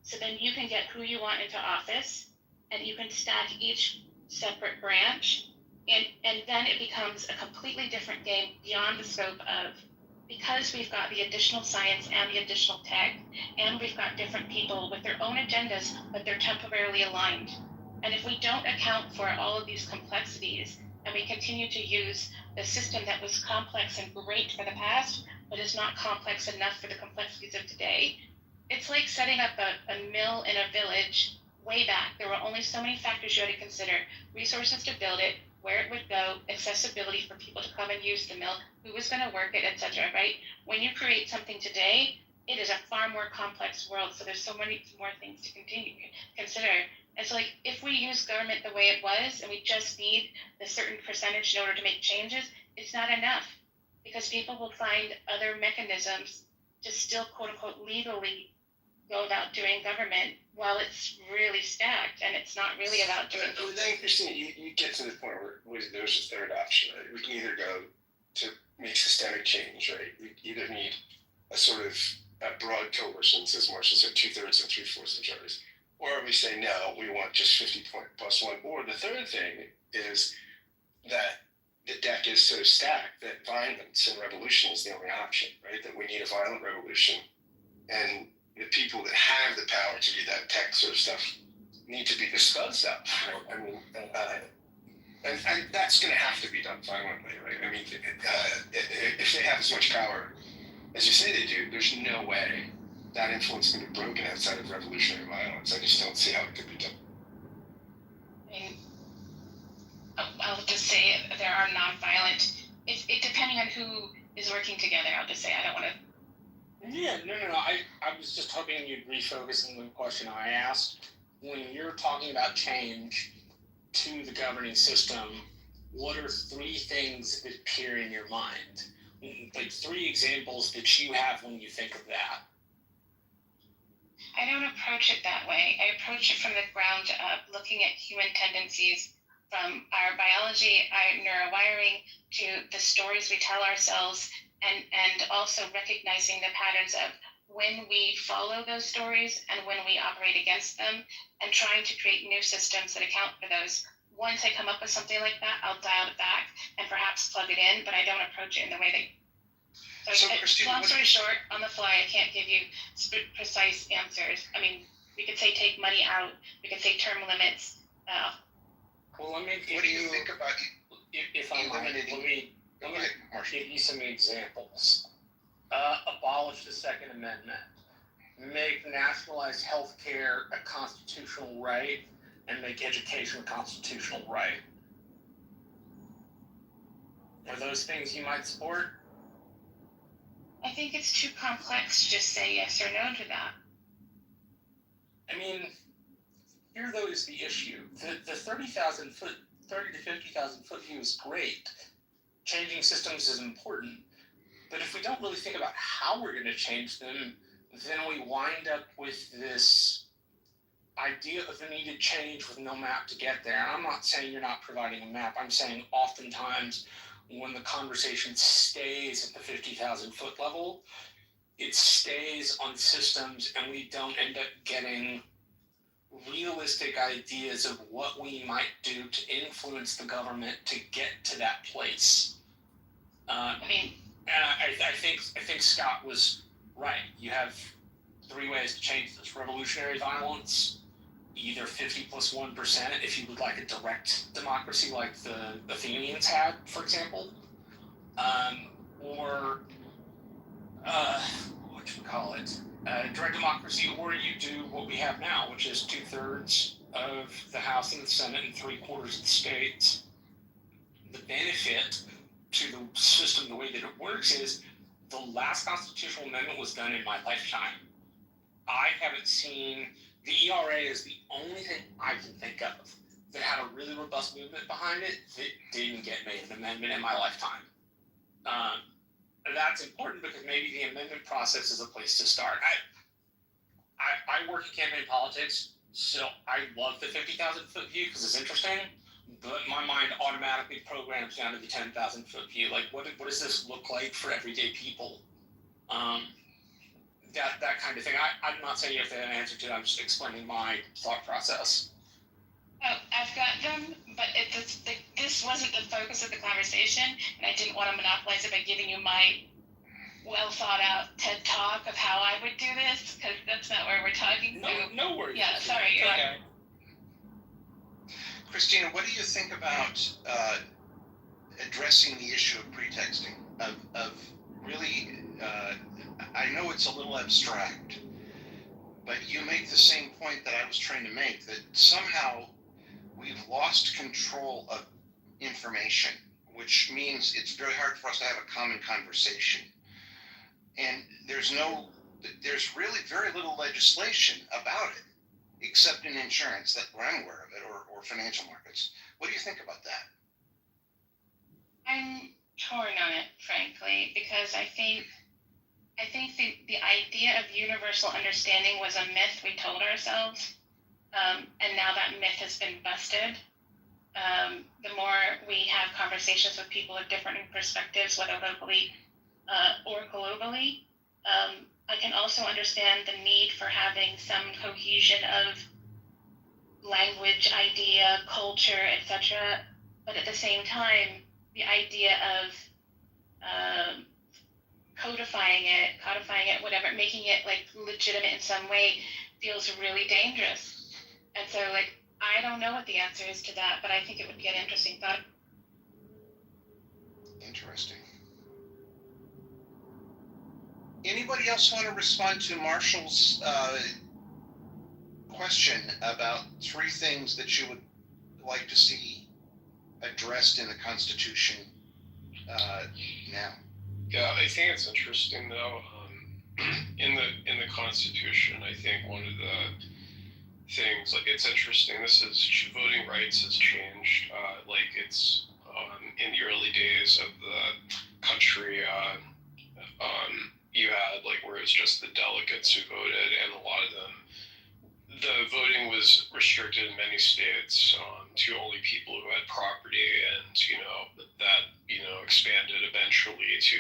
So then you can get who you want into office, and you can stack each separate branch, and then it becomes a completely different game beyond the scope of, because we've got the additional science and the additional tech, and we've got different people with their own agendas, but they're temporarily aligned. And if we don't account for all of these complexities, and we continue to use the system that was complex and great for the past, but is not complex enough for the complexities of today, it's like setting up a mill in a village way back. There were only so many factors you had to consider: resources to build it, where it would go, accessibility for people to come and use the mill, who was going to work it, etc. Right? When you create something today, it is a far more complex world. So there's so many more things to consider. And so, like, if we use government the way it was, and we just need the certain percentage in order to make changes, it's not enough, because people will find other mechanisms to still, quote unquote, legally go about doing government while it's really stacked and it's not really about doing.
But then, Christine, you get to the point where there's a third option, right? We can either go to make systemic change, right? We either need a sort of a broad coalitions, as Marshall said, 2/3 and 3/4 majorities, or we say no, we want just 50 plus one. Or the third thing is that the deck is so stacked that violence and revolution is the only option, right? That we need a violent revolution, and the people that have the power to do that tech sort of stuff need to be disposed of. Right? I mean, and that's going to have to be done violently, right? I mean, if they have as much power as you say they do, there's no way that influence can be broken outside of revolutionary violence. I just don't see how it could be done.
I mean, I'll just say there are non-violent. It depending on who is working together. I'll just say I don't want to.
Yeah, no. I was just hoping you'd refocus on the question I asked. When you're talking about change to the governing system, what are 3 things that appear in your mind? Like 3 examples that you have when you think of that.
I don't approach it that way. I approach it from the ground up, looking at human tendencies from our biology, our neurowiring, to the stories we tell ourselves, and also recognizing the patterns of when we follow those stories and when we operate against them, and trying to create new systems that account for those. Once I come up with something like that, I'll dial it back and perhaps plug it in, but I don't approach it in the way that. So long story short, on the fly, I can't give you precise answers. I mean, we could say take money out, we could say term limits.
Well, let me give
what do you think about
if I might, let me give you some examples. Abolish the Second Amendment. Make nationalized health care a constitutional right, and make education a constitutional right. Are those things you might support?
I think it's too complex to just say yes or no to that.
I mean, here though is the issue. The 30,000 foot, 30 to 50,000 foot view is great. Changing systems is important.
But if we don't really think about how we're going to change them, then we wind up with this idea of a needed change with no map to get there. And I'm not saying you're not providing a map. I'm saying oftentimes when the conversation stays at the 50,000 foot level, it stays on systems and we don't end up getting realistic ideas of what we might do to influence the government to get to that place. And I think Scott was right. You have 3 ways to change this: revolutionary violence, either 50 plus 1% if you would like a direct democracy like the Athenians had, for example, or direct democracy, or you do what we have now, which is 2/3 of the House and the Senate and 3/4 of the states. The benefit to the system, the way that it works, is the last constitutional amendment was done in my lifetime. I haven't seen, the ERA is the only thing I can think of that had a really robust movement behind it that didn't get made an amendment in my lifetime. That's important because maybe the amendment process is a place to start. I work in campaign politics, so I love the 50,000 foot view because it's interesting, but my mind automatically programs down to the 10,000 foot view. Like, what does this look like for everyday people? That kind of thing. I'm not saying you have to have an answer to it. I'm just explaining my thought process.
Oh, I've got them, but this wasn't the focus of the conversation, and I didn't want to monopolize it by giving you my well thought out TED talk of how I would do this, because that's not where we're talking.
No worries.
Yeah, sorry.
Okay.
Christina, what do you think about addressing the issue of pretexting? Of really, I know it's a little abstract, but you make the same point that I was trying to make, that somehow we've lost control of information, which means it's very hard for us to have a common conversation. And there's really very little legislation about it, except in insurance, that where I'm aware of it, or financial markets. What do you think about that?
I'm torn on it, frankly, because I think the idea of universal understanding was a myth we told ourselves, and now that myth has been busted. The more we have conversations with people of different perspectives, whether locally or globally, I can also understand the need for having some cohesion of language, idea, culture, etc. But at the same time, the idea of codifying it, whatever, making it like legitimate in some way feels really dangerous. And so, like, I don't know what the answer is to that, but I think it would be an interesting thought.
Interesting. Anybody else want to respond to Marshall's question about 3 things that you would like to see addressed in the Constitution now?
Yeah, I think it's interesting though. In the Constitution, I think one of the things, like, it's interesting. This is voting rights has changed. Like, it's in the early days of the country. You had, like, where it's just the delegates who voted, and a lot of them, the voting was restricted in many states to only people who had property, and that expanded eventually to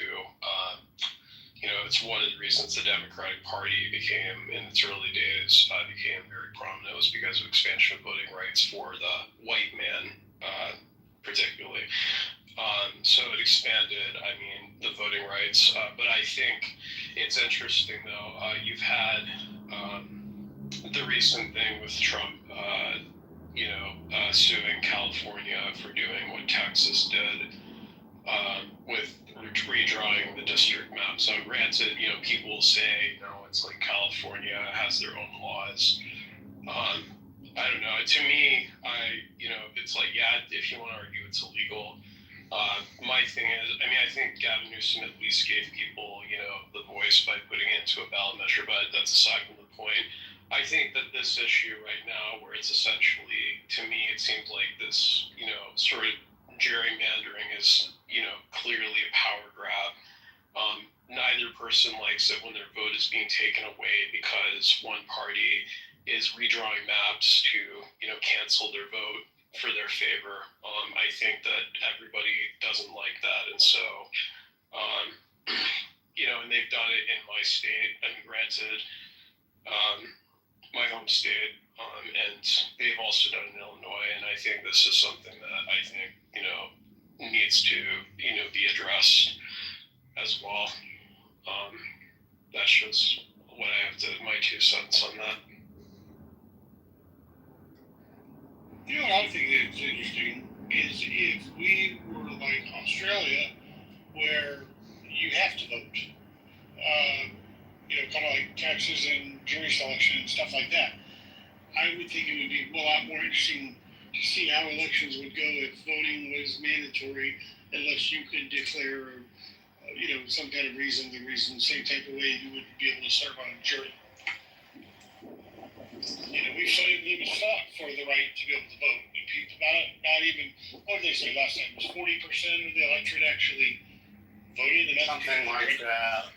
it's one of the reasons the Democratic Party became, in its early days, became very prominent, was because of expansion of voting rights for the white man, particularly. So it expanded, the voting rights. But I think it's interesting, though. You've had the recent thing with Trump, suing California for doing what Texas did with redrawing the district map. So granted, people will say, it's like California has their own laws. I don't know. To me, it's like, yeah, if you want to argue it's illegal. My thing is, I think Gavin Newsom at least gave people, the voice by putting it into a ballot measure, but that's aside from the point. I think that this issue right now, where it's essentially, to me, it seems like this, sort of gerrymandering is, clearly a power grab. Neither person likes it when their vote is being taken away because one party is redrawing maps to, cancel their vote for their favor. I think that everybody doesn't like that, and so, and they've done it in my state. And granted, my home state, and they've also done it in Illinois. And I think this is something that I think needs to be addressed as well. That's just what I have to my 2 cents on that.
What I think is interesting is if we were like Australia, where you have to vote, kind of like taxes and jury selection and stuff like that. I would think it would be a lot more interesting to see how elections would go if voting was mandatory, unless you could declare, some kind of reason, same type of way you would be able to serve on a jury. We fought for the right to be able to vote. Not even, what did they say last time? It was 40% of the electorate actually voted, and
Something like that.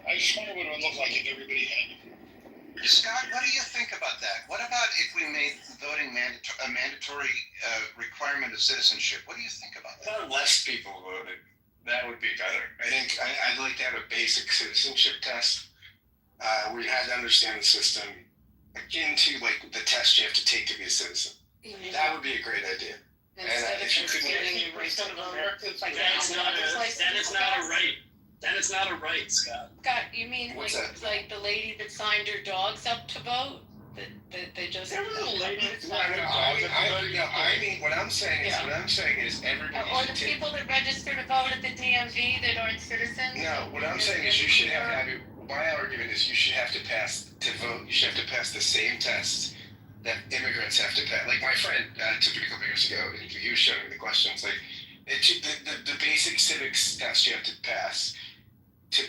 I just wonder what it would look like if everybody had.
Scott, what do you think about that? What about if we made voting a mandatory requirement of citizenship? What do you think about that?
Less people voted. That would be better. I think I'd like to have a basic citizenship test. We had to understand the system akin to like the test you have to take to be a citizen. That would be a great idea.
Instead of just getting your right to vote.
Then it's not a right. Then it's not a right, Scott.
Scott, you mean
What's
like the lady that signed her dogs up to vote? That they just.
There was a lady that signed her dogs up to vote. I mean, what I'm saying is everybody
Or
should
the
take.
people that register to vote at the DMV that aren't citizens?
No, what I'm saying is you should have my argument is you should have to pass to vote. You should have to pass the same tests that immigrants have to pass. Like my friend took it a couple years ago, and he was showing me the questions. Like the basic civics test you have to pass to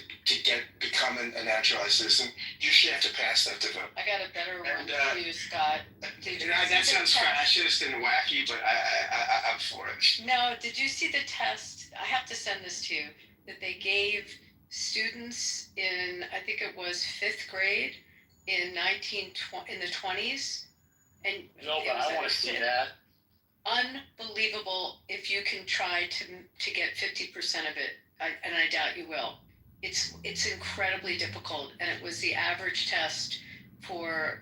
become a naturalized citizen. You should have to pass that to vote.
I got a better one for you, Scott.
That sounds fascist and wacky, but I'm for it.
No, did you see the test? I have to send this to you. That they gave students in, I think it was 5th grade in the 20s, and
No, but I want to see that.
Unbelievable. If you can try to get 50% of it, and I doubt you will. It's incredibly difficult, and it was the average test for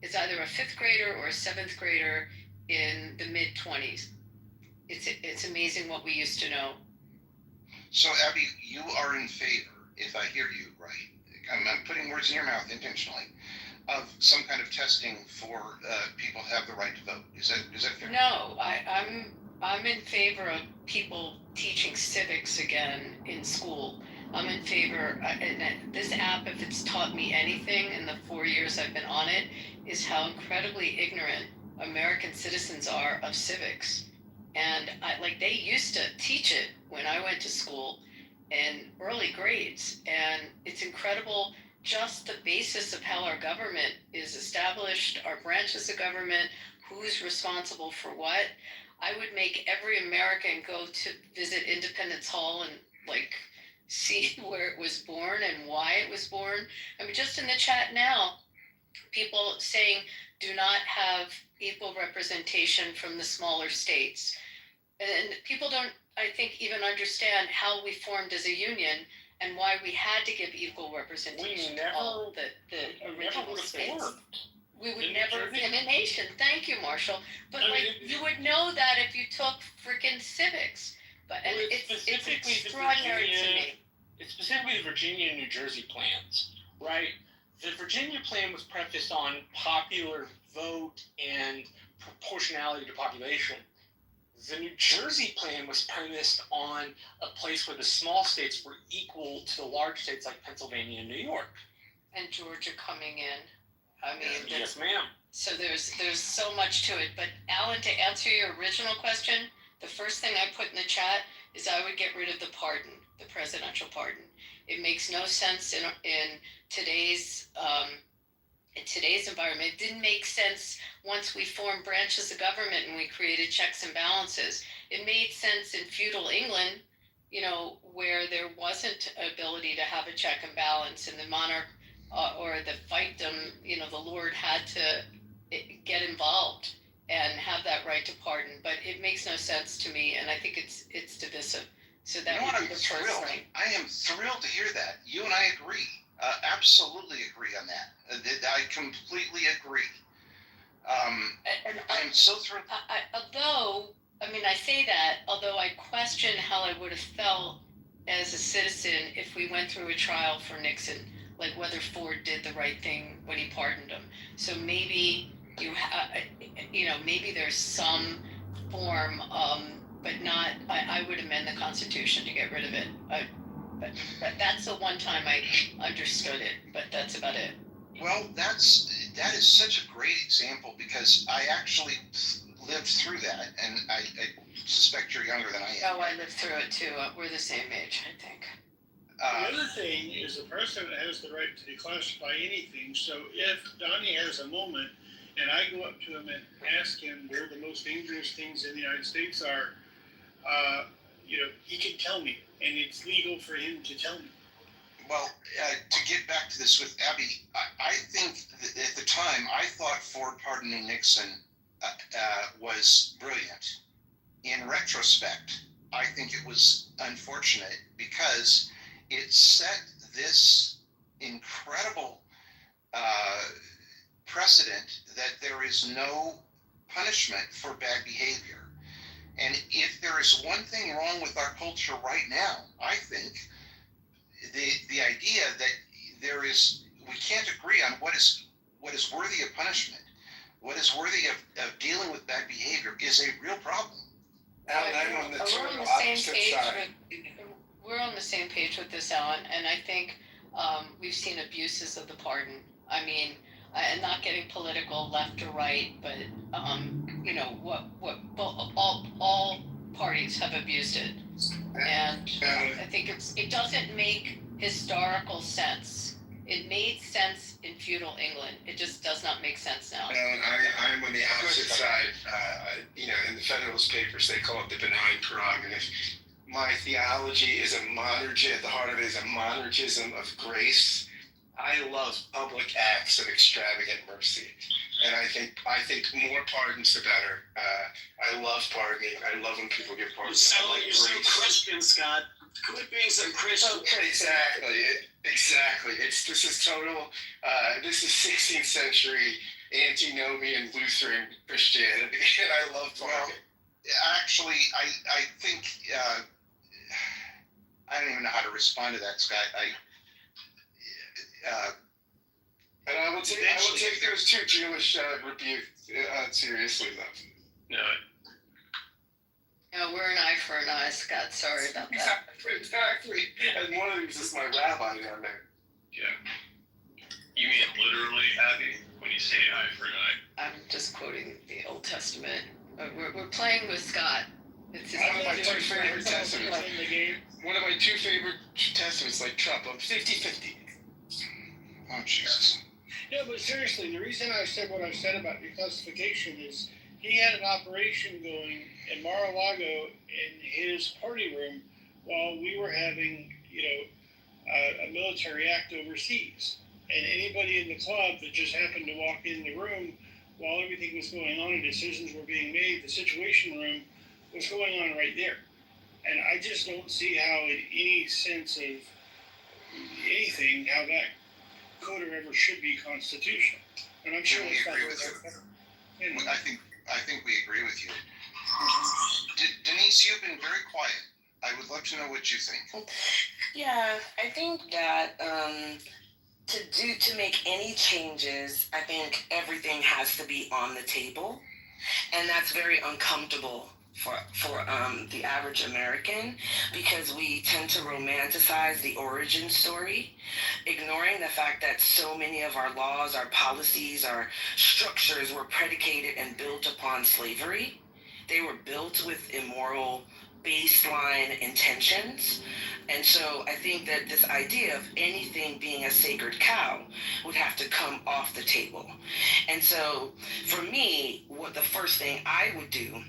it's either a 5th grader or a 7th grader in the mid 20s. It's amazing what we used to know.
So, Abby, you are in favor, if I hear you right, I'm putting words in your mouth intentionally, of some kind of testing for people who have the right to vote. Is that fair?
No, I'm in favor of people teaching civics again in school. I'm in favor, and this app, if it's taught me anything in the 4 years I've been on it, is how incredibly ignorant American citizens are of civics. And they used to teach it when I went to school in early grades. And it's incredible just the basis of how our government is established, our branches of government, who's responsible for what. I would make every American go to visit Independence Hall and see where it was born and why it was born. I mean, just in the chat now, people saying do not have equal representation from the smaller states. And people don't, I think, even understand how we formed as a union and why we had to give equal representation to all the original states. We would never have been a nation. Thank you, Marshall. But you would know that if you took freaking civics. But it's extraordinary to me.
It's specifically the Virginia and New Jersey plans, right? The Virginia plan was prefaced on popular vote and proportionality to population. The New Jersey plan was premised on a place where the small states were equal to the large states like Pennsylvania and New York.
And Georgia coming in. I mean,
yes, ma'am.
So there's so much to it. But Alan, to answer your original question, the first thing I put in the chat is I would get rid of the pardon, the presidential pardon. It makes no sense in today's environment. It didn't make sense once we formed branches of government and we created checks and balances. It made sense in feudal England, where there wasn't ability to have a check and balance, and the monarch or the fiefdom, the Lord had to get involved and have that right to pardon. But it makes no sense to me, and I think it's divisive. So that would be the first thing.
I am thrilled to hear that. You and I agree. Absolutely agree on that. I completely agree. I'm so thrilled.
I say that, although I question how I would have felt as a citizen if we went through a trial for Nixon, like whether Ford did the right thing when he pardoned him. So maybe maybe there's some form, but not. I would amend the Constitution to get rid of it. But that's the one time I understood it. But that's about it.
Well, that is such a great example because I actually lived through that, and I suspect you're younger than I am.
Oh, I lived through it too. We're the same age, I think.
The other thing is the president has the right to declassify anything. So if Donnie has a moment and I go up to him and ask him where the most dangerous things in the United States are, he can tell me, and it's legal for him to tell me.
Well, to get back to this with Abby, I think that at the time I thought Ford pardoning Nixon was brilliant. In retrospect, I think it was unfortunate because it set this incredible precedent that there is no punishment for bad behavior. And if there is one thing wrong with our culture right now, I think the idea that we can't agree on what is worthy of punishment, what is worthy of dealing with bad behavior is a real problem.
I'm on the total opposite side. We're on the same page with this, Alan, and I think we've seen abuses of the pardon. I mean, and not getting political, left or right, but all parties have abused it, and I think it doesn't make historical sense. It made sense in feudal England. It just does not make sense now.
I'm on the opposite side. In the Federalist Papers, they call it the benign prerogative. My theology is at the heart of it is a monergism of grace. I love public acts of extravagant mercy. And I think more pardons the better. I love pardoning. I love when people get pardoned.
You're so Christian, Scott. Quit being so Christian.
Exactly. This is total. This is 16th century antinomian Lutheran Christianity, and I love pardoning.
Actually, I think I don't even know how to respond to that, Scott.
And I will take those two Jewish rebukes seriously, though.
No, we're an eye for an eye, Scott. Sorry about that.
Exactly. And one of these is my rabbi down there.
Yeah. You mean literally, Abby, when you say eye for an eye?
I'm just quoting the Old Testament. We're playing with Scott. It's
one of my two favorite testaments. One of my two favorite testaments, like Trump. I'm 50-50.
Oh, Jesus.
Yeah, but seriously, the reason I said what I said about declassification is he had an operation going in Mar-a-Lago in his party room while we were having, a military act overseas. And anybody in the club that just happened to walk in the room while everything was going on and decisions were being made, the Situation Room was going on right there. And I just don't see how in any sense of anything, how that could or ever should be constitutional. And I'm sure
we agree with you. I think we agree with you. Denise, you've been very quiet. I would love to know what you think.
Yeah, I think that to make any changes, I think everything has to be on the table, and that's very uncomfortable for the average American because we tend to romanticize the origin story, ignoring the fact that so many of our laws, our policies, our structures were predicated and built upon slavery. They were built with immoral baseline intentions. And so I think that this idea of anything being a sacred cow would have to come off the table. And so for me, what the first thing I would do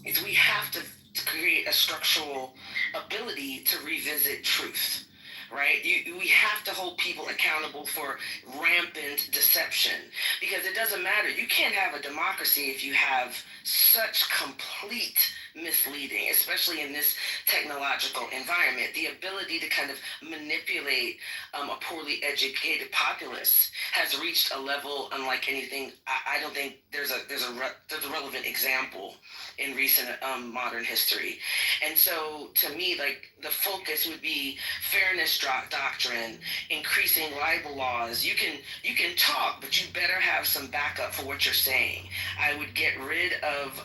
is we have to to create a structural ability to revisit truth. Right? We have to hold people accountable for rampant deception, because it doesn't matter. You can't have a democracy if you have such complete misleading, especially in this technological environment. The ability to kind of manipulate a poorly educated populace has reached a level unlike anything. I don't think there's a relevant example in recent modern history. And so to me, like, the focus would be fairness doctrine, increasing libel laws. You can talk, but you better have some backup for what you're saying. I would get rid of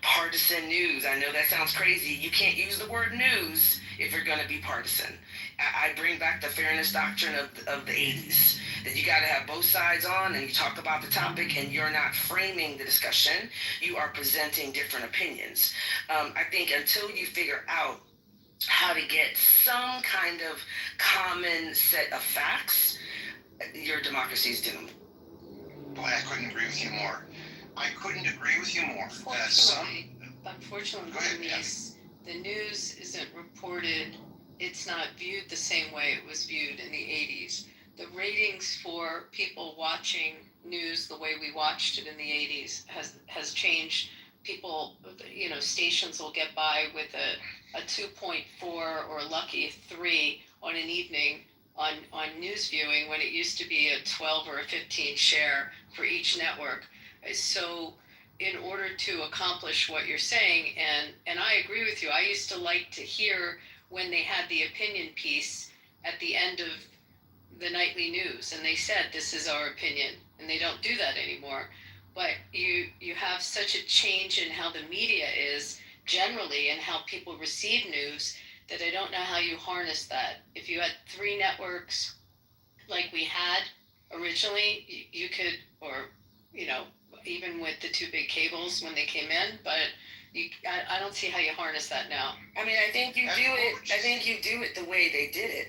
partisan news. I know that sounds crazy. You can't use the word news if you're going to be partisan. I bring back the fairness doctrine of the 80s, that you got to have both sides on, and you talk about the topic, and you're not framing the discussion. You are presenting different opinions. I think until you figure out how to get some kind of common set of facts, your democracy is doomed.
Boy, I couldn't agree with you more. I couldn't agree with you more.
Unfortunately, the news isn't reported. It's not viewed the same way it was viewed in the 80s. The ratings for people watching news the way we watched it in the 80s has changed. People, stations will get by with a 2.4 or lucky 3 on an evening on news viewing, when it used to be a 12 or a 15 share for each network. So in order to accomplish what you're saying, and I agree with you, I used to like to hear when they had the opinion piece at the end of the nightly news, and they said, this is our opinion, and they don't do that anymore. But you have such a change in how the media is generally and how people receive news, that I don't know how you harness that. If you had 3 networks like we had originally, you could, or even with the 2 big cables when they came in, but I don't see how you harness that now.
I mean, I think you do it the way they did it.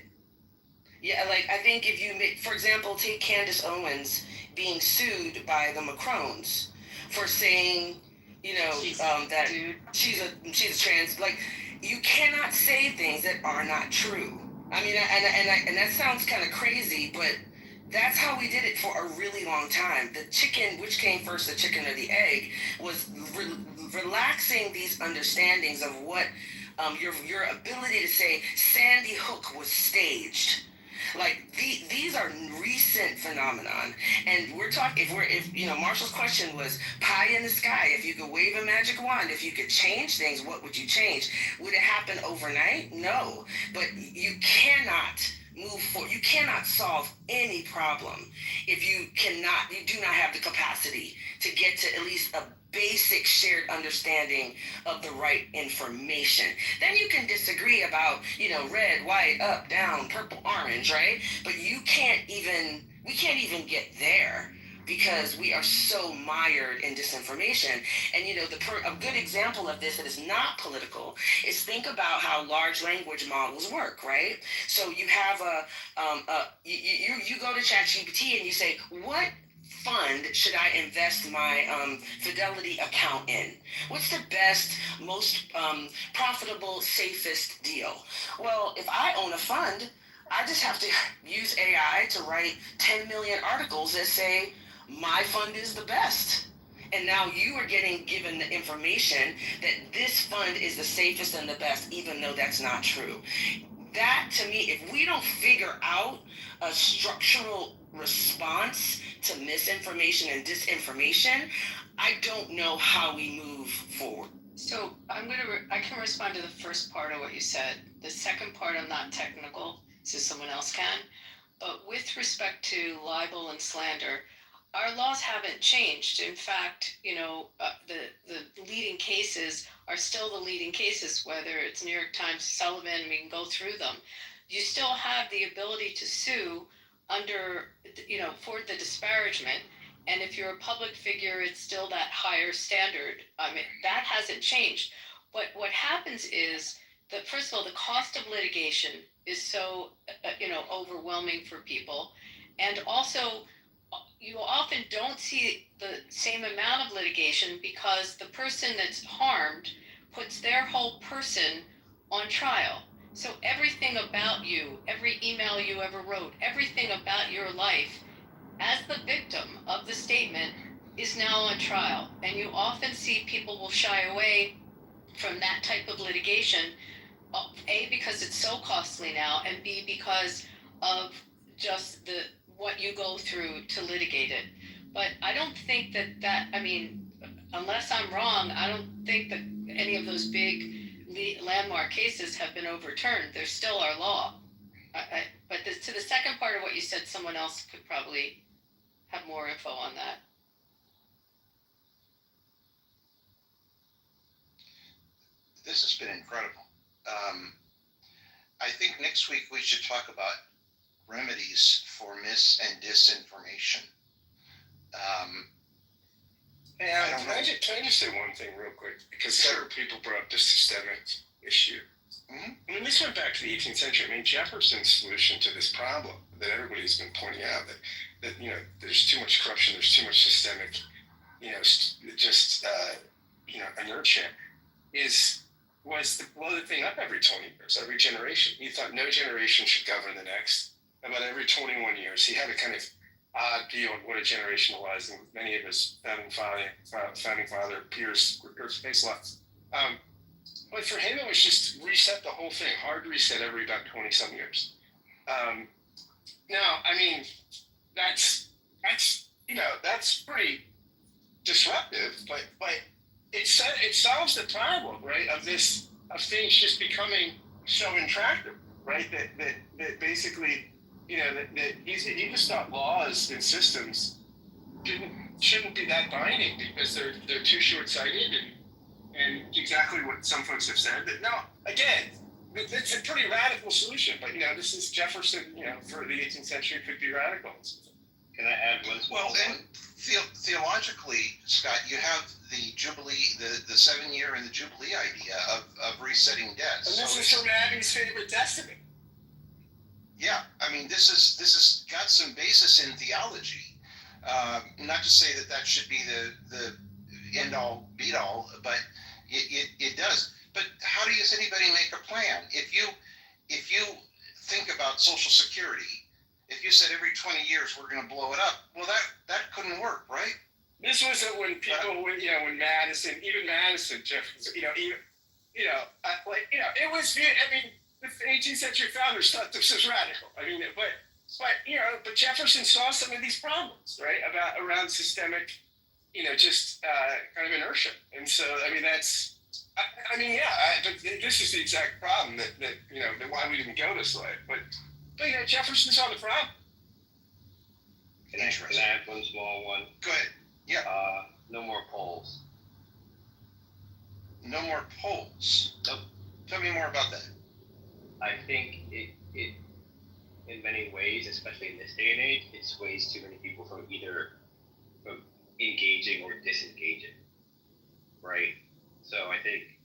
Yeah, like, I think if you make, for example, take Candace Owens being sued by the Macrons for saying, that she's a trans, like, you cannot say things that are not true. I mean, and that sounds kind of crazy, but that's how we did it for a really long time. The chicken, which came first, the chicken or the egg, was relaxing these understandings of what your ability to say Sandy Hook was staged. Like, these are recent phenomenon, and we're talking. If Marshall's question was pie in the sky, if you could wave a magic wand, if you could change things, what would you change? Would it happen overnight? No, but you cannot move forward. You cannot solve any problem if you do not have the capacity to get to at least a basic shared understanding of the right information. Then you can disagree about, red, white, up, down, purple, orange, right? But we can't even get there, because we are so mired in disinformation. And a good example of this that is not political is, think about how large language models work, right? So you have you go to ChatGPT and you say, what fund should I invest my Fidelity account in? What's the best, most profitable, safest deal? Well, if I own a fund, I just have to use AI to write 10 million articles that say my fund is the best. And now you are given the information that this fund is the safest and the best, even though that's not true. That, to me, if we don't figure out a structural response to misinformation and disinformation, I don't know how we move forward.
So I can respond to the first part of what you said. The second part, I'm not technical, so someone else can. But with respect to libel and slander, our laws haven't changed. In fact, the leading cases are still the leading cases, whether it's New York Times, Sullivan, we can go through them. You still have the ability to sue under, for the disparagement. And if you're a public figure, it's still that higher standard. I mean, that hasn't changed. But what happens is that, first of all, the cost of litigation is so, overwhelming for people. And also, you often don't see the same amount of litigation, because the person that's harmed puts their whole person on trial. So everything about you, every email you ever wrote, everything about your life as the victim of the statement is now on trial. And you often see people will shy away from that type of litigation, A, because it's so costly now, and B, because of just what you go through to litigate it. But I don't think I mean, unless I'm wrong, I don't think that any of those big landmark cases have been overturned. They're still our law. But to the second part of what you said, someone else could probably have more info on that.
This has been incredible. I think next week we should talk about remedies for mis and disinformation.
Yeah, can I just say one thing real quick? Because several people brought up the systemic issue.
Mm-hmm.
I mean, this went back to the 18th century. I mean, Jefferson's solution to this problem that everybody's been pointing out, that there's too much corruption, there's too much systemic, inertia, was to blow the thing up every 20 years, every generation. He thought no generation should govern the next. About every 21 years, he had a kind of odd view on what a generation was, and many of his founding father peers were face left. But for him, it was just reset the whole thing, hard reset every about 20-some years. Now, I mean, that's pretty disruptive, but it solves the problem, right? Of things just becoming so intractable, right? That basically, that he just thought laws and systems shouldn't be that binding because they're too short-sighted and exactly what some folks have said. That no, again, it's a pretty radical solution, but this is Jefferson, for the 18th century could be radical.
Can I add one?
Well, and theologically, Scott, you have the Jubilee, the 7-year and the Jubilee idea of resetting debts.
And this is from Abby's favorite testament.
Yeah, I mean, this has got some basis in theology. Not to say that should be the end all, beat all, but it does. But how does anybody make a plan? If you think about Social Security, if you said every 20 years we're going to blow it up, well, that couldn't work, right?
This was when people, when Madison, Jefferson, it was. I mean, the 18th century founders thought this was radical. I mean, but Jefferson saw some of these problems, right, around systemic, kind of inertia, and so I mean that's. But this is the exact problem that why we didn't go this way. But Jefferson saw the problem.
Can I add one small one?
Go ahead. Yeah.
No more polls.
No more polls.
Nope.
Tell me more about that.
I think it in many ways, especially in this day and age, it sways too many people from engaging or disengaging. Right? So I think,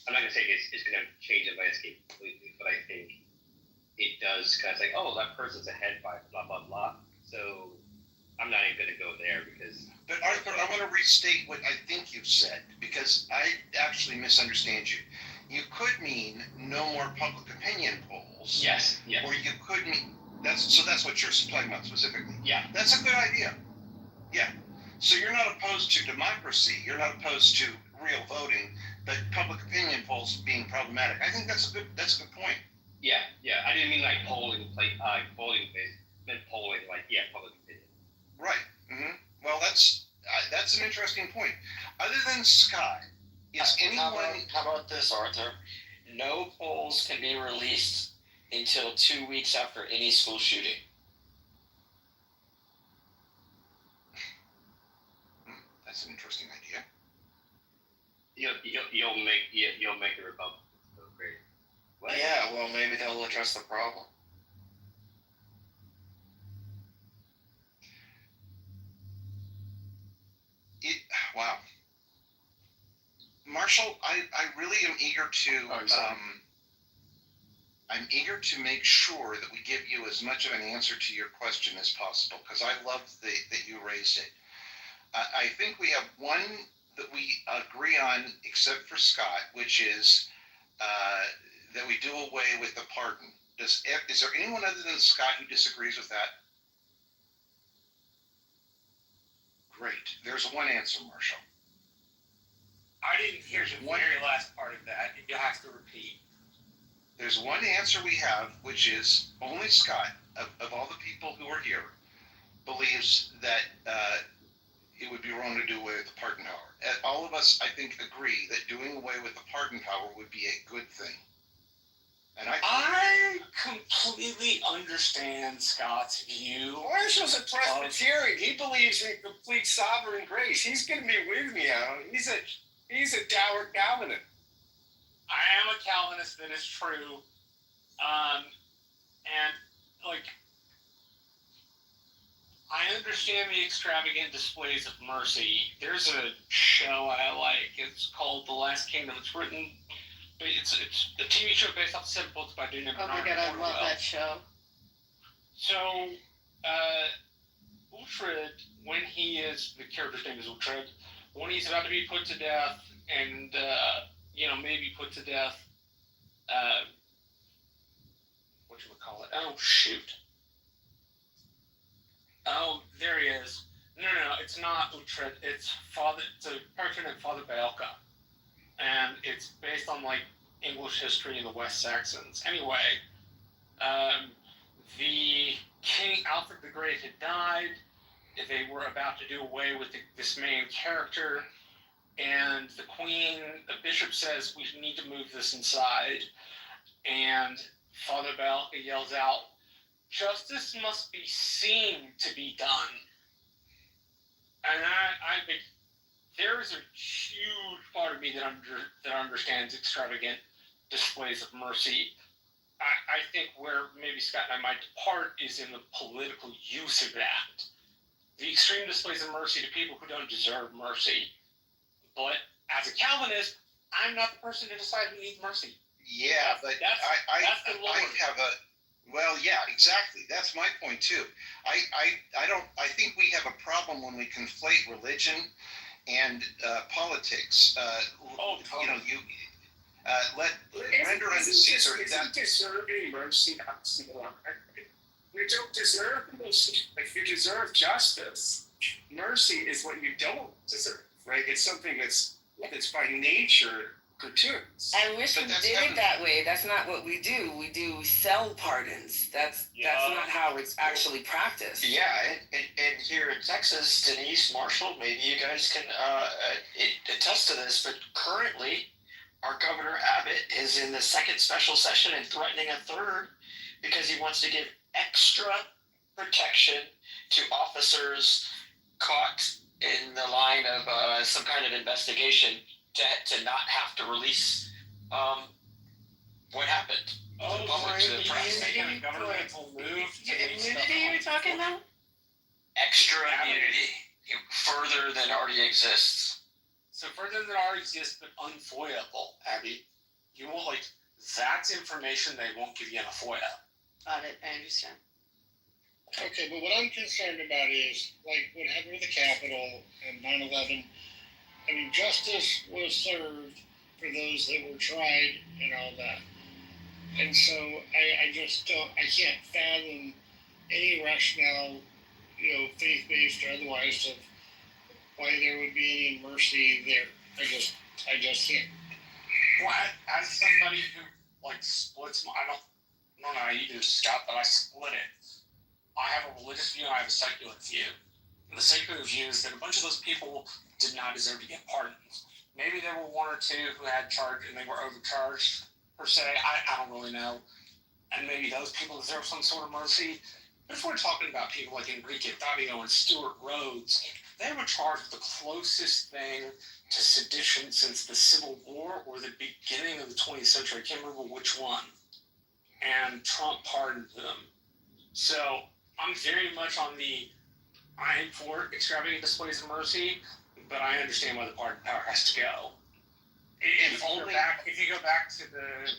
I'm not going to say it's going to change the landscape completely, but I think it does kind of say, oh, that person's ahead by blah, blah, blah. So I'm not even going to go there because...
But Arthur, I want to restate what I think you said, because I actually misunderstand you. You could mean no more public opinion polls.
Yes.
Or you could mean, that's what you're talking about specifically.
Yeah.
That's a good idea. Yeah. So you're not opposed to democracy. You're not opposed to real voting, but public opinion polls being problematic. I think that's a good point.
Yeah. I didn't mean like polling, voting place. I meant polling, public opinion.
Right. Mm-hmm. Well, that's an interesting point. Other than Sky, is anyone?
How about this, Arthur? No polls can be released until 2 weeks after any school shooting.
That's an interesting idea.
You'll make the Republicans go crazy.
What? Yeah, well, maybe they'll address the problem.
Wow. Marshall, I really am eager to I'm eager to make sure that we give you as much of an answer to your question as possible, because I love that you raised it. I think we have one that we agree on, except for Scott, which is that we do away with the pardon. Is there anyone other than Scott who disagrees with that? Great. There's one answer, Marshall.
I didn't hear the very last part of that. You'll have to repeat.
There's one answer we have, which is only Scott, of all the people who are here, believes that it would be wrong to do away with the pardon power. All of us, I think, agree that doing away with the pardon power would be a good thing. And
I completely understand Scott's view.
Marshall's a Presbyterian. He believes in complete sovereign grace. He's going to be with me, Alan. He's a dour Calvinist.
I am a Calvinist, that is true. And, like, I understand the extravagant displays of mercy. There's a show I like. It's called The Last Kingdom. It's written... It's a TV show based off 7 books by a dude named Bernard.
Oh my god, I love that show.
So, Uhtred, when he is, the character's name is Uhtred, when he's about to be put to death, and, maybe put to death, whatchamacallit? Oh, shoot. Oh, there he is. No, it's not Uhtred. It's a character named Father Baelka. And it's based on, like, English history in the West Saxons. Anyway, the King Alfred the Great had died. They were about to do away with this main character. And the bishop says, we need to move this inside. And Father Baelka yells out, justice must be seen to be done. And there is a huge part of me that understands extravagant displays of mercy. I think where maybe Scott and I might depart is in the political use of that. The extreme displays of mercy to people who don't deserve mercy. But as a Calvinist, I'm not the person to decide who needs mercy.
Yeah, but
that's the Lord.
I have a... Well, yeah, exactly. That's my point, too. I think we have a problem when we conflate religion and politics.
Totally.
Render unto Caesar.
Isn't deserving mercy you don't deserve mercy. Like, you deserve justice. Mercy is what you don't deserve, right? It's something that's by nature gratuitous.
I wish we did it that way. That's not what we do. We do cell pardons. That's not how it's actually practiced.
Yeah, and here in Texas, Denise, Marshall, maybe you guys can attest to this, but currently our Governor Abbott is in the second special session and threatening a third because he wants to give extra protection to officers caught in the line of some kind of investigation to not have to release what happened to the public, to the press.
Immunity you're talking about?
Extra immunity, further than already exists.
So further than already exists, but unfoilable, Abby. You won't, that's information they won't give you in a FOIA.
Got it, I understand.
Okay, but what I'm concerned about is, like, what happened with the Capitol and 9/11. I mean, justice was served for those that were tried and all that. And so I can't fathom any rationale, faith-based or otherwise, of why there would be any mercy there. I just can't.
Well, as somebody who, splits I don't know how you do, Scott, but I split it. I have a religious view and I have a secular view. And the secular view is that a bunch of those people did not deserve to get pardons. Maybe there were one or two who had charged and they were overcharged, per se. I don't really know. And maybe those people deserve some sort of mercy. But if we're talking about people like Enrique Fabio and Stuart Rhodes, they were charged with the closest thing to sedition since the Civil War or the beginning of the 20th century. I can't remember which one. And Trump pardoned them. So I'm very much on I am for extravagant displays of mercy, but I understand why the pardon power has to go. If you go back to the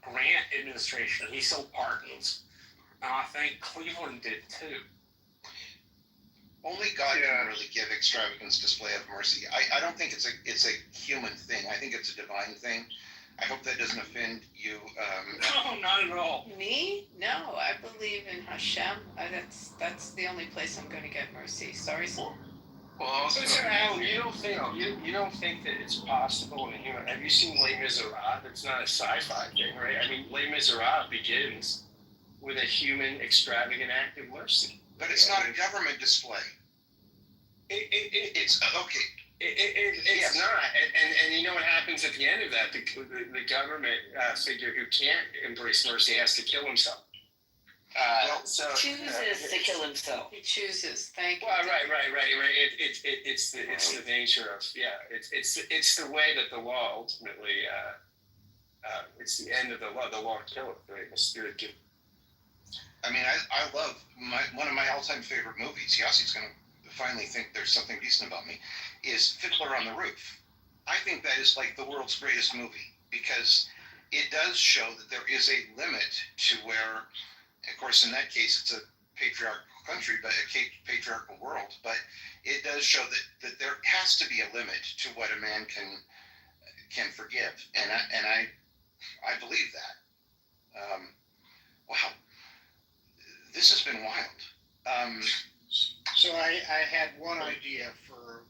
Grant administration, he still pardons. And I think Cleveland did too.
Only God can really give extravagance display of mercy. I don't think it's a human thing. I think it's a divine thing. I hope that doesn't offend you.
No, not at all.
Me? No, I believe in Hashem. That's the only place I'm going to get mercy. Sorry.
Well, also,
So, Alan, you don't think that it's possible in a human? Have you seen Les Miserables? It's not a sci-fi thing, right? I mean, Les Miserables begins with a human extravagant act of mercy.
But it's not a government display. It's okay.
It's not, and you know what happens at the end of that? The government figure who can't embrace mercy has to kill himself.
Chooses to kill himself.
He chooses. Thank you.
Well, right. It's the nature of it's the way that the law ultimately it's the end of the law. The law killeth, right? The spirit killeth.
I mean, I love one of my all-time favorite movies. Yassi's going to finally think there's something decent about me. Is Fiddler on the Roof. I think that is like the world's greatest movie because it does show that there is a limit to where, of course, in that case, it's a patriarchal country, but a patriarchal world. But it does show that there has to be a limit to what a man can forgive, and I believe that. Wow, this has been wild.
So I had one idea for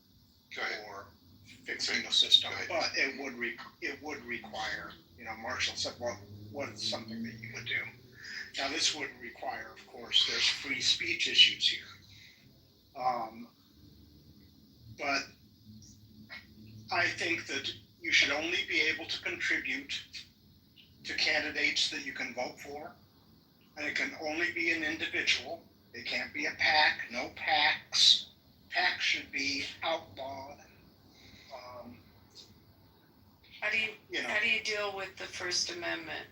fixing the system, but it would require, Marshall said, what's something that you would do? Now this would require, of course, there's free speech issues here. But I think that you should only be able to contribute to candidates that you can vote for, and it can only be an individual. It can't be a PAC, no PACs. PACs should be outlawed.
How do you deal with the First Amendment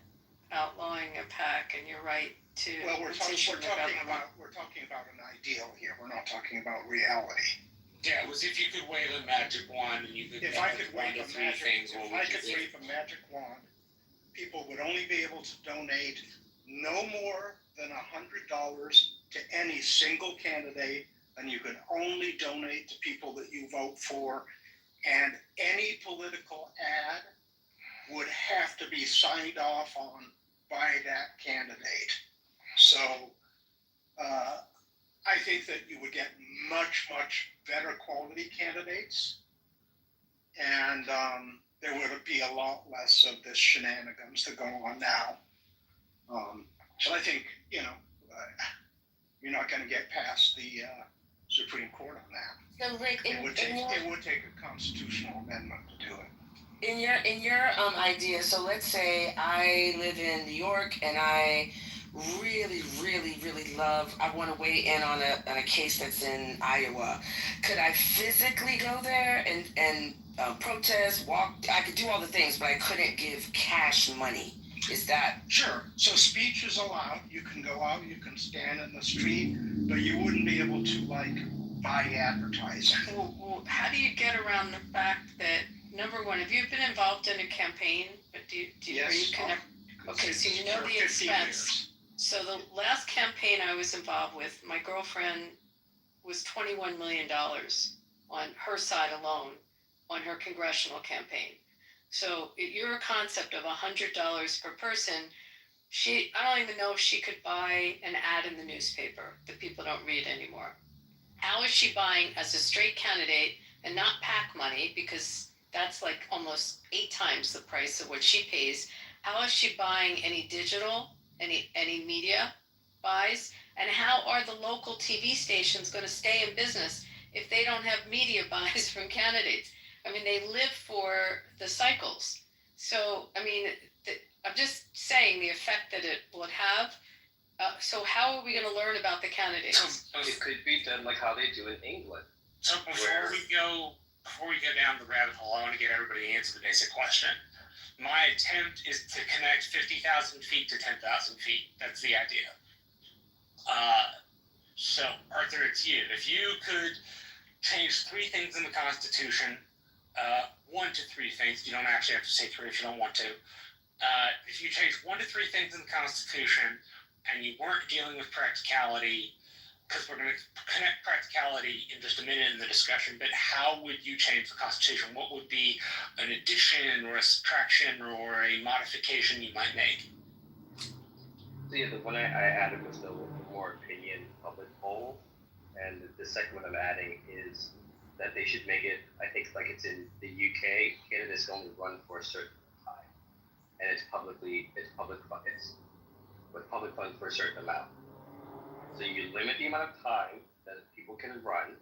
outlawing a PAC and your right to petition the government?
We're talking about an ideal here. We're not talking about reality.
Yeah, it was if you could wave a magic wand and you could.
If I could wave a magic wand, people would only be able to donate no more than $100 to any single candidate, and you can only donate to people that you vote for, and any political ad would have to be signed off on by that candidate. So I think that you would get much, much better quality candidates, and there would be a lot less of this shenanigans that go on now. But I think, you're not going to get past the Supreme Court on that.
So, Rick,
it would take a constitutional amendment to do it.
In your idea, so let's say I live in New York and I really love, I want to weigh in on a case that's in Iowa. Could I physically go there and protest, walk? I could do all the things, but I couldn't give cash money. Is that?
Sure. So speech is allowed. You can go out, you can stand in the street, but you wouldn't be able to buy advertising.
Well, how do you get around the fact that, number one, have you been involved in a campaign?
Yes.
Okay, so you know the expense. So the last campaign I was involved with, my girlfriend was $21 million on her side alone on her congressional campaign. So your concept of $100 per person, I don't even know if she could buy an ad in the newspaper that people don't read anymore. How is she buying as a straight candidate and not PAC money, because that's like almost 8 times the price of what she pays? How is she buying any digital, any media buys? And how are the local TV stations going to stay in business if they don't have media buys from candidates? I mean, they live for the cycles. So, I mean, I'm just saying the effect that it would have. So how are we going to learn about the candidates?
It could be done like how they do in England.
So before we go down the rabbit hole, I want to get everybody to answer the basic question. My attempt is to connect 50,000 feet to 10,000 feet. That's the idea. So, Arthur, it's you. If you could change 3 things in the Constitution, 1 to 3 things, you don't actually have to say 3 if you don't want to. If you change 1 to 3 things in the Constitution and you weren't dealing with practicality, because we're going to connect practicality in just a minute in the discussion, but how would you change the Constitution? What would be an addition or a subtraction or a modification you might make?
So yeah, the one I added was the more opinion public poll, and the second one I'm adding is that they should make it, I think like it's in the UK, candidates only run for a certain time, and it's with public funds for a certain amount. So you limit the amount of time that people can run,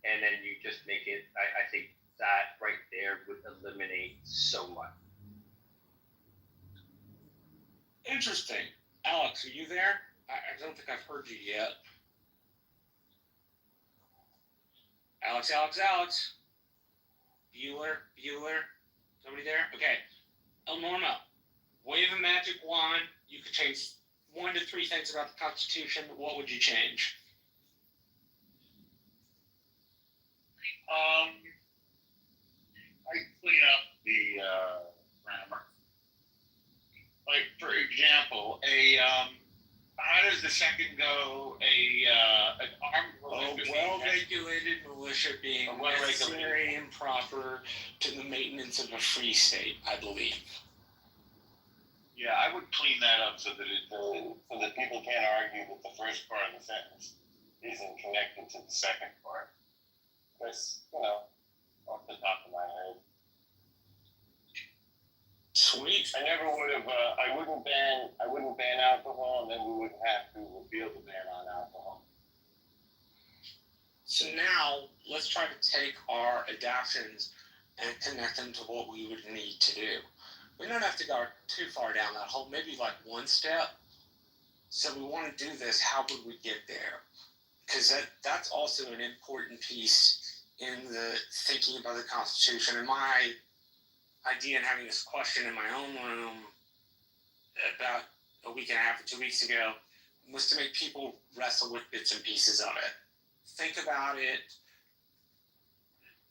and then you just make it, I think that right there would eliminate so much.
Interesting. Alex, are you there? I don't think I've heard you yet. Alex. Bueller. Somebody there? Okay. El Norma, wave a magic wand. You could change 1 to 3 things about the Constitution. What would you change?
I clean up the grammar. Like for example, how does the second go? An armed
Well-regulated militia being necessary and proper to the maintenance of a free state, I believe.
Yeah, I would clean that up so that people can't argue that the first part of the sentence isn't connected to the second part. That's, off the top of my head.
Sweet.
I wouldn't ban alcohol, and then we wouldn't have to repeal the ban on alcohol.
So now, let's try to take our adaptions and connect them to what we would need to do. We don't have to go too far down that hole, maybe like one step. So we want to do this, how would we get there? Because that's also an important piece in the thinking about the Constitution. And my idea in having this question in my own room about a week and a half or 2 weeks ago was to make people wrestle with bits and pieces of it. Think about it,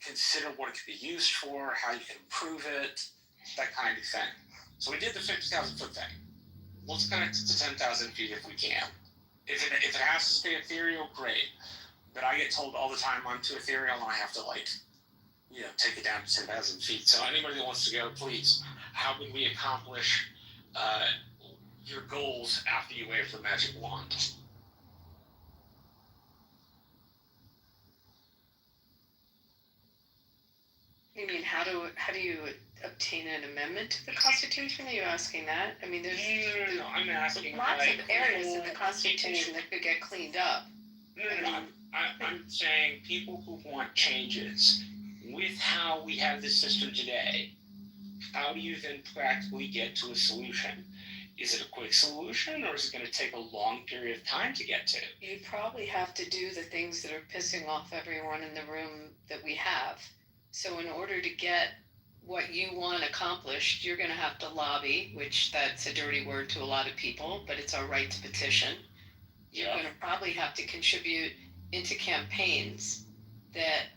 consider what it could be used for, how you can improve it, that kind of thing. So we did the 50,000 foot thing. Let's connect it to 10,000 feet if we can. If it has to stay ethereal, great. But I get told all the time I'm too ethereal and I have to take it down to 10,000 feet. So anybody that wants to go, please, how would we accomplish your goals after you wave the magic wand?
You mean how do you obtain an amendment to the Constitution? Are you asking that? I mean, there's
No, I'm asking
lots of areas in the Constitution that could get cleaned up.
No, I'm saying people who want changes with how we have this system today, how do you then practically get to a solution? Is it a quick solution, or is it going to take a long period of time to get to?
You probably have to do the things that are pissing off everyone in the room that we have. So in order to get what you want accomplished, you're going to have to lobby, which that's a dirty word to a lot of people, but it's our right to petition. You're going to probably have to contribute into campaigns that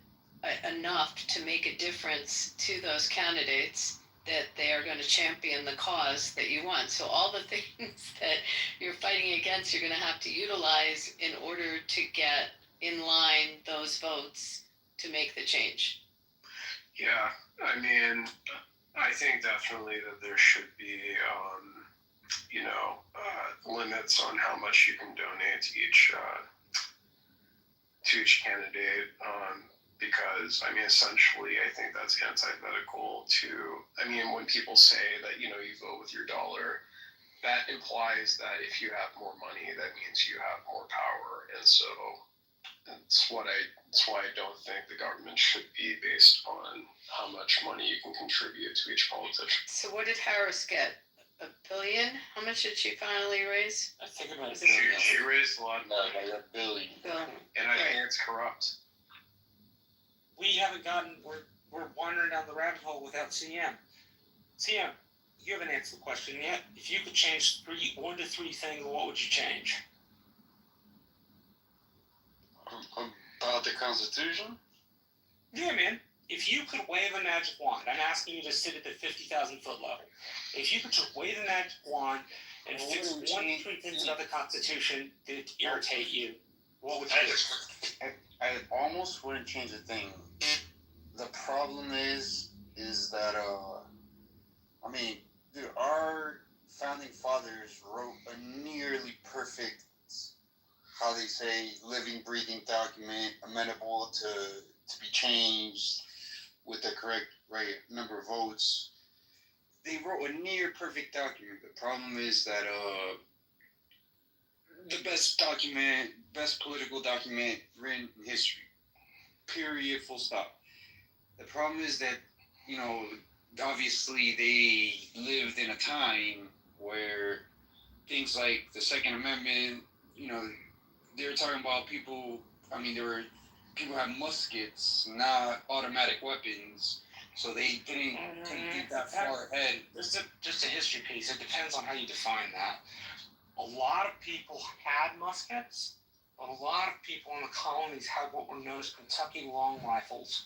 enough to make a difference to those candidates that they are going to champion the cause that you want. So all the things that you're fighting against, you're going to have to utilize in order to get in line those votes to make the change.
Yeah, I mean, I think definitely that there should be, limits on how much you can donate to each candidate. Because, I mean, essentially, I think that's antithetical to, when people say that, you vote with your dollar, that implies that if you have more money, that means you have more power. And so that's why I don't think the government should be based on how much money you can contribute to each politician.
So what did Harris get? $1 billion? How much did she finally raise?
I think about it.
She raised a lot of money.
Like $1 billion.
And I think it's corrupt.
We haven't we're wandering down the rabbit hole without CM. CM, you haven't answered the question yet. If you could change 1 to 3 things, what would you change?
About the Constitution?
Yeah, man. If you could wave a magic wand, I'm asking you to sit at the 50,000 foot level. If you could just wave a magic wand and fix 1 to 3 things about the Constitution that irritate you,
What would
I almost wouldn't change a thing. The problem is that I mean, dude, our founding fathers wrote a nearly perfect, how they say, living, breathing document, amenable to be changed with the correct number of votes. They wrote a near perfect document. The problem is that the best political document written in history. Period. Full stop. The problem is that, you know, obviously they lived in a time where things like the Second Amendment, you know, they were talking about people. I mean, people had muskets, not automatic weapons, so they couldn't think that far ahead.
Just a history piece. It depends on how you define that. A lot of people had muskets, but a lot of people in the colonies had what were known as Kentucky long rifles.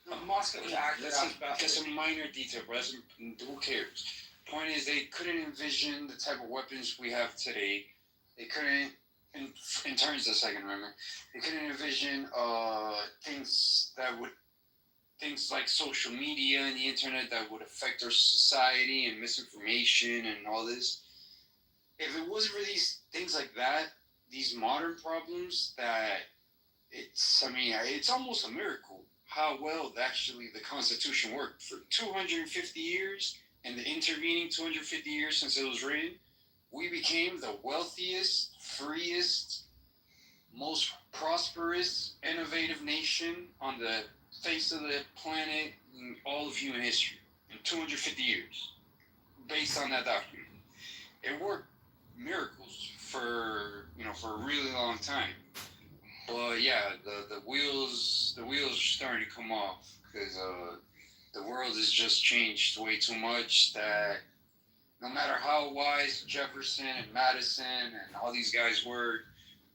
The musket was actually
that's a minor detail, but who cares? Point is, they couldn't envision the type of weapons we have today. They couldn't, in terms of the Second Amendment, they couldn't envision things like social media and the internet that would affect our society and misinformation and all this. If it wasn't for these things like that, these modern problems, it's almost a miracle how well actually the Constitution worked. For 250 years and the intervening 250 years since it was written, we became the wealthiest, freest, most prosperous, innovative nation on the face of the planet in all of human history in 250 years, based on that document. It worked miracles for a really long time. But yeah, the wheels are starting to come off because the world has just changed way too much that no matter how wise Jefferson and Madison and all these guys were,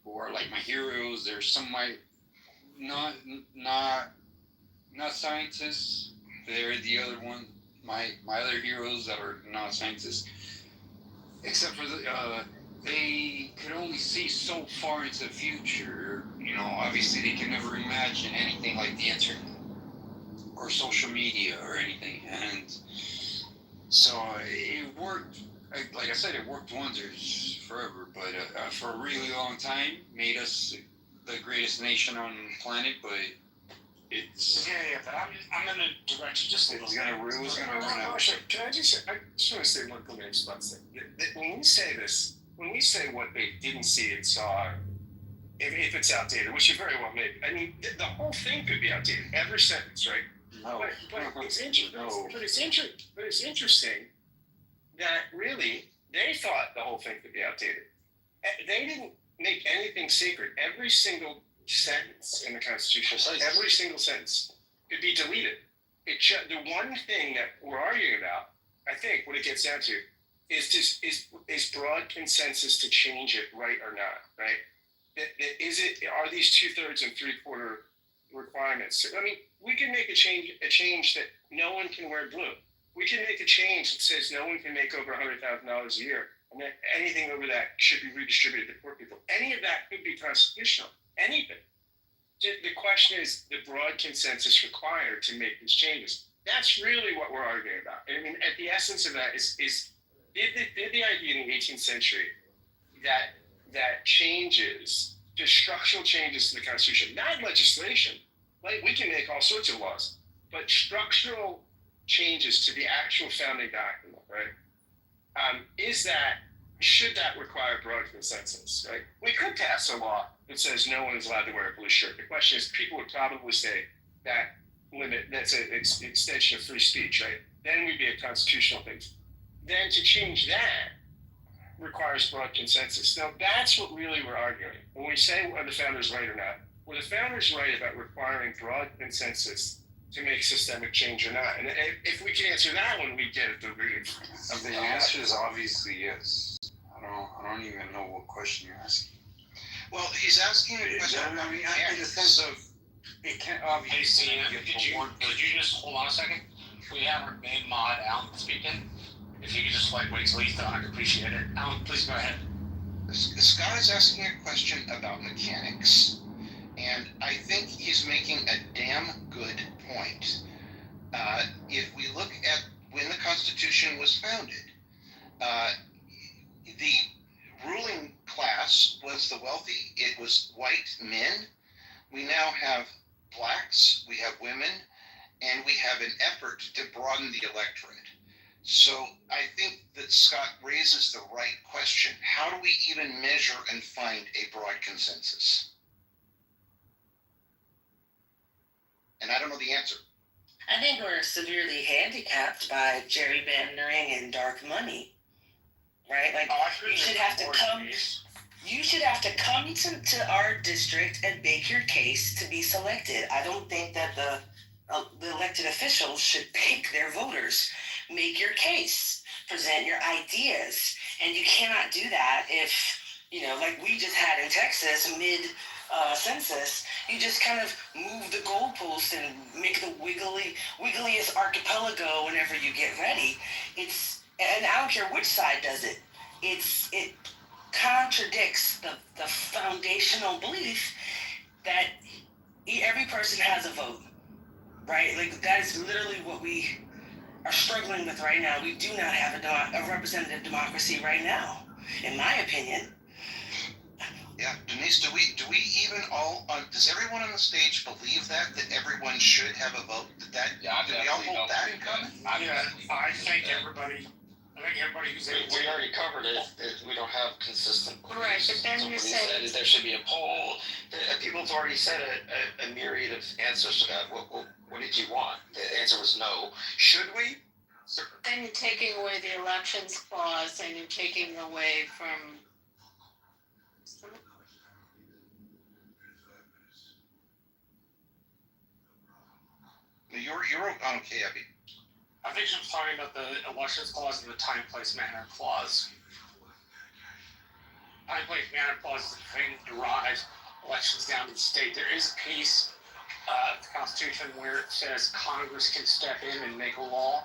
who are like my heroes, there's some not scientists. They're the other one, my other heroes that are not scientists. Except for they could only see so far into the future. You know, obviously they can never imagine anything like the internet or social media or anything. And so it worked. Like I said, it worked wonders forever. But for a really long time, made us the greatest nation on the planet. But it's
but I'm gonna direct you just a little bit.
It was gonna run out.
I just want to say one thing. When we say what they didn't see and saw, if it's outdated, which it very well may be. I mean, the whole thing could be outdated. Every sentence, right?
No.
But it's interesting that really they thought the whole thing could be outdated. They didn't make anything sacred. Every single sentence in the Constitution, every single sentence could be deleted. The one thing that we're arguing about, I think, what it gets down to, is broad consensus to change it, right or not, right? Are these 2/3 and 3/4 requirements? I mean, we can make a change that no one can wear blue. We can make a change that says no one can make over $100,000 a year, and that anything over that should be redistributed to poor people. Any of that could be constitutional. Anything. The question is the broad consensus required to make these changes. That's really what we're arguing about. I mean, at the essence of that is did the idea in the 18th century that changes, just structural changes to the Constitution, not legislation. Like, we can make all sorts of laws, but structural changes to the actual founding document, right? Should that require broad consensus, right? We could pass a law that says no one is allowed to wear a blue shirt. The question is, people would probably say that's an extension of free speech, right? Then we'd be a constitutional thing. Then to change that requires broad consensus. Now, that's what really we're arguing. When we say are the founders right or not, were the founders right about requiring broad consensus to make systemic change or not? And if we can answer that one, we get at the root of
the answer is obviously yes. I don't even know what question you're asking.
Well, he's asking a question.
I mean, in the sense of it can't obviously.
Hey, Sam, could you just hold on a second? We have our main mod, Alan, speaking. If you could just wait till he's done, I'd appreciate it. Alan, please go ahead.
Scott is asking a question about mechanics. is making a damn good point. If we look at when the Constitution was founded, the ruling class was the wealthy. It was white men. We now have blacks, we have women, and we have an effort to broaden the electorate. So I think that Scott raises the right question. How do we even measure and find a broad consensus? And I don't know the answer.
I think we're severely handicapped by gerrymandering and dark money, right? Like you should have to come to our district and make your case to be selected. I don't think that the elected officials should pick their voters. Make your case, present your ideas, and you cannot do that if, like we just had in Texas census, you just kind of move the goalpost and make the wiggliest archipelago whenever you get ready. And I don't care which side does it. It contradicts the foundational belief that every person has a vote, right? Like that is literally what we are struggling with right now. We do not have a representative democracy right now, in my opinion.
Yeah, Denise, do we even does everyone on the stage believe that everyone should have a vote? Do we all hold that in common?
I think everybody who's
we already covered it. We don't have consistent.
Right, but then you're saying
there should be a poll. People have already said a myriad of answers to that. What did you want? The answer was no. Should we?
Then you're taking away the elections clause, and you're taking away from.
You're okay, Abby.
I think she was talking about the elections clause and the time, place, manner clause. Time, place, manner clause is the thing that derives elections down to the state. There is a piece of the Constitution where it says Congress can step in and make a law.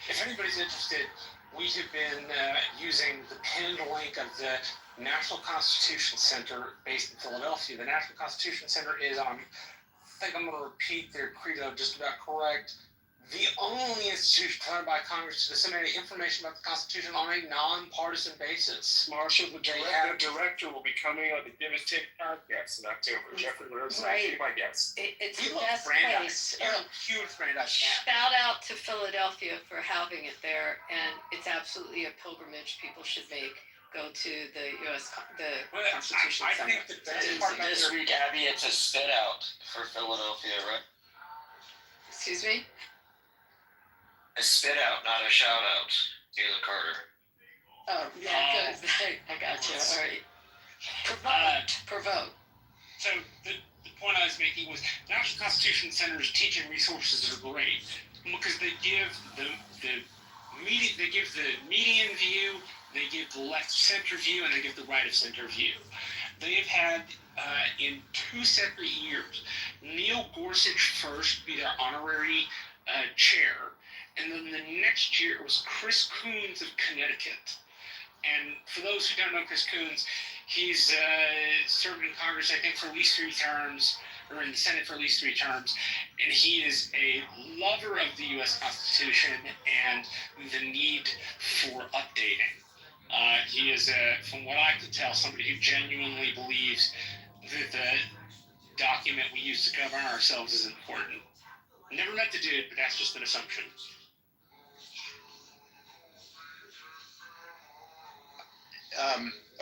If anybody's interested, we have been using the pinned link of the National Constitution Center based in Philadelphia. The National Constitution Center is I think I'm going to repeat their credo just about correct. The only institution funded by Congress to disseminate information about the Constitution on a nonpartisan basis.
Marshall, the director will be coming on the Devastating podcast in October. Jeffrey Rose will be my guest.
It's the best place.
Huge Brandeis.
Shout out to Philadelphia for having it there, and it's absolutely a pilgrimage people should make. Go to the Constitution Center.
I think this week, Abby, it's a spit out for Philadelphia, right?
Excuse me?
A spit out, not a shout out. Taylor Carter.
Oh, yeah, good. I got you. All right. Provoke.
So the point I was making was National Constitution Center's teaching resources are great because they give the median view, they give the left center view, and they give the right of center view. They have had in 2 separate years, Neil Gorsuch first be their honorary chair, and then the next year it was Chris Coons of Connecticut. And for those who don't know Chris Coons, he's served in Congress, I think, for at least 3 terms, or in the Senate for at least 3 terms, and he is a lover of the U.S. Constitution and the need for updating. He is, from what I could tell, somebody who genuinely believes that the document we use to govern ourselves is important. Never met the dude, but that's just an assumption.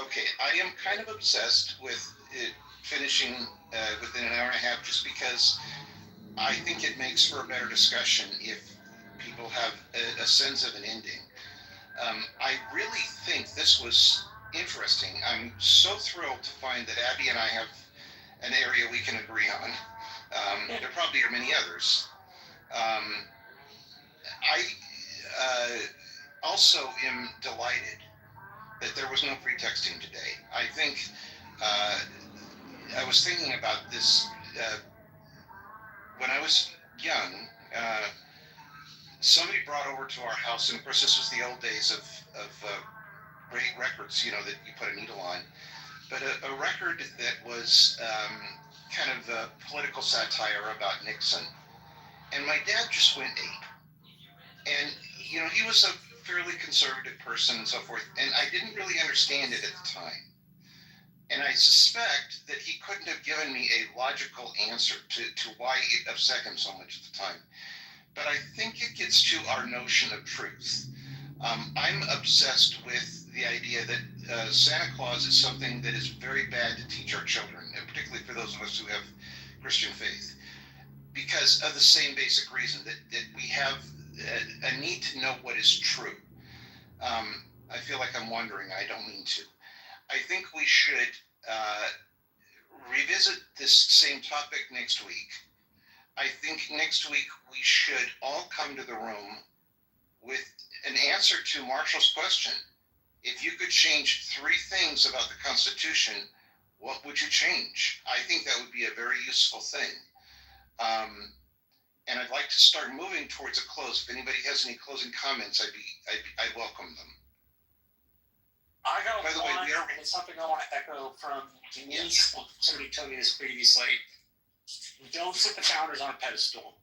Okay, I am kind of obsessed with it finishing within an hour and a half just because I think it makes for a better discussion if people have a sense of an ending. I really think this was interesting. I'm so thrilled to find that Abby and I have an area we can agree on. There probably are many others. I also am delighted that there was no pretexting today. I think I was thinking about this when I was young. Somebody brought over to our house, and of course this was the old days of great records, that you put a needle on, but a record that was kind of political satire about Nixon, and my dad just went ape. And he was a fairly conservative person and so forth, and I didn't really understand it at the time. And I suspect that he couldn't have given me a logical answer to why it upset him so much at the time. But I think it gets to our notion of truth. I'm obsessed with the idea that Santa Claus is something that is very bad to teach our children, and particularly for those of us who have Christian faith, because of the same basic reason that we have a need to know what is true. I feel like I'm wandering. I don't mean to. I think we should revisit this same topic next week. I think next week we should all come to the room with an answer to Marshall's question. If you could change 3 things about the Constitution, what would you change? I think that would be a very useful thing. And I'd like to start moving towards a close. If anybody has any closing comments, I'd welcome them.
I got
By the way,
one, and it's something I want to echo from Denise. Somebody told me this previously. Don't sit the founders on a pedestal.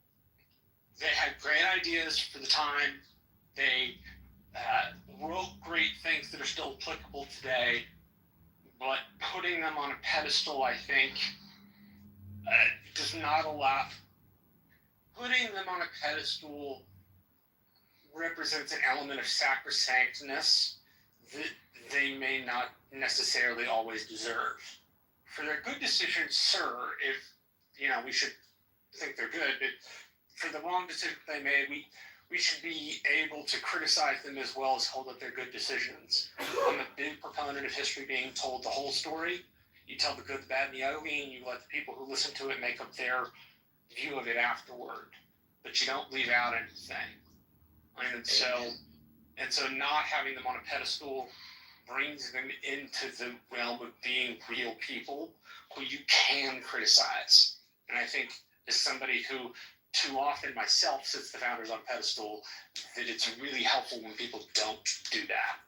They had great ideas for the time. They wrote great things that are still applicable today, but putting them on a pedestal, I think, does not allow. Putting them on a pedestal represents an element of sacrosanctness that they may not necessarily always deserve. For their good decisions, sir, if we should think they're good, but for the wrong decisions they made, we should be able to criticize them as well as hold up their good decisions. I'm a big proponent of history being told the whole story. You tell the good, the bad, and the ugly, and you let the people who listen to it make up their view of it afterward. But you don't leave out anything. And so not having them on a pedestal brings them into the realm of being real people who you can criticize. And I think as somebody who too often myself sits the founders on pedestal, that it's really helpful when people don't do that.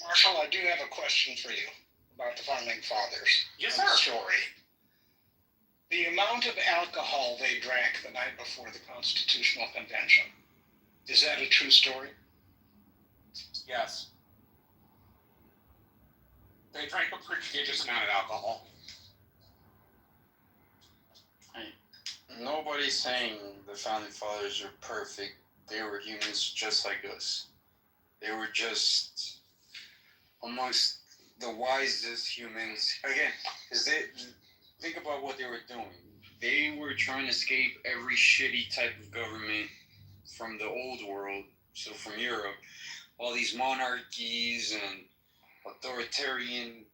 Marshall, I do have a question for you about the founding fathers.
Yes, sir.
Story. The amount of alcohol they drank the night before the Constitutional Convention, is that a true story?
Yes. They drank a prodigious amount of alcohol.
Nobody's saying the founding fathers are perfect. They were humans just like us. They were just amongst the wisest humans. Again, because think about what they were doing. They were trying to escape every shitty type of government from the old world, so from Europe. All these monarchies and authoritarian,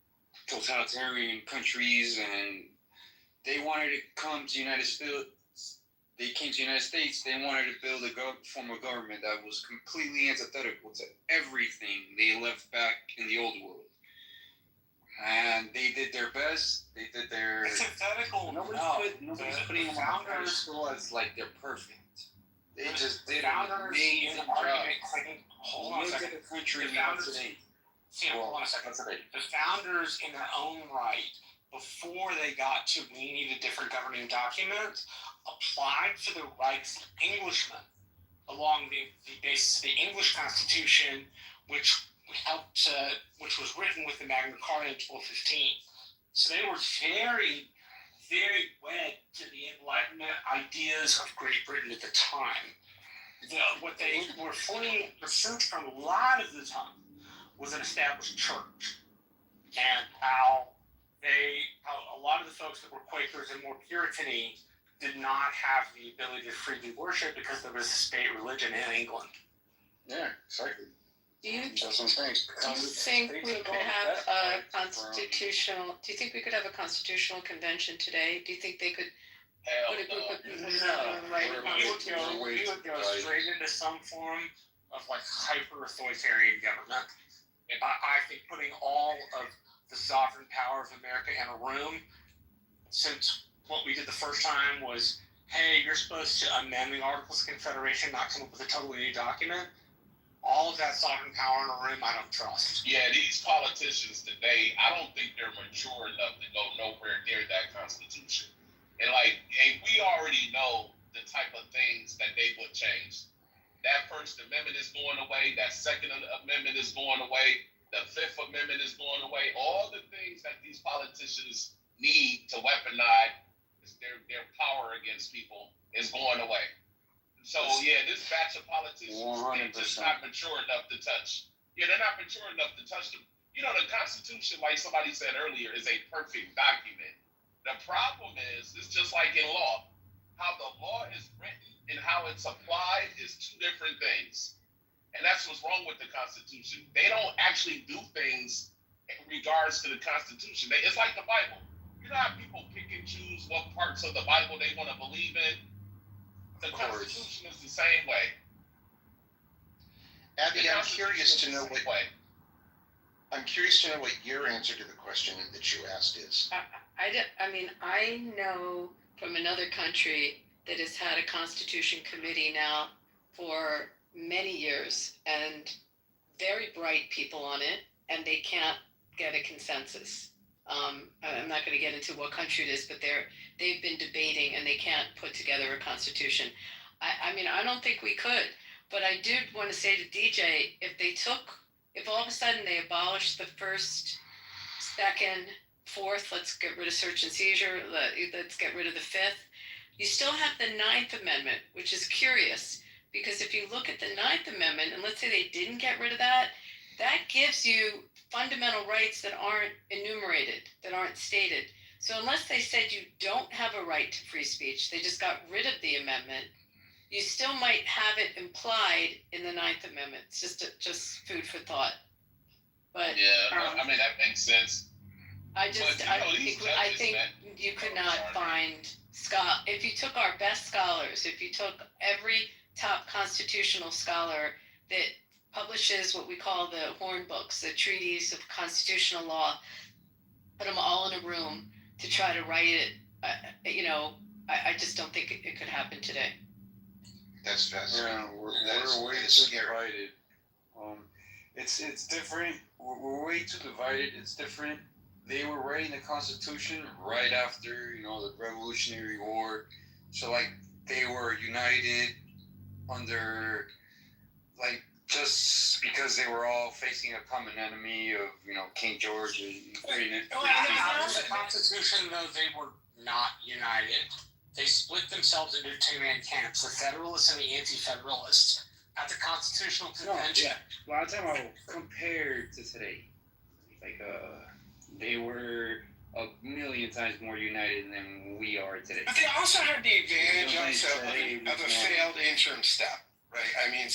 totalitarian countries, and they wanted to come to the United States. They came to the United States. They wanted to build a form of government that was completely antithetical to everything they left back in the old world. And they did their best. They did their.
Antithetical.
Nobody's putting them on the pedestal as like they're perfect. They just did an amazing job.
Hold on a second.
Look at the country we have today.
Hold on a second. The founders, in their own right, before they got to we need a different governing document, applied for the rights of Englishmen along the basis of the English Constitution, which was written with the Magna Carta in 1215. So they were very, very wed to the Enlightenment ideas of Great Britain at the time. What they were fleeing pursuit from a lot of the time was an established church, and how a lot of the folks that were Quakers and more Puritan-y did not have the ability to freely worship because there was a state religion in England.
Yeah, exactly.
Do you
That's what I'm saying.
think we could have a constitutional? Do you think we could have a constitutional convention today? Do you think they could put a group of people together and write a constitution?
We would go straight into some form of like hyper-authoritarian government. I think putting all of the sovereign power of America in a room, since what we did the first time was, hey, you're supposed to amend the Articles of Confederation, not come up with a totally new document. all of that sovereign power in a room, I don't trust.
Yeah, these politicians today, I don't think they're mature enough to go nowhere near that Constitution. And we already know the type of things that they would change. That First Amendment is going away. That Second Amendment is going away. The Fifth Amendment is going away. All the things that these politicians need to weaponize their power against people is going away. So yeah, this batch of politicians, they're just not mature enough to touch. Yeah, they're not mature enough to touch them. You know, the Constitution, like somebody said earlier, is a perfect document. The problem is, it's just like in law. How the law is written and how it's applied is two different things. And that's what's wrong with the Constitution. They don't actually do things in regards to the Constitution. It's like the Bible. You know how people pick and choose what parts of the Bible they want to believe in? The Constitution is the same way.
Abby, I'm curious to know what your answer to the question that you asked is.
I know from another country that has had a Constitution Committee now for many years and very bright people on it, and they can't get a consensus. I'm not going to get into what country it is, but they've been debating and they can't put together a constitution. I don't think we could, but I did want to say to DJ, if all of a sudden they abolished the first, second, fourth, let's get rid of search and seizure, let's get rid of the fifth, you still have the Ninth Amendment, which is curious, because if you look at the Ninth Amendment, and let's say they didn't get rid of that, that gives you fundamental rights that aren't enumerated, that aren't stated. So unless they said you don't have a right to free speech, they just got rid of the amendment, you still might have it implied in the Ninth Amendment. It's just food for thought. But
yeah, that makes sense.
I think you could not find if you took our best scholars, if you took every top constitutional scholar that publishes what we call the Horn books, the treaties of constitutional law, put them all in a room to try to write it, I just don't think it could happen today.
That's fascinating.
Yeah, we're way too divided. It's different. We're way too divided. It's different. They were writing the Constitution right after, the Revolutionary War. So, they were united under, just because they were all facing a common enemy of, King George and
the Constitution, though, they were not united. They split themselves into two-man camps, the Federalists and the Anti-Federalists. At the Constitutional Convention.
A lot of time I will compare to today. They were a million times more united than we are today.
But they also had the advantage of a failed interim step, right?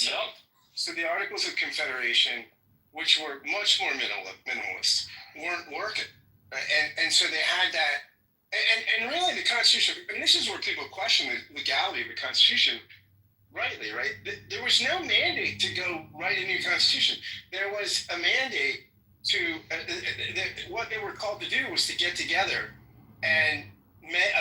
So the Articles of Confederation, which were much more minimalist, weren't working, right? And so they had that, and really the Constitution, this is where people question the legality of the Constitution, rightly, right? There was no mandate to go write a new Constitution. There was a mandate to, what they were called to do was to get together and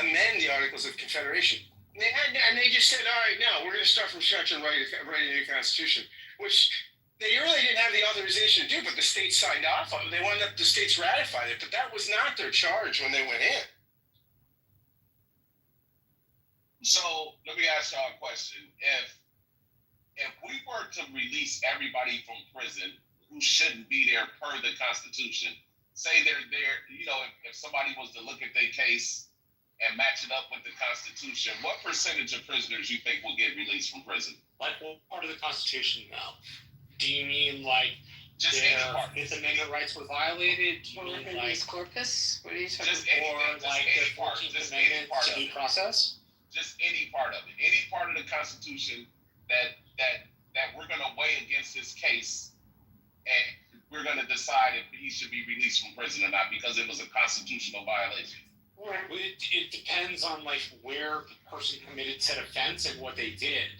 amend the Articles of Confederation. And they just said, all right, now we're going to start from scratch and write a new Constitution, which they really didn't have the authorization to do, but the states signed off on it. The states ratified it, but that was not their charge when they went in.
So let me ask y'all a question. If we were to release everybody from prison who shouldn't be there per the Constitution, say they're there, if somebody was to look at their case and match it up with the Constitution, what percentage of prisoners you think will get released from prison?
What part of the Constitution now? Do you mean
just any part?
If the amendment rights were violated? Do you mean
habeas corpus? What are you talking
about? Or the 14th Amendment to due process?
Just any part of it. Any part of the Constitution that we're going to weigh against this case, and we're going to decide if he should be released from prison or not because it was a constitutional violation.
It depends on where the person committed said offense and what they did.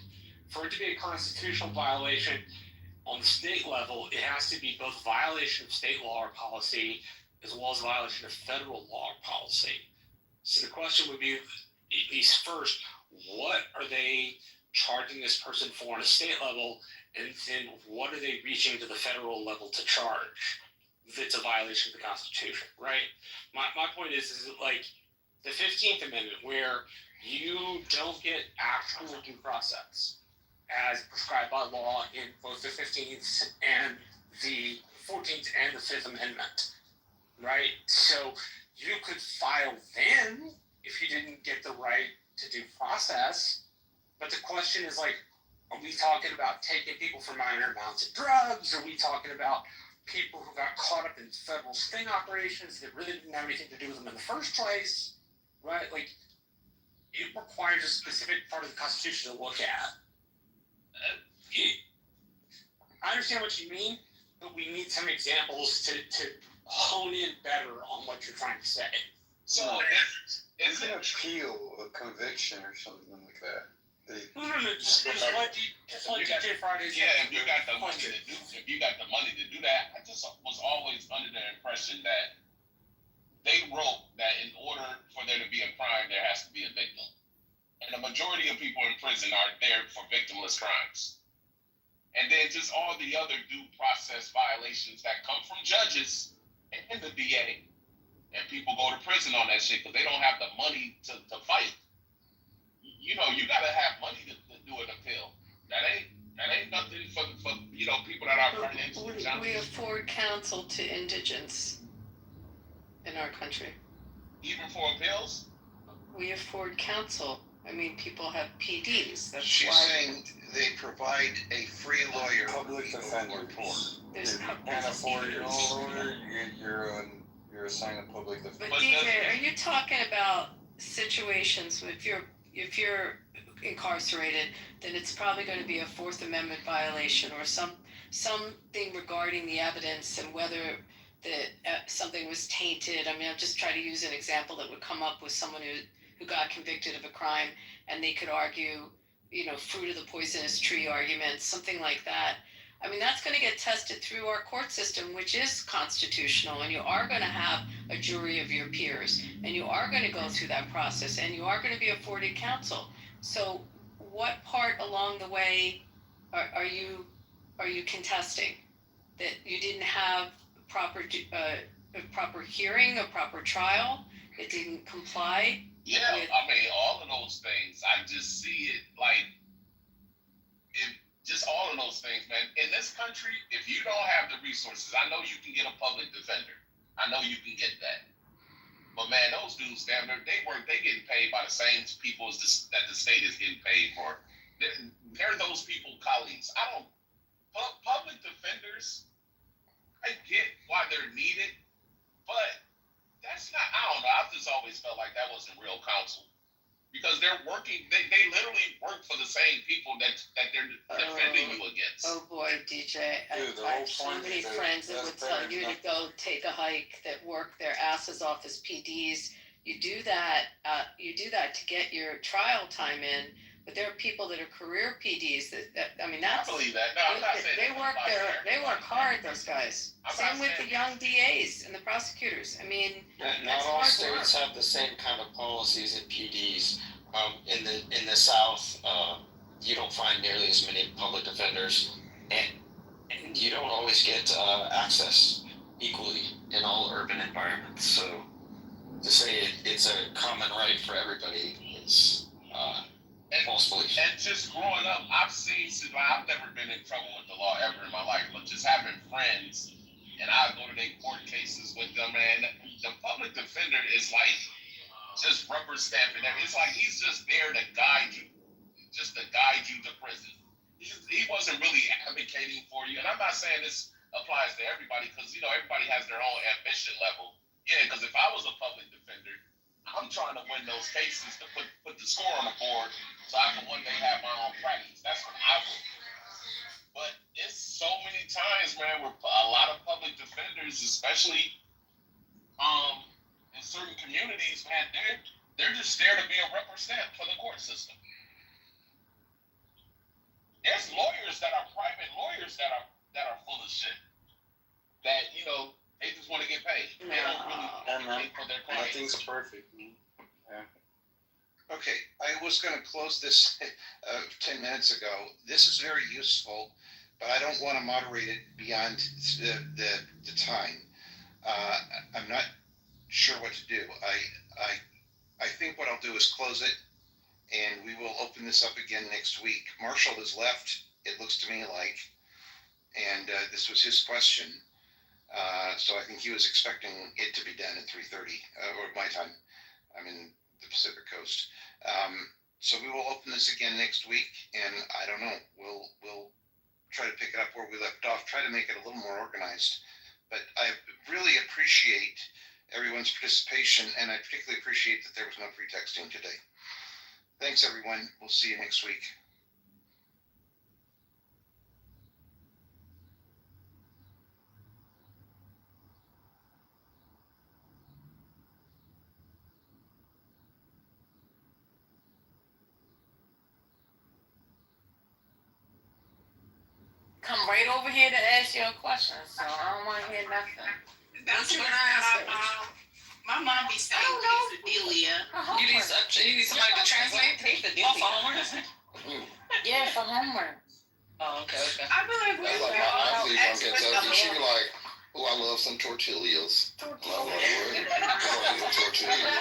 For it to be a constitutional violation on the state level, it has to be both violation of state law or policy as well as violation of federal law or policy. So the question would be, at least first, what are they charging this person for on a state level, and then what are they reaching to the federal level to charge that's a violation of the Constitution, right? My point is like the 15th Amendment, where you don't get actual due process as prescribed by law in both the 15th and the 14th and the 5th Amendment, right? So you could file then if you didn't get the right to due process, but the question is like, are we talking about taking people for minor amounts of drugs? Are we talking about people who got caught up in federal sting operations that really didn't have anything to do with them in the first place, right? Like, it requires a specific part of the Constitution to look at. I understand what you mean, but we need some examples to hone in better on what you're trying to say.
So,
is it appeal a conviction or something like that?
If you got the money to do that, I just was always under the impression that they wrote that in order for there to be a crime, there has to be a victim. And the majority of people in prison are there for victimless crimes. And then just all the other due process violations that come from judges and the DA. And people go to prison on that shit because they don't have the money to fight. You know, you gotta have money to do an appeal. That ain't nothing for people that are running into the judges.
We afford counsel to indigents in our country.
Even for appeals?
We afford counsel. I mean, people have PDs. That's
She's
why
saying they provide a free lawyer.
Public defender.
there's
If you can't afford your own lawyer, you're assigned a public defender.
But DJ, are you talking about situations if you're incarcerated, then it's probably going to be a Fourth Amendment violation or something regarding the evidence and whether something was tainted. I mean, I'm just trying to use an example that would come up with someone who got convicted of a crime, and they could argue, fruit of the poisonous tree arguments, something like that. I mean, that's going to get tested through our court system, which is constitutional, and you are going to have a jury of your peers, and you are going to go through that process, and you are going to be afforded counsel. So what part along the way are you contesting? That you didn't have a proper hearing, a proper trial, it didn't comply?
Yeah, I mean, all of those things. I just see it like, just all of those things, man. In this country, if you don't have the resources, I know you can get a public defender. I know you can get that. But man, those dudes, damn, they getting paid by the same people that the state is getting paid for. They're those people colleagues. Public defenders, I get why they're needed, but that's not, I don't know, I've just always felt like that wasn't real counsel. Because they're working, they literally work for the same people that they're defending you against.
Oh boy, DJ. I have so many friends that would tell you to go take a hike, that work their asses off as PDs. You do that to get your trial time in, but there are people that are career PDs that I believe that. No, I'm not saying they work hard, those guys. Same with the young DAs and the prosecutors. I mean,
not all states have the same kind of policies and PDs. In the South, you don't find nearly as many public defenders, and you don't always get access equally in all urban environments. So to say it's a common right for everybody is false belief.
And just growing up, I've never been in trouble with the law ever in my life, but just having friends, and I go to their court cases with them, man. The public defender is like just rubber stamping everything. It's like he's just there to guide you, to prison. He wasn't really advocating for you, and I'm not saying this applies to everybody because everybody has their own ambition level. Yeah, because if I was a public defender, I'm trying to win those cases to put the score on the board so I can one day have my own practice. That's what I would do. But it's so many times, man, where a lot of public defenders, especially in certain communities, man, they're just there to be a rubber stamp for the court system. There's lawyers that are private lawyers that are full of shit. That they just want to get paid. They don't really pay for their clients.
Nothing's perfect. Yeah.
Okay, I was going to close this 10 minutes ago. This is very useful, but I don't want to moderate it beyond the time. I'm not sure what to do. I think what I'll do is close it, and we will open this up again next week. Marshall has left, it looks to me like, and this was his question. So I think he was expecting it to be done at 3:30, or my time. I'm in the Pacific Coast. So we will open this again next week, and I don't know, we'll try to pick it up where we left off, try to make it a little more organized. But I really appreciate everyone's participation, and I particularly appreciate that there was no pretexting today. Thanks, everyone. We'll see you next week.
Come right over here to ask you a question, so I don't want to hear nothing.
That's what my mom be saying. Quesadilla.
You need somebody to translate?
Oh, for homework?
Yeah, for homework.
Oh, okay. I be like,
That's like my auntie from Kentucky. She be like, "Oh, I love some tortillas." I'm like, "What? Tortillas?"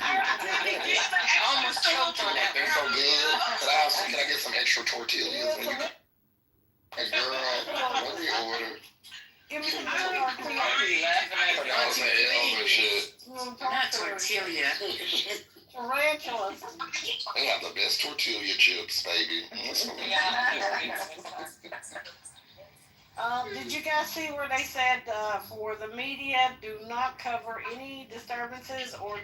I almost choked on that.
They're so good. Can I get some extra tortillas? Hey, girl, what do you order?
Give me some
Not
tortilla. Tarantulas.
They have the best tortilla chips, baby.
Did you guys see where they said for the media, do not cover any disturbances or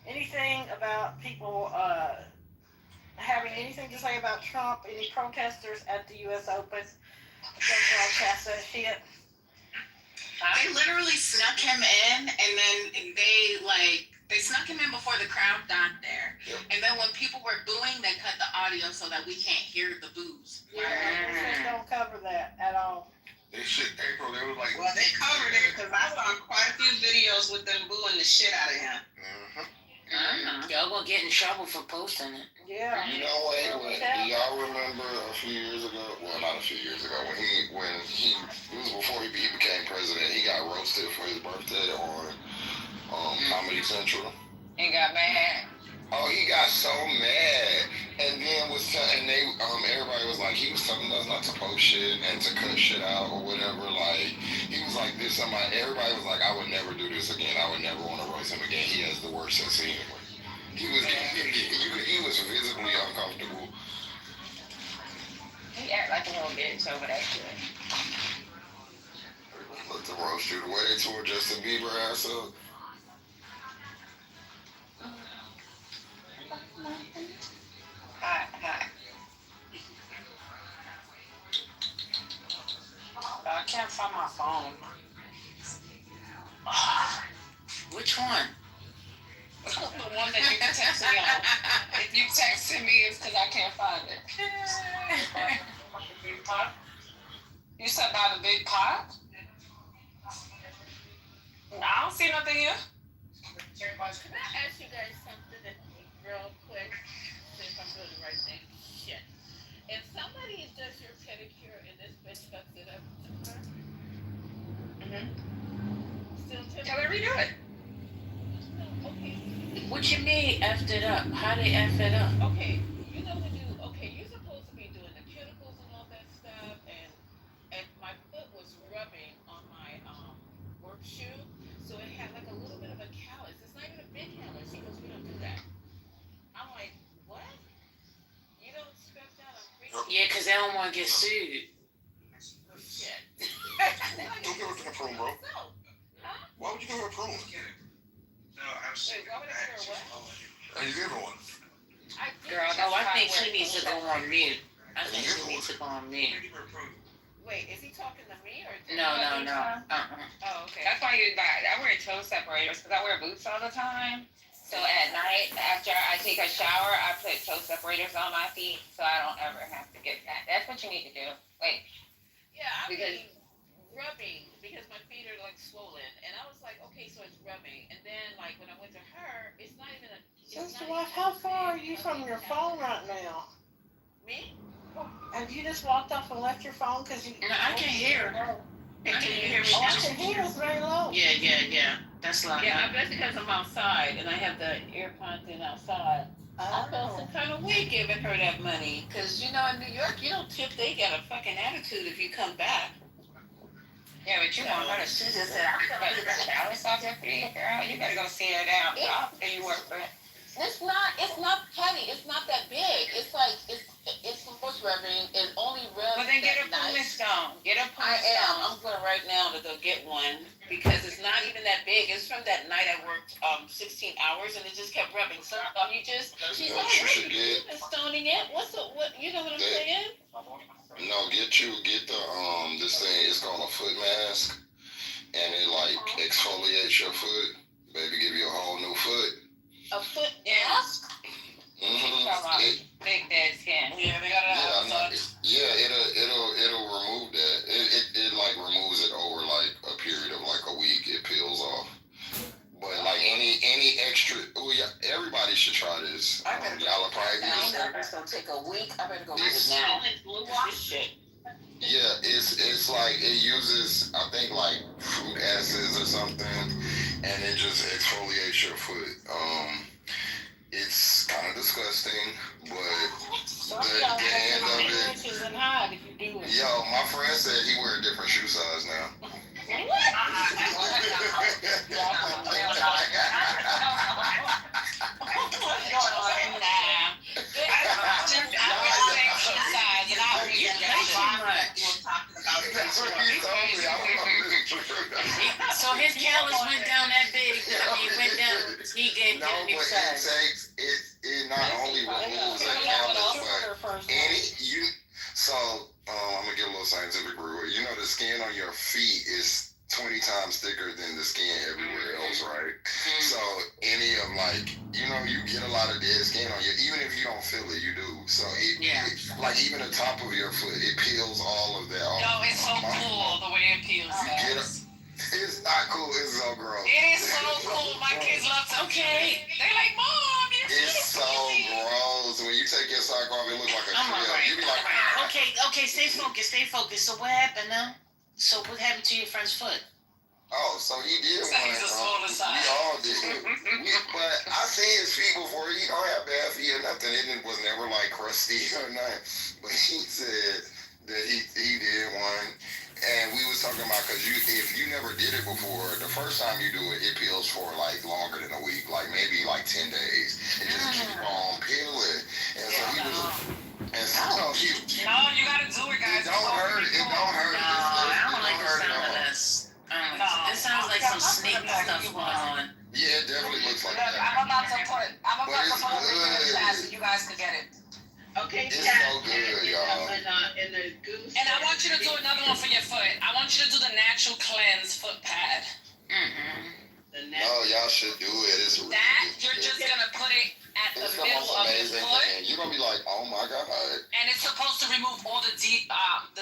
anything about people having anything to say about Trump, any protesters at the U.S. Open? Don't broadcast that shit.
They literally snuck him in, and then they snuck him in before the crowd got there. Yep. And then when people were booing, they cut the audio so that we can't hear the boos.
Yeah, they don't cover that at all.
They shit April. They were like,
well, they covered it because I saw quite a few videos with them booing the shit out of him.
Y'all gonna get in trouble for posting it. Yeah.
You know what? Do y'all remember a few years ago? Well, not a few years ago. It was before he became president. He got roasted for his birthday on Comedy Central.
And got mad.
Oh, he got so mad, and then everybody was like, he was telling us not to post shit and to cut shit out or whatever. Like he was like this. Everybody was like, I would never do this again. I would never want to roast him again. He has the worst sense of humor. He was visibly uncomfortable.
He act like a little bitch over that shit.
Look to roast you the way they tore Justin Bieber ass up.
Hi. I can't find my phone. Which one? The one that you text me on. If you texted me, it's because I can't find it. You said by the big pot? I don't see nothing here.
Can I ask you guys something real quick? See if I'm doing the right thing. Shit. If somebody does your pedicure and this bitch fucks it up to her, still
Tell her redo it.
No, okay.
What you mean effed it up? How they F it up?
Okay, you know when you're supposed to be doing the cuticles and all that stuff, and my foot was rubbing on my work shoe, so it had like a little bit of a callus. It's not even a big callus. She goes, we don't do that. I'm like, what? You don't scrub that on crazy?
Yeah, because they don't want to get sued.
Oh, shit.
Don't give her a prune, bro.
Huh?
Why would you give her a prune?
No, I'm saying. Why would I give her what?
And you give her one.
Girl, no, I think she needs to go on mute. I think she needs to go on mute.
Wait, is he talking to me or?
No.
Oh, okay.
That's why I wear toe separators because I wear boots all the time. So at night, after I take a shower, I put toe separators on my feet so I don't ever have to get that. That's what you need to do. Like,
yeah, I mean, rubbing because my feet are like swollen, and I was like, okay, so it's rubbing. And then like when I went to her, it's not even a.
Sister Wife, how far are you from your phone right now?
Me?
Have you just walked off and left your phone because you?
No, I can hear. Can you hear me?
Oh, I
now?
can hear it's very low.
Yeah. That's loud.
Yeah, I bet because I'm outside and I have the earpods in outside. I felt some kind of way giving her that money. Because, you know, in New York, you don't tip. They got a fucking attitude if you come back.
Yeah, but you want her to see this and I feel like you got callous off your feet, girl. You better go see her down. I'll pay you work for it.
It's not petty. It's not that big. It's like, it's the most rubbing. It only rubs.
Well, then get a
that
pumice
nice.
stone. Get a
I
pumice
am.
stone.
I'm going right now to go get one because it's not even that big. It's from that night I worked 16 hours and it just kept rubbing. So she's like,
you
what
should
are you doing, stoning it? What, you know what I'm saying?
No, get the this thing. It's called a foot mask, and it like exfoliates your foot. Baby, give you a whole new foot.
A foot mask?
Big dead skin.
Yeah, they got it.
It'll remove that. It like removes it over like a period of like a week. It peels off. But like any extra, everybody should try this. Y'all are probably
It's gonna take a week. I better go get it now. This shit.
Yeah, it's like it uses I think like fruit acids or something, and it just exfoliates your foot. It's kind of disgusting, but the end of it. Yo, my friend said he wear a different shoe size now.
So his callus went down that big. He went down. He gave
No,
me
but it not only removes a callus, but So I'm gonna give a little scientific rule. You know, the skin on your feet is 20 times thicker than the skin everywhere else, right? So any of you get a lot of dead skin on you, even if you don't feel it, you do. So like even the top of your foot, it peels all of that off.
No, it's so cool the way it peels.
It's not cool. It's so gross.
It is so cool. My kids love it. Okay. They're like, Mom,
it's so gross. When you take your sock off, it looks like a shell. You be like,
Okay, stay focused. So what happened now? So what happened to your friend's foot?
Oh, so he did one. We all did. But I seen his feet before. He don't have bad feet or nothing. It was never like crusty or nothing. But he said that he did one. And we was talking about because if you never did it before, the first time you do it, it peels for like longer than a week, like maybe like 10 days. It just keep on peeling. And so he was,
No, you gotta do it, guys.
It don't hurt.
No, I don't like the sound of this. It sounds like some sneaky stuff going on.
Yeah, it definitely looks like
that. I'm about to put it in the chat so you guys can get it.
Okay,
it's so good, y'all.
And the goose.
And I want you to do another one for your foot. I want you to do the natural cleanse foot pad.
No, y'all should do it. It's
you're just gonna put it at the middle of your foot.
You're gonna be like, oh my god.
And it's supposed to remove all the detox.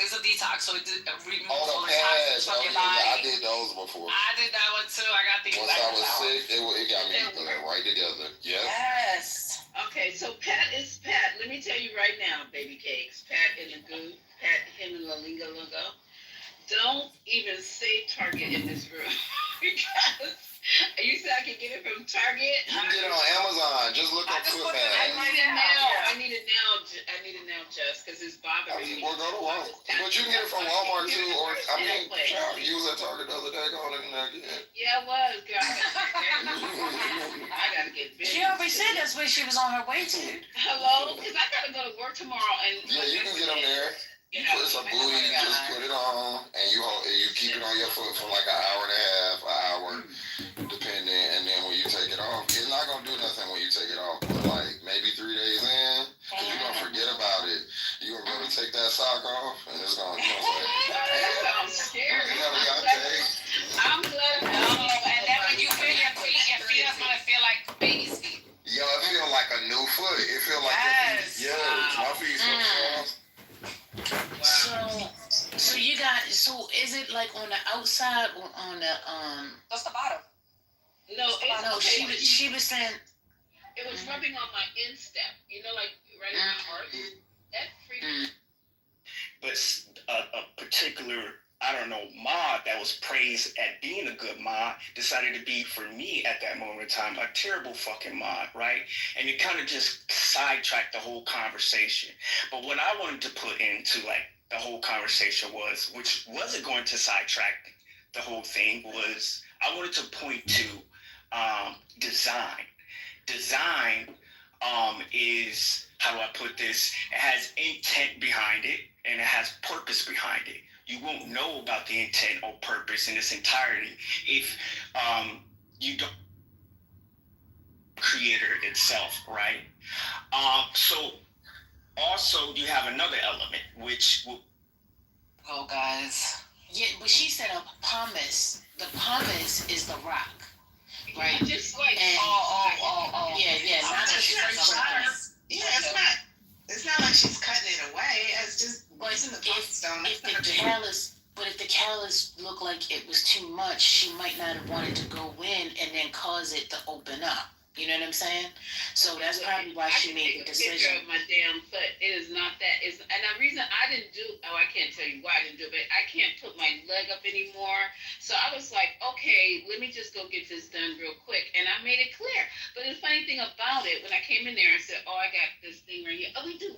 It's a detox, so it removes all the toxins from your body.
Yeah, I did those before.
I did that one too. I got these.
Once I was sick, it got me right together.
Yes.
Okay, so Pat is Pat. Let me tell you right now, baby cakes. Pat and the goo. Pat, him and La Linga Lunga. Don't even say Target in this room because you said I could get it from Target.
You can get it on Amazon. Just look up foot mask.
I need it now, Jess, because it's bothering me.
Well, go to Walmart. But you can get it from Walmart too, or you was at Target the other day. Go on and get it.
Yeah, it was. Girl, I gotta get big.
She already said that's where she was on her way to.
Hello, because I gotta go to work tomorrow and.
Yeah, you can get them there. You put some booty, you just put it on, and you keep it on your foot for like an hour and a half, an hour, depending. And then when you take it off, it's not gonna do nothing when you take it off. But like maybe 3 days in, because you're gonna forget about it. You're gonna go to take that sock off, and it's gonna.
I'm scared. I'm glad.
And then when you feel your feet is gonna feel like baby's feet.
Yo, it feel like a new foot. It feel like my feet so soft.
So is it like on the
side or on the
That's the bottom.
No, it's
No,
okay. She was saying
It was rubbing on my instep. You know, like right in my heart. That freaked me.
But a particular, I don't know, mod that was praised at being a good mod decided to be, for me at that moment in time, a terrible fucking mod, right? And it kind of just sidetracked the whole conversation. But what I wanted to put into like the whole conversation was, which wasn't going to sidetrack the whole thing, was I wanted to point to design. Design is, how do I put this? It has intent behind it and it has purpose behind it. You won't know about the intent or purpose in its entirety if you don't creator itself, right? So also you have another element which will.
Oh, guys. Yeah, but she said a pumice. The pumice is the rock, right?
Just like
and, yeah, not the straight rock.
Yeah, it's not like she's cutting it away. It's just using the pumice stone.
If the callus looked like it was too much, she might not have wanted to go in and then cause it to open up. You know what I'm saying? So that's probably why she made the decision.
Picture of my damn foot. It is not that. And the reason I didn't do, I can't tell you why I didn't do it, but I can't put my leg up anymore. So I was like, okay, let me just go get this done real quick. And I made it clear. But the funny thing about it, when I came in there and said, oh, I got this thing right here. Oh, we do.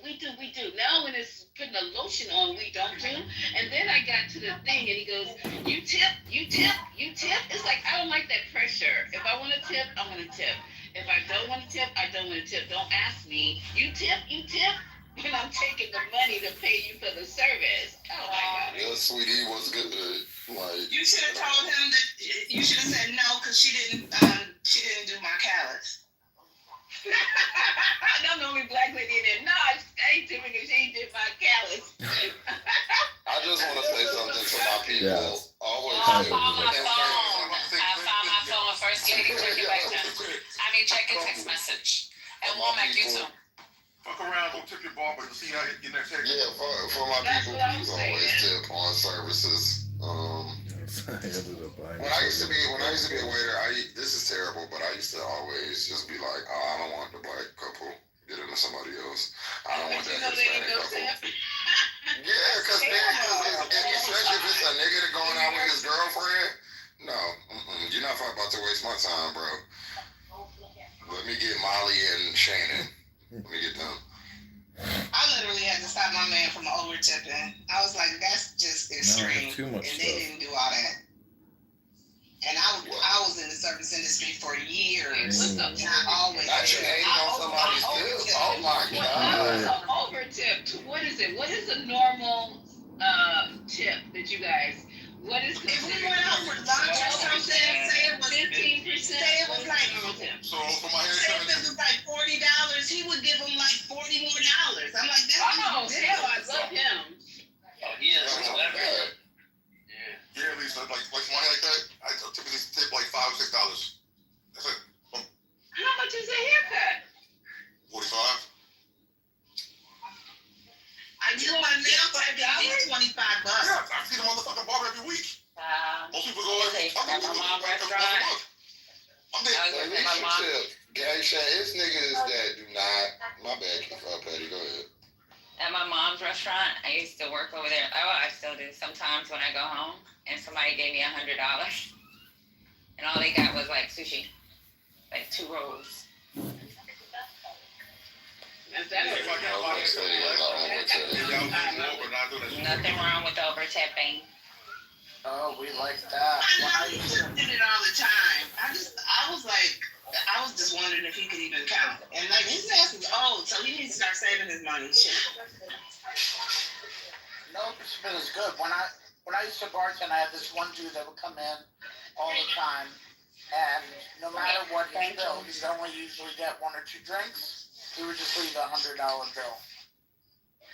Now when it's putting a lotion on, we don't do. And then I got to the thing and he goes, you tip. It's like, I don't like that pressure. If I want to tip, I'm going to tip. If I don't want to tip, I don't want to tip. Don't ask me. You tip, and I'm taking the money to pay you for the service. Oh my God.
Yeah, sweetie was good. Like,
You should have told him that. You should have said no because she didn't do my callus.
I'm the only black lady in there. No, I stayed to because she did my callus.
I just want to say something to my people.
Yeah.
Always.
I found my phone. First lady, check your back channel. Check your text message. And Womack, you too.
Fuck around, go tip your barber to see how your next haircut.
Yeah, for my people, please always tip on services. When I used to be a waiter, this is terrible, but I used to always just be like, oh, I don't want the black couple get into somebody else. I don't want that Hispanic couple. Yeah, because especially if it's a nigga that going out with his girlfriend, no, you're not about to waste my time, bro. Let me get Molly and Shannon. Let me get them.
I literally had to stop my man from over tipping. I was like, that's just extreme.
Too much
and
stuff.
they didn't do all that. And I was in the service industry for years. And I always
Not you hating on somebody's tip. Oh my God.
Over tip. What is it? What is a normal tip that you guys? What is
if we went out for lunch or something, say it was
15%.
Say it was like
So for my
say if it was like $40, he would give him like $40 more. I'm like, that's
oh, hell, I love him.
Oh, he is.
Yeah, Lisa, like my hair like that, I typically tip like $5 or $6. That's it.
How much is a haircut?
45.
I do my nails every $25.
Yeah, I see the motherfucking barber every week. Most people go every
at my mom's restaurant.
My mom. Gay it's niggas that do not. My bad, Patty. Go ahead.
At my mom's restaurant, I used to work over there. Oh, I still do sometimes when I go home, and somebody gave me $100, and all they got was like sushi, like 2 rolls. Nothing wrong with over tipping.
Oh, we like that.
I did it all the time. I was just wondering if he could even count. And like his ass is old, so he needs to start saving his money. Shit.
No, it was good. When I used to bartend, I had this one dude that would come in all the time, and no matter what his bill, he'd only usually get 1 or 2 drinks. He would just leave a $100 bill.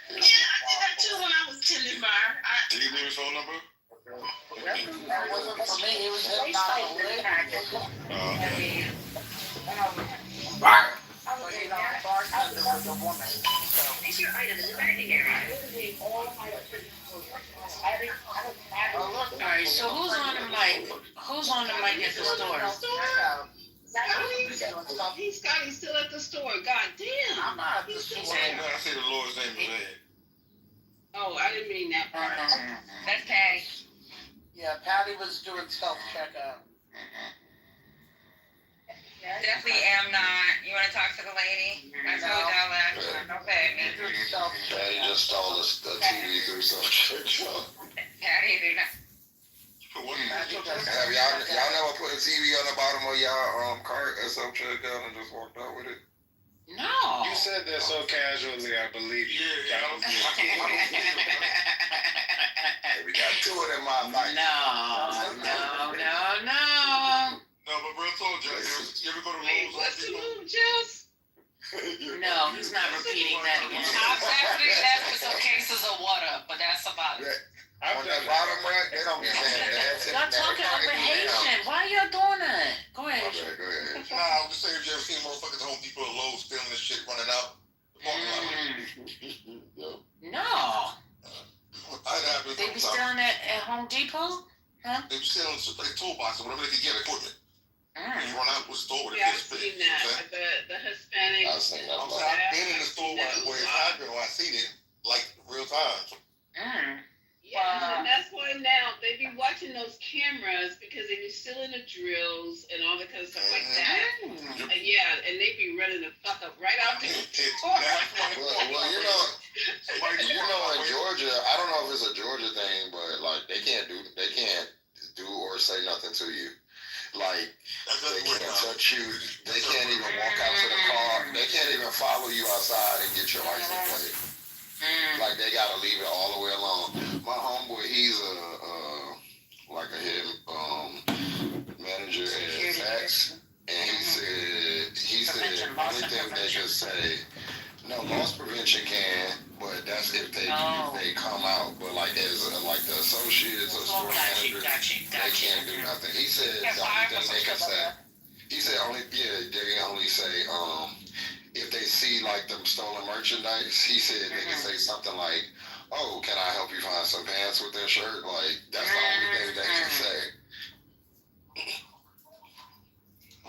Yeah, I did that too when I was tending bar.
Did he leave his phone number?
That wasn't for me. It was just not a lady. But you know, the bartender was a woman. So.
Your item in the dining area.
Oh look,
right, so who's on the mic? Who's on the mic at the store?
He's still at the store. God damn.
I'm not at the store.
I say the Lord's name is Ed.
Oh, I didn't mean that part.
That's Patty.
Yeah, Patty was doing self-checkout.
Definitely am not. You want to talk to the lady? I told y'all last time. Don't pay me.
Patty just stole us the TV through self-checkout.
Patty, do not.
Have y'all never put a TV on the bottom of y'all cart at self-checkout and just walked out with it?
No.
You said that so casually, I believe you.
We got two of them out like.
No.
No, but bro, I told you, you ever go to
Wait, what's the move, Jess?
No, he's not repeating that again.
I've definitely left with some cases of water, but that's about it.
On that bottom rack, they don't get that.
Y'all talking over Haitian. Why y'all doing that? Go ahead.
Okay, go ahead.
Nah, I was just saying, if you ever seen motherfuckers at Home Depot or Lowe's stealing this shit running out.
No.
That happens
They be
sometimes.
stealing that at Home Depot? Huh?
They be stealing like toolbox or whatever they can get equipment. You run out with the store with
Yeah,
a
I've
piece of
seen
paper, you know what I'm
that.
saying?
The Hispanic.
I've seen that.
I've been in the store where it's happened or I've seen it like real time.
Yeah, and that's why now they be watching those cameras because they be stealing the drills and all that kind of stuff like that. And yeah, and they be running the fuck up right out there.
Well, you know, in Georgia, I don't know if it's a Georgia thing, but like they can't do or say nothing to you. Like they can't touch you. They can't even walk out to the car. They can't even follow you outside and get your license plate. Like they gotta leave it all the way alone. My homeboy, he's a head manager at Saks, and he said only thing they can say, no, loss prevention can, but that's if they come out. But like as like the associates or store managers, they can't do nothing. He said the only thing they can say. He said they only say if they see like them stolen merchandise, he said they can say something like, "Oh, can I help you find some pants with that shirt?" Like that's the only thing they can say.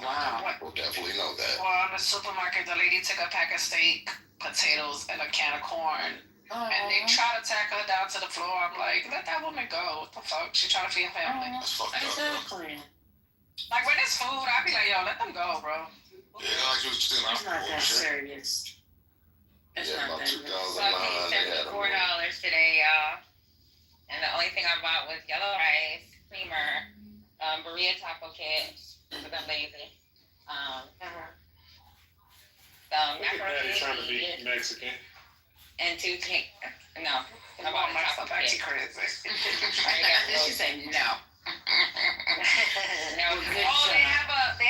Wow.
We'll definitely know that.
Well, in the supermarket, the lady took a pack of steak, potatoes, and a can of corn. And they try to tackle her down to the floor. I'm like, let that woman go. What the fuck? She trying to feed her family.
Exactly.
Like, when it's food, I be like, yo, let them go, bro.
Yeah, like you was stealing
It's not that serious. It's not that serious.
So I paid $74 today, y'all. And the only thing I bought was yellow rice, creamer, burrito taco kit, because I'm lazy. Macaroni
Trying to be Mexican.
and two no. I bought a taco kit.
She said no.
No, good
Oh, they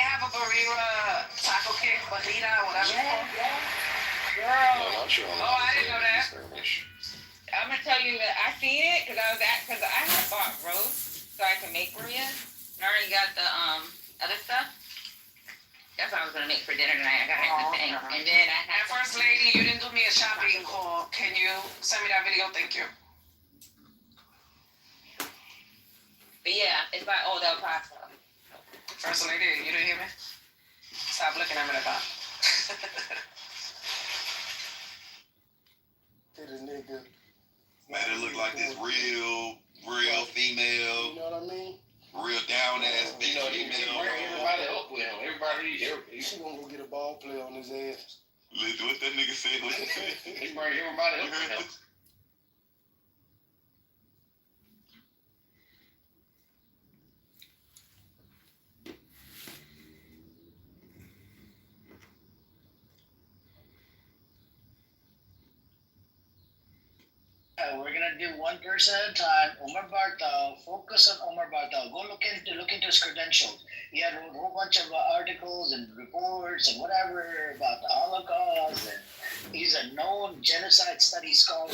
have a burrito taco kit, bonita, whatever. Girl.
No, not sure.
Oh, I didn't know that. I'm gonna tell you that I seen it because I had bought roast so I can make burritos. I already got the other stuff. That's what I was gonna make for dinner tonight. I got the thing, and then I had.
First lady, you didn't do me a shopping haul. Can you send me that video? Thank you.
But yeah, it's by Old El Paso.
First lady, you didn't hear me? Stop looking at me like that.
Man, it look like this real female.
You know what I mean?
Real down ass bitch female.
Everybody up with him. He gonna go get a ball player on his ass.
Listen, what that nigga said? What he said?
He bring everybody up with him.
We're gonna do one person at a time. Omar Bartal, focus on Omar Bartal. Go look into his credentials. He had a whole bunch of articles and reports and whatever about the Holocaust, and he's a known genocide study scholar.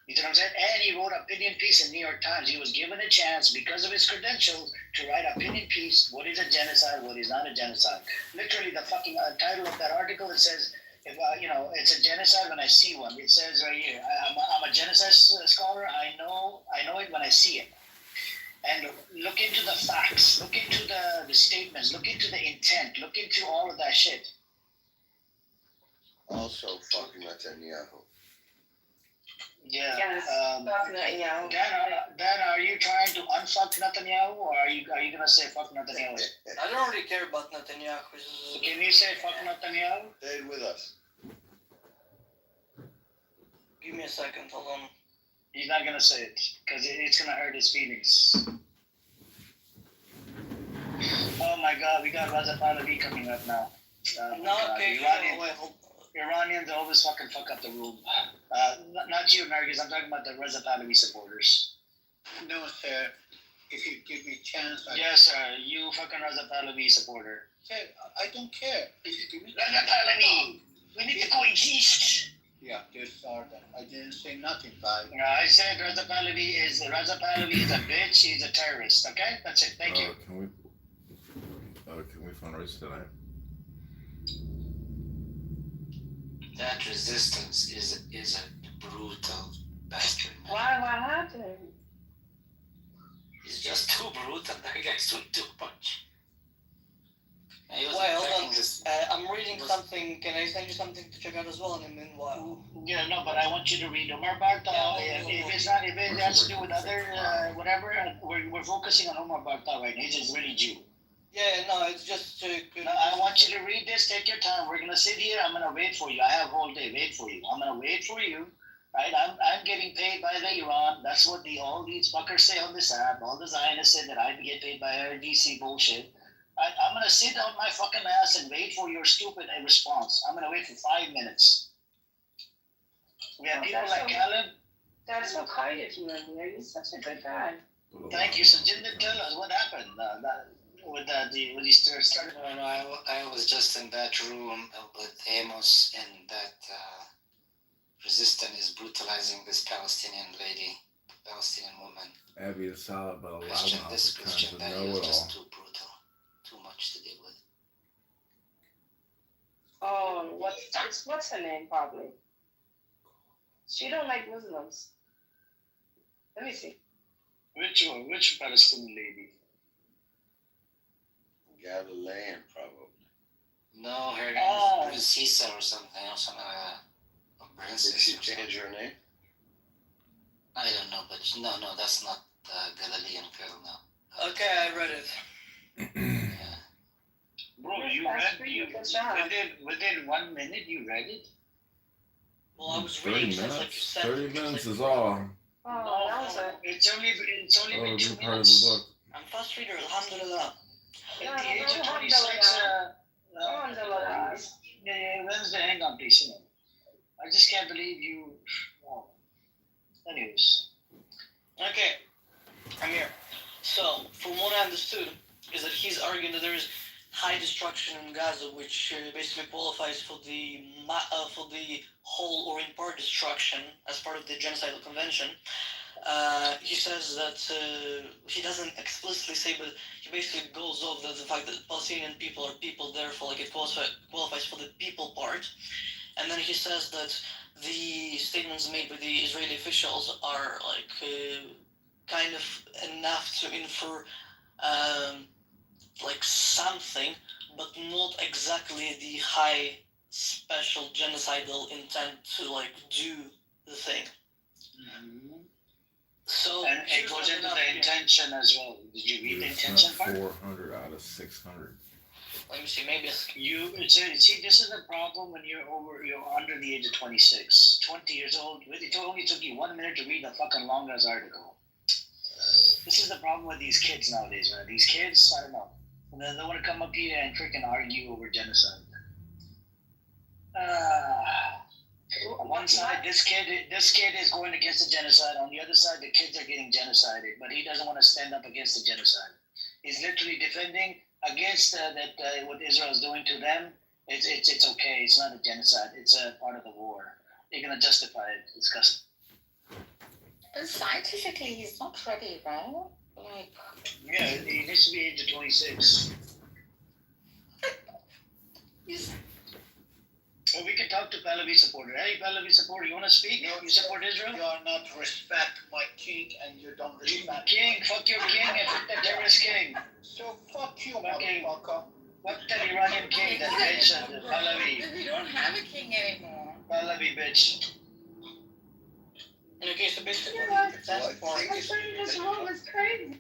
You know what I'm saying? And he wrote opinion piece in New York Times. He was given a chance because of his credentials to write opinion piece. What is a genocide? What is not a genocide? Literally, the fucking title of that article, it says, if it's a genocide when I see one. It says right here, I'm a genocide scholar. I know it when I see it. and look into the facts, look into the statements, look into the intent, look into all of that shit.
Also, fucking Netanyahu.
Yes,
Dan, are you trying to unfuck Netanyahu, or are you gonna say fuck Netanyahu?
I don't really care about Netanyahu.
So can you say fuck Netanyahu?
Stay with us.
Give me a second, hold on.
He's not gonna say it because it's gonna hurt his feelings. Oh my God, we got Raza Pahlavi coming up now.
No, okay,
Iranians always fucking fuck up the room. Not you, Americans. I'm talking about the Reza Pahlavi supporters.
No, sir. If you give me a chance,
Yes, sir. You fucking Reza Pahlavi supporter.
Sir, I don't care. If you give me
Reza Pahlavi, we need to coexist.
Yeah, just start that. I didn't say nothing, guys.
I said Reza Pahlavi is a bitch. He's a terrorist. Okay, that's it. Thank you.
Can we fundraise tonight?
That resistance is a brutal bastard. Man.
Why? What happened?
He's just too brutal. That guy's doing too much.
Wait, hold on. I'm reading something. Can I send you something to check out as well in the meanwhile?
Yeah, no, but I want you to read Omar Barta. If it has to do with other whatever, we're focusing on Omar Barta right now. He's Israeli Jew.
Yeah, no, it's just.
I want you to read this. Take your time. We're gonna sit here. I'm gonna wait for you. I have whole day. Wait for you. I'm gonna wait for you. Right? I'm getting paid by the Iran. That's what all these fuckers say on this app. All the Zionists say that I get paid by RDC bullshit. I'm gonna sit on my fucking ass and wait for your stupid response. I'm gonna wait for 5 minutes. We have people like Caleb.
That's so kind of you, Amir. You're such a good guy.
Thank you. So Jinder, tell us what happened with these started.
No, I was just in that room with Amos, and that resistance is brutalizing this Palestinian lady, Palestinian woman.
Abby is solid, but a
Christian,
loudmouth
this
that
Christian
kinds of
lady
know
is
it
just
all.
too brutal, too much to deal with.
Oh, what's her name? Probably. She don't like Muslims. Let me see.
Which one? Which Palestinian lady?
Galilean, probably.
No, her name is Caesar or something like that.
Did she change her name?
I don't know, but no, that's not Galilean girl, no.
Okay, I read it.
Bro, you within 1 minute you read it?
Well, I was
30
reading since like
minutes.
you said.
30 minutes is all.
Oh, that was
It's only been 2
part of
minutes.
the book.
I'm fast reader, alhamdulillah.
At the age of 26, Wednesday, hang on, please. I just can't believe you. Oh. Anyways.
Okay, I'm here. So, from what I understood, is that he's arguing that there is high destruction in Gaza, which basically qualifies for the whole or in part destruction as part of the genocidal convention. He says that he doesn't explicitly say, but he basically goes off the fact that Palestinian people are people, therefore like it qualifies for the people part. And then he says that the statements made by the Israeli officials are like kind of enough to infer like something, but not exactly the high special genocidal intent to like do the thing. So
and it goes into the intention as well. Did you read the intention part?
400 out of 600.
Let me see, maybe
see, this is the problem when you're under the age of 26. 20 years old, it only took you 1 minute to read a fucking long ass article. This is the problem with these kids nowadays, man. These kids, I don't know. They want to come up here and freaking argue over genocide. On one side, this kid is going against the genocide. On the other side, the kids are getting genocided, but he doesn't want to stand up against the genocide. He's literally defending against what Israel is doing to them. It's okay. It's not a genocide. It's a part of the war. They're gonna justify it. It's disgusting.
But scientifically, he's not ready, right? Like.
Yeah, he needs to be age of 26. Well, we can talk to Pahlavi supporter. Hey, Pahlavi supporter, you want to speak? You support Israel?
You are not respect my king and you don't respect
King, fuck your king and fuck the terrorist king.
So fuck you, motherfucker.
Fuck that Iranian king, that bitch, Pahlavi.
We don't have a king anymore.
Pahlavi bitch.
Okay, so basically,
That's crazy.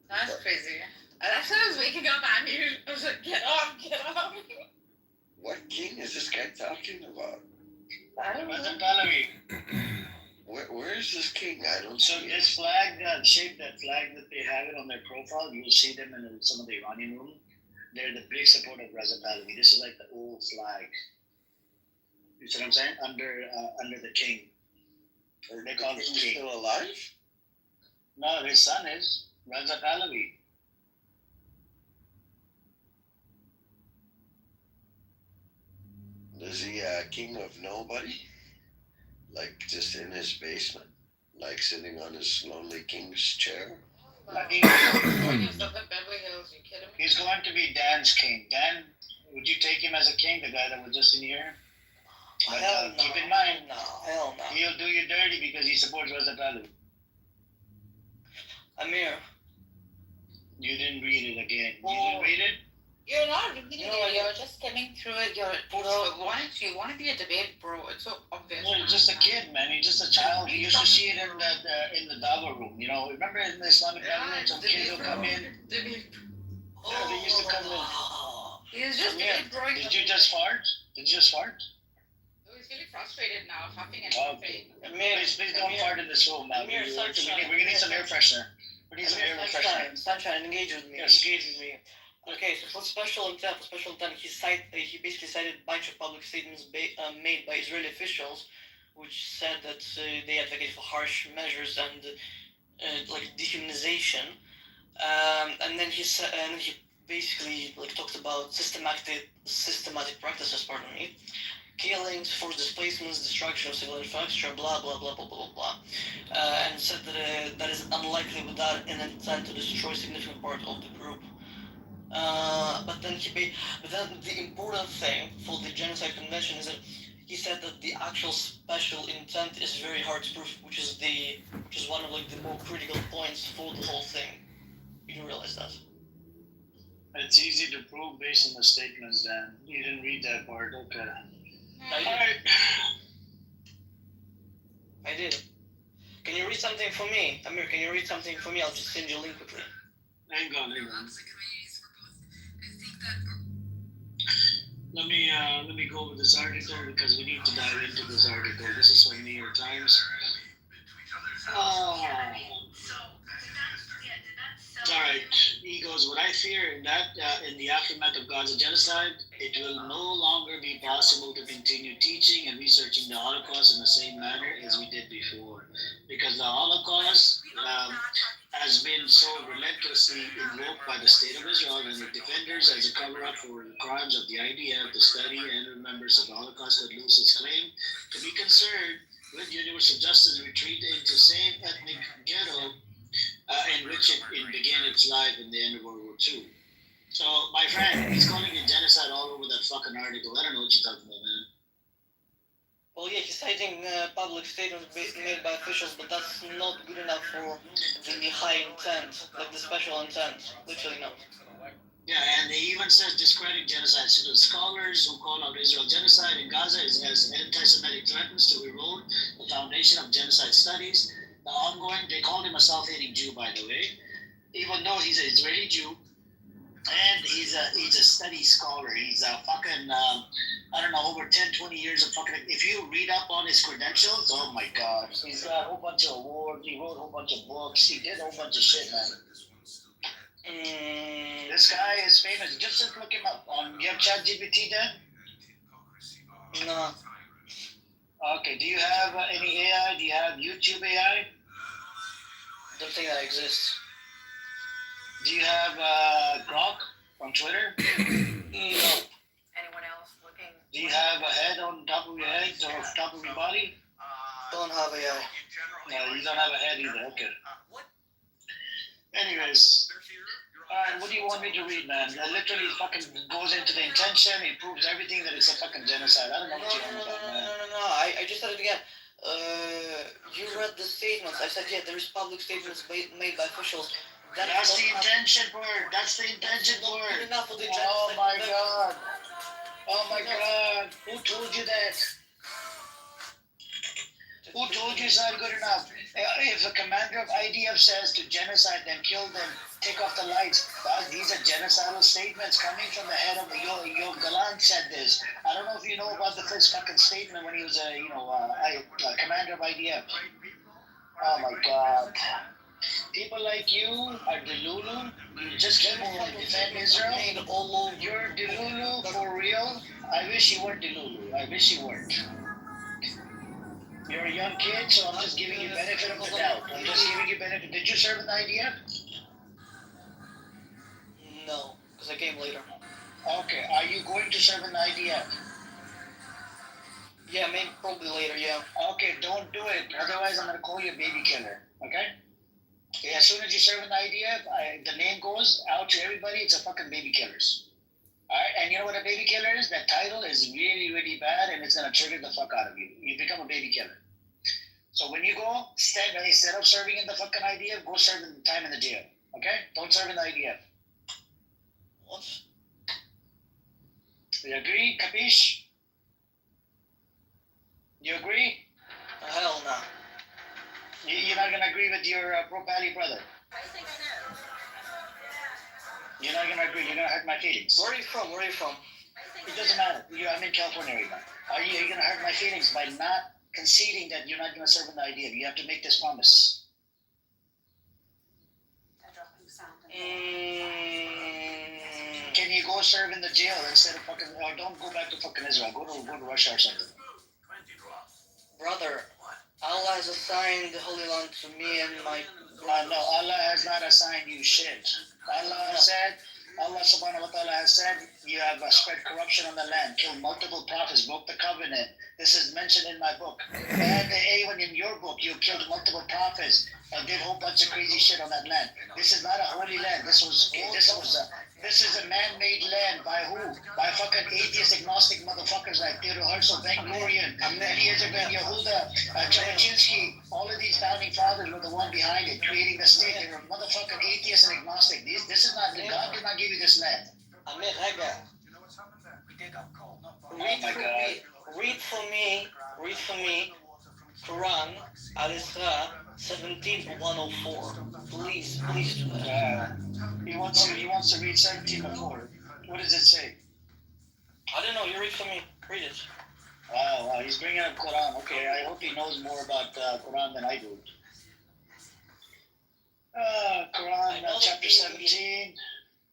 That's crazy. That's when I was waking up, I knew. I was like, get off, get off.
What king is this guy talking about?
I don't
Where's
know.
the Pahlavi?
Where is this king? I don't
So
see
this flag, that shape, that flag that they have it on their profile, you'll see them in some of the Iranian room. They're the big supporter of Reza Pahlavi. This is like the old flag. You see what I'm saying? Under the king. They call him king.
Still alive?
No, his son is Reza Pahlavi.
Is he king of nobody? Like just in his basement? Like sitting on his lonely king's chair?
He's going to be Dan's king. Dan, would you take him as a king, the guy that was just in here? But
hell no.
keep in mind,
No, hell no.
he'll do you dirty because he supports Reza Pahlavi.
Amir.
You didn't read it again. You didn't read it?
You're not reading it. You're just skimming through it. Why don't you want to be a debate, bro? It's so obvious.
No, he's just a kid, man. He's just a child. You used to see it in the Dava room. You know, remember in the Islamic government, some kids will come in.
Debate.
Yeah, they used to come in.
He's just
Yeah.
debate throwing.
Did you just fart? Did you just fart?
He's really frustrated now, huffing and
Oh,
puffing.
please don't fart in this room, man.
Amir,
We're
sunshine.
gonna need some air freshener. We need some air freshener.
Sunshine, engage with me.
Yes.
Engage with me. Okay, so for special intent, he basically cited a bunch of public statements made by Israeli officials, which said that they advocate for harsh measures and like dehumanization. And then he basically like talked about systematic practices, pardon me, killings, forced displacements, destruction of civil infrastructure, blah blah blah blah blah blah, and said that that is unlikely without an intent to destroy significant part of the group. But then the important thing for the Genocide Convention is that he said that the actual special intent is very hard to prove, which is one of like the more critical points for the whole thing. You do realize that?
It's easy to prove based on the statements, Dan. You didn't read that part, okay.
I did. Can you read something for me? Amir, can you read something for me? I'll just send you a link quickly.
Hang on. Let me go over this article because we need to dive into this article. This is from New York Times. Alright, he goes, what I fear in the aftermath of Gaza genocide, it will no longer be possible to continue teaching and researching the Holocaust in the same manner as we did before. Because the Holocaust has been so relentlessly invoked by the State of Israel and the defenders as a cover-up for the crimes of the IDF, the study and members of the Holocaust could lose its claim to be concerned with universal justice and retreat into same ethnic ghetto in which it began its life in the end of World War II. So, my friend, he's calling it genocide all over that fucking article. I don't know what you're talking about, man.
Well, yeah, he's citing public statements made by officials, but that's not good enough for the high intent, like the special intent. Literally not.
Yeah, and he even says discrediting genocide. So the scholars who call out Israel genocide in Gaza as anti-Semitic threatens to erode the foundation of genocide studies. The ongoing, they called him a self-hating Jew, by the way, even though he's an Israeli Jew, and he's a study scholar. He's a fucking, I don't know, over 10, 20 years of fucking, if you read up on his credentials, oh my God. He's got a whole bunch of awards, he wrote a whole bunch of books, he did a whole bunch of shit, man. This guy is famous. Just look him up. You have ChatGPT then?
No.
Okay, do you have any AI? Do you have YouTube AI?
Don't think that exists.
Do you have Grok from Twitter?
No.
Anyone else looking?
Do you have a head on top of your head or top of your body?
Don't have AI.
No, you don't have a head either. Okay. Anyways, Alright, what do you want me to read, man? It literally fucking goes into the intention, it proves everything that it's a fucking genocide. I don't know what you want about, man.
No. I just said it again. You read the statements. I said, yeah, there is public statements made by officials.
That's the intention word. That's the intention word. Oh my god. Oh my god. Who told you that? Who told you it's not good enough? If the commander of IDF says to genocide them, kill them, take off the lights, these are genocidal statements coming from the head of the Yo Galan said this. I don't know if you know about the first fucking statement when he was a commander of IDF. Oh my god. People like you are Delulu. You just keep on defend Israel. You're Delulu for real. I wish you weren't Delulu. I wish you weren't. You're a young kid, so I'm just giving you benefit of the doubt. I'm just giving you benefit. Did you serve in the IDF?
No, because I came later.
Okay, are you going to serve in the IDF?
Yeah, maybe probably later, yeah.
Okay, don't do it. Otherwise, I'm going to call you a baby killer. Okay? As soon as you serve in the IDF, the name goes out to everybody. It's a fucking baby killers. Alright, and you know what a baby killer is? That title is really, really bad, and it's gonna trigger the fuck out of you. You become a baby killer. So when you go, instead of serving in the fucking IDF, go serve in time in the jail. Okay? Don't serve in the IDF.
What?
You agree? Capiche? You agree?
Hell no.
You're not gonna agree with your pro-pally brother? You're not gonna agree. You're gonna hurt my feelings.
Where are you from?
It doesn't matter. I'm in California right now. Are you gonna hurt my feelings by not conceding that you're not gonna serve in the IDF? You have to make this promise. Can you go serve in the jail instead of fucking? Or don't go back to fucking Israel. Go to Russia or something.
Brother, Allah has assigned the Holy Land to me and my.
No, Allah has not assigned you shit. Allah subhanahu wa ta'ala has said, you have spread corruption on the land, killed multiple prophets, broke the covenant. This is mentioned in my book. And even in your book, you killed multiple prophets and did a whole bunch of crazy shit on that land. This is not a holy land. This is a man-made land by who? By fucking atheist, agnostic motherfuckers like Theodore Herzl, Ben Gurion, Eliezer Ben Yehuda, Jabotinsky. All of these founding fathers were the one behind it, creating the state. They were motherfucking atheists and agnostic. This is not, God did not give you this land.
Amen. Read for me, Quran, Al-Isra, 17:104. Please do that.
He wants to read 17:4. What does it say?
I don't know. You read for me. Read it.
Wow, he's bringing up Quran. Okay, I hope he knows more about Quran than I do. Quran, chapter 17.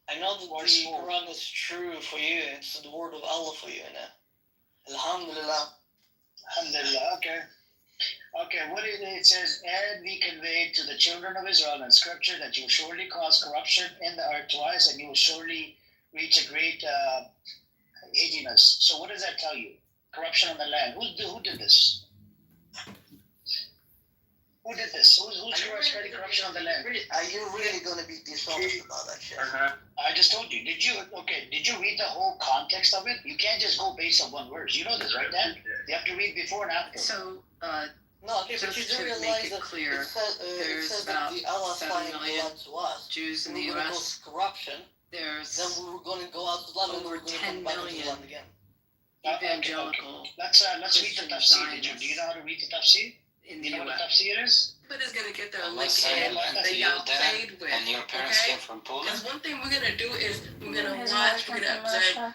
I know that the Quran is true for you. It's the word of Allah for you. Alhamdulillah.
Alhamdulillah, okay. Okay, what is it? It says, and we conveyed to the children of Israel in scripture that you will surely cause corruption in the earth twice, and you will surely reach a great haziness. So what does that tell you? Corruption on the land. Who did this? Who did this? Who's spreading corruption on the land?
Are you really going to be dishonest about that shit?
I just told you. Did you read the whole context of it? You can't just go based on one verse. You know this, right, Dan? You have to read before and after.
So,
no, okay, but you
just
do
to
realize
make it
that
clear,
there's
about
Allah
7 million Jews in the U.S.
Corruption.
There's
then we're going to go out to land
over 10 million
again.
evangelical.
Okay. Let's read the tafsir. Do you know how to read the tafsir?
In
Do
the
you know what
U.S.
the tafsir is?
But it's gonna get their lick
Unless
in that y'all played with.
And your parents
Okay?
came from Poland?
Because one thing we're gonna do is we're gonna watch, we're gonna observe.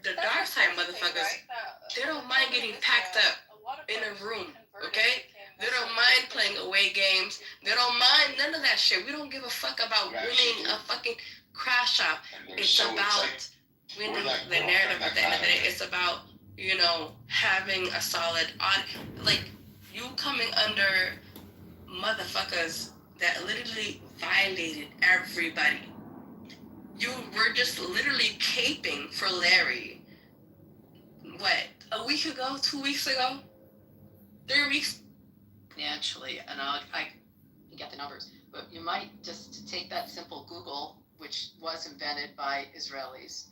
The dark side motherfuckers, they don't mind getting packed up in a room, okay? They don't mind playing away games. They don't mind none of that shit. We don't give a fuck about winning a fucking crash out. It's about winning the narrative at the end of the day. It's about, having a solid like you coming under motherfuckers that literally violated everybody. You were just literally caping for Larry. What, a week ago, 2 weeks ago, 3 weeks?
Actually, and I get the numbers. but you might just take that simple Google, which was invented by Israelis,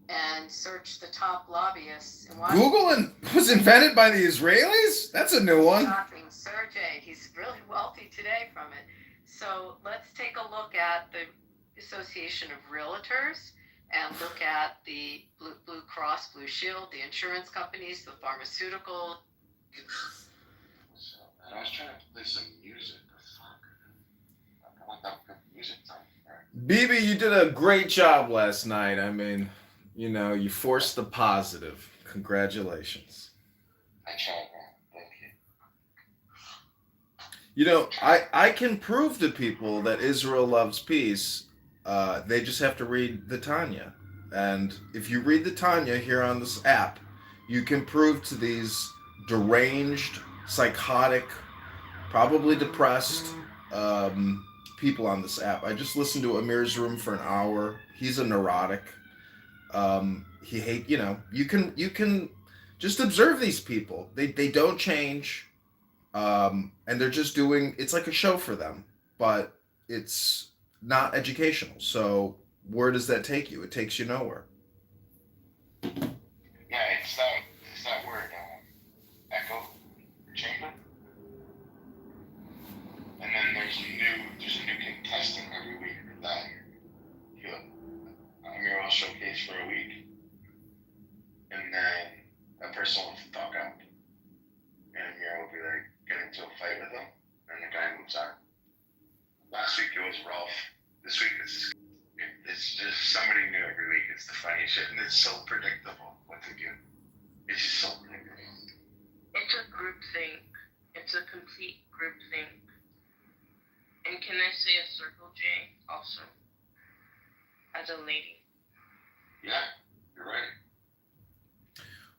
and search the top lobbyists in Washington.
Google was invented by the Israelis? That's a new one.
Shocking. Sergey, he's really wealthy today from it. So let's take a look at the Association of Realtors and look at the Blue Cross, Blue Shield, the insurance companies, the pharmaceutical.
I was trying to play some music. I want that good music time.
BB, you did a great job last night. I mean, you know, you forced the positive. Congratulations.
I tried, man. Thank you.
You know, I can prove to people that Israel loves peace. They just have to read the Tanya. And if you read the Tanya here on this app, you can prove to these deranged, psychotic, probably depressed people on this app. I just listened to Amir's room for an hour. He's a neurotic. He hate, you know, you can just observe these people. They don't change. And they're just doing, it's like a show for them, but it's not educational. So where does that take you? It takes you nowhere.
Yeah, it's that word, echo chamber. And then there's a new contestant every week that Amir will showcase for a week, and then that person will talk out, and Amir will be like get into a fight with him, and the guy moves on. Last week it was Rolf. This week it's just somebody new every week. It's the funny shit, and it's so predictable what to do. It's just so predictable.
It's a group thing. It's a complete group thing. And can I say a circle J also? As a lady.
Yeah, you're right.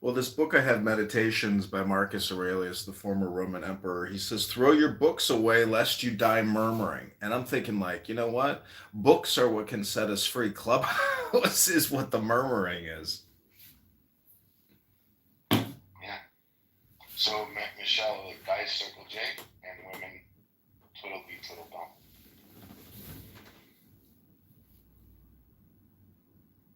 Well, this book I have, Meditations by Marcus Aurelius, the former Roman emperor, he says, throw your books away lest you die murmuring. And I'm thinking like, you know what? Books are what can set us free. Clubhouse is what the murmuring is.
Yeah. So, Michelle, the guys circle J, and women twiddle B, twiddle bum.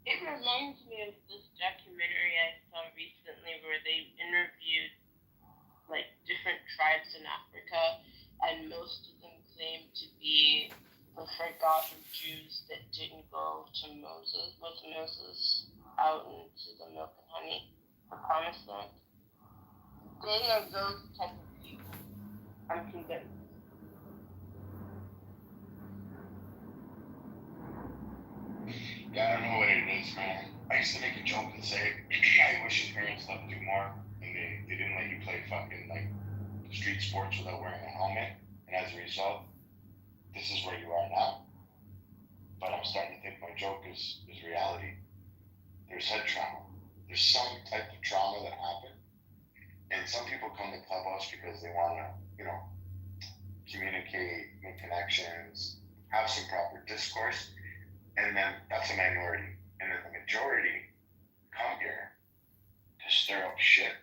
It reminds me of this documentary I saw recently where they interviewed like different tribes in Africa, and most of them claim to be the forgotten Jews that didn't go to Moses out into the milk and honey, the promised land. They are those type of people. I'm convinced.
Yeah, I don't know what it is, man. I used to make a joke and say, I wish your parents let you do more, and they didn't let you play fucking like street sports without wearing a helmet, and as a result, this is where you are now. But I'm starting to think my joke is reality. There's head trauma. There's some type of trauma that happened, and some people come to Clubhouse because they want to, you know, communicate, make connections, have some proper discourse. And then that's a minority. And then the majority come here to stir up shit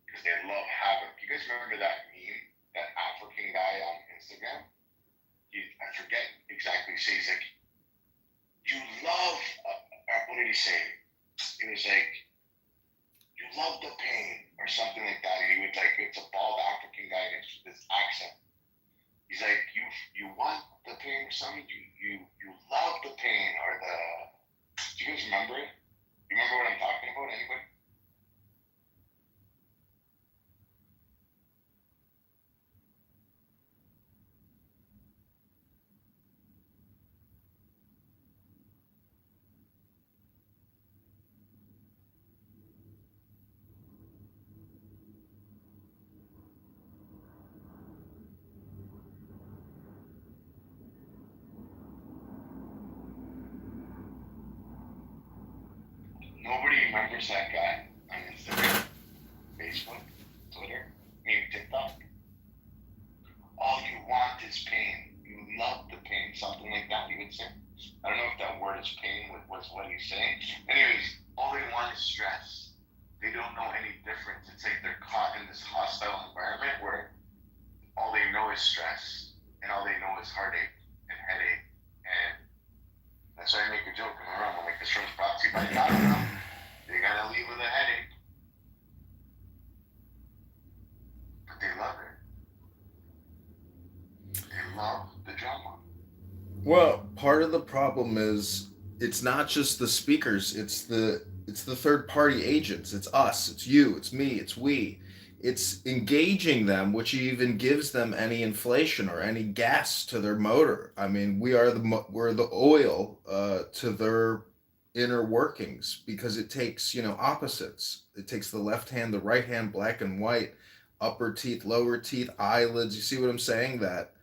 because they love havoc. You guys remember that meme, that African guy on Instagram? I forget exactly. He's like, you love, what did he say? It was like, you love the pain or something like that. And he would like, it's a bald African guy and it's this accent. He's like, you want the pain or something? You love the pain or the... Do you guys remember it? You remember what I'm talking about, anybody? Nobody remembers that guy on Instagram, Facebook, Twitter, maybe TikTok. All you want is pain. You love the pain, something like that, he would say. I don't know if that word is pain was what he's saying. Anyways, all they want is stress. They don't know any difference. It's like they're caught in this hostile environment where all they know is stress and all they know is heartache and headache, and that's why I make a joke in the room. I'm like, this room's brought to you by Kitover. You're gonna leave with a headache, but they love it. They love the drama.
Well, part of the problem is it's not just the speakers, it's the third party agents. It's us, it's you, it's me, it's we. It's engaging them, which even gives them any inflation or any gas to their motor. I mean, we're the oil to their inner workings, because it takes, opposites. It takes the left hand, the right hand, black and white, upper teeth, lower teeth, eyelids. You see what I'm saying? That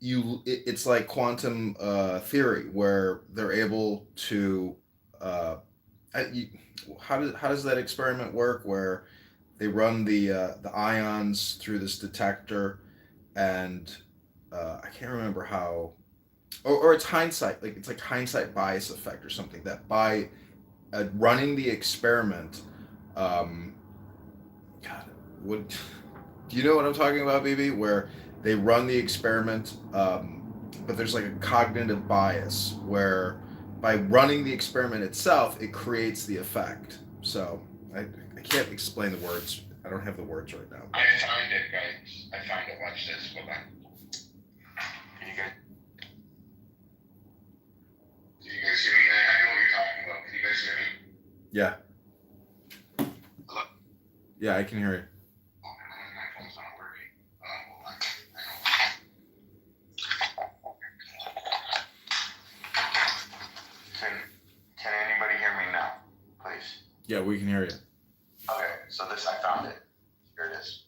it's like quantum theory, where they're able to how does that experiment work, where they run the ions through this detector, and I can't remember how, or it's hindsight, like it's like hindsight bias effect or something, that by running the experiment, God, what do you know what I'm talking about, BB? Where they run the experiment, but there's like a cognitive bias where by running the experiment itself, it creates the effect. So I can't explain the words. I don't have the words right now.
I found it, guys. I found it. Watch this. Hold on. Can you guys? Do you guys hear me? I know what you're talking about. Can you guys hear me?
Yeah.
Hello?
Yeah, I can hear you.
Oh, my phone's not working. Hold on. Can anybody hear me now, please?
Yeah, we can hear you.
Okay, so this, I found it. Here it is.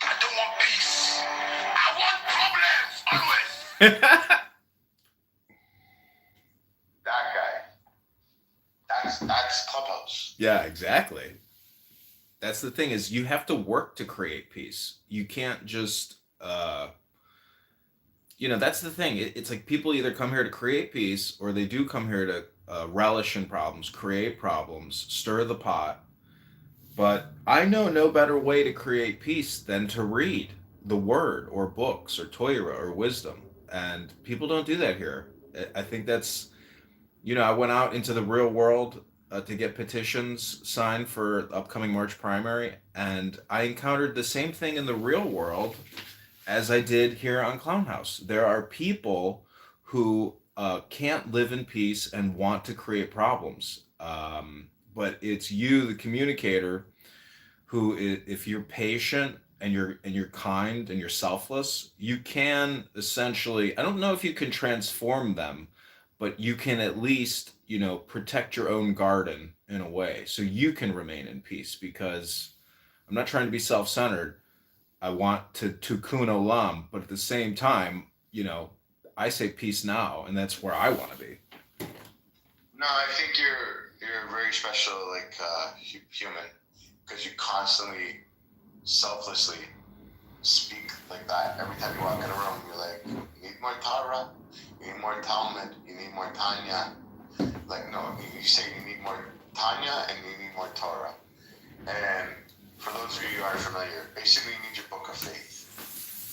I don't want peace. I want problems, always. That guy. That's Clubhouse.
Yeah, exactly. That's the thing, is you have to work to create peace. You can't just that's the thing. It's like people either come here to create peace, or they do come here to relish in problems, create problems, stir the pot. But I know no better way to create peace than to read the word, or books, or Torah, or wisdom. And people don't do that here. I think that's, I went out into the real world to get petitions signed for the upcoming March primary, and I encountered the same thing in the real world as I did here on Clown House. There are people who can't live in peace and want to create problems. But it's you, the communicator, who, if you're patient and you're kind and you're selfless, you can essentially, I don't know if you can transform them, but you can at least, protect your own garden in a way, so you can remain in peace. Because I'm not trying to be self-centered. I want to tikkun olam, but at the same time, I say peace now, and that's where I want to be.
No, I think you're very special, like human, because you constantly, selflessly speak like that. Every time you walk in a room, you're like, you need more Torah, you need more Talmud, you need more Tanya. Like, no, you say you need more Tanya and you need more Torah. And for those of you who aren't familiar, basically you need your book of faith.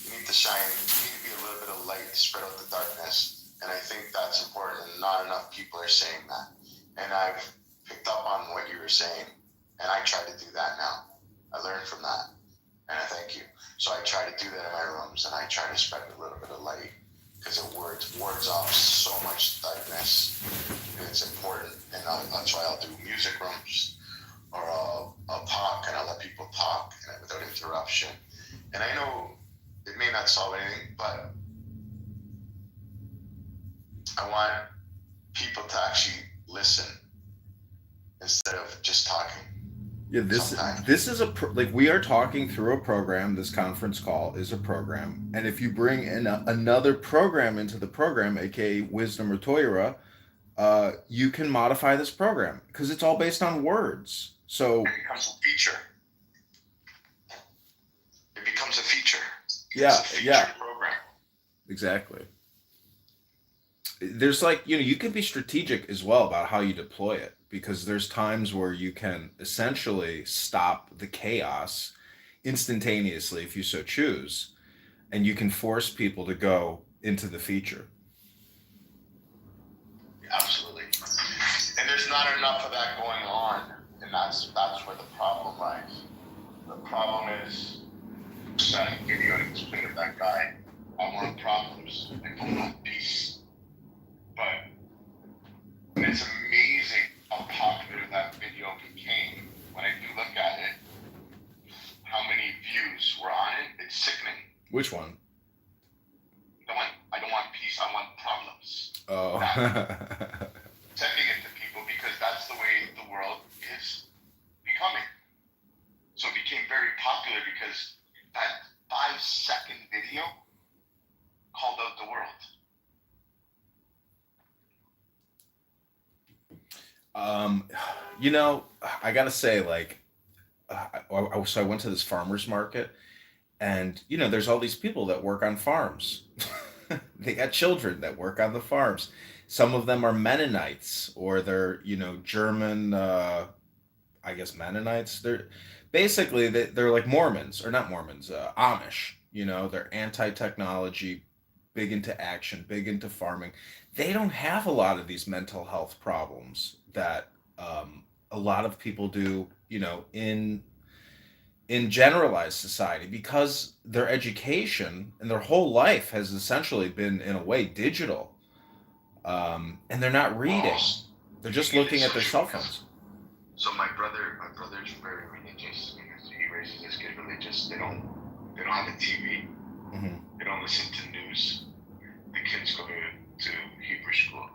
You need to shine, you need to be a little bit of light to spread out the darkness. And I think that's important, and not enough people are saying that. And I've picked up on what you were saying, and I try to do that now. I learned from that, and I thank you. So I try to do that in my rooms, and I try to spread a little bit of light, because it wards off so much darkness, and it's important. And that's why I'll do music rooms, or I'll talk, and I'll let people talk without interruption. And I know it may not solve anything, but I want people to actually listen instead of just talking.
Yeah, this is like, we are talking through a program. This conference call is a program, and if you bring in another program into the program, aka wisdom or Torah, you can modify this program, because it's all based on words. So
it becomes a feature. It becomes a feature.
Yeah, yeah.
Program.
Exactly. There's like, you can be strategic as well about how you deploy it, because there's times where you can essentially stop the chaos instantaneously if you so choose. and you can force people to go into the feature.
Absolutely. And there's not enough of that going on, and that's where the problem lies. The problem is that idiotic spin of that guy. I want problems. I don't want peace. But it's amazing how popular that video became. When I do look at it, how many views were on it, it's sickening.
Which one?
The one, I don't want peace, I want problems.
Oh.
Sending it to people because that's the way the world is becoming. So it became very popular because that 5-second video called out the world.
You know, I gotta say, like, so I went to this farmer's market, and you know, there's all these people that work on farms. They got children that work on the farms. Some of them are Mennonites, or they're, you know, German, I guess Mennonites. They're basically they're like Mormons, or not Mormons, Amish. You know, they're anti-technology, big into action, big into farming. They don't have a lot of these mental health problems that a lot of people do. You know, in generalized society, because their education and their whole life has essentially been, in a way, digital, and they're not reading. They're just looking at their cell phones.
So my brother's very religious. He raises his kid religious. They don't have a TV.
Mm-hmm.
They don't listen to news. The kids go to Hebrew school,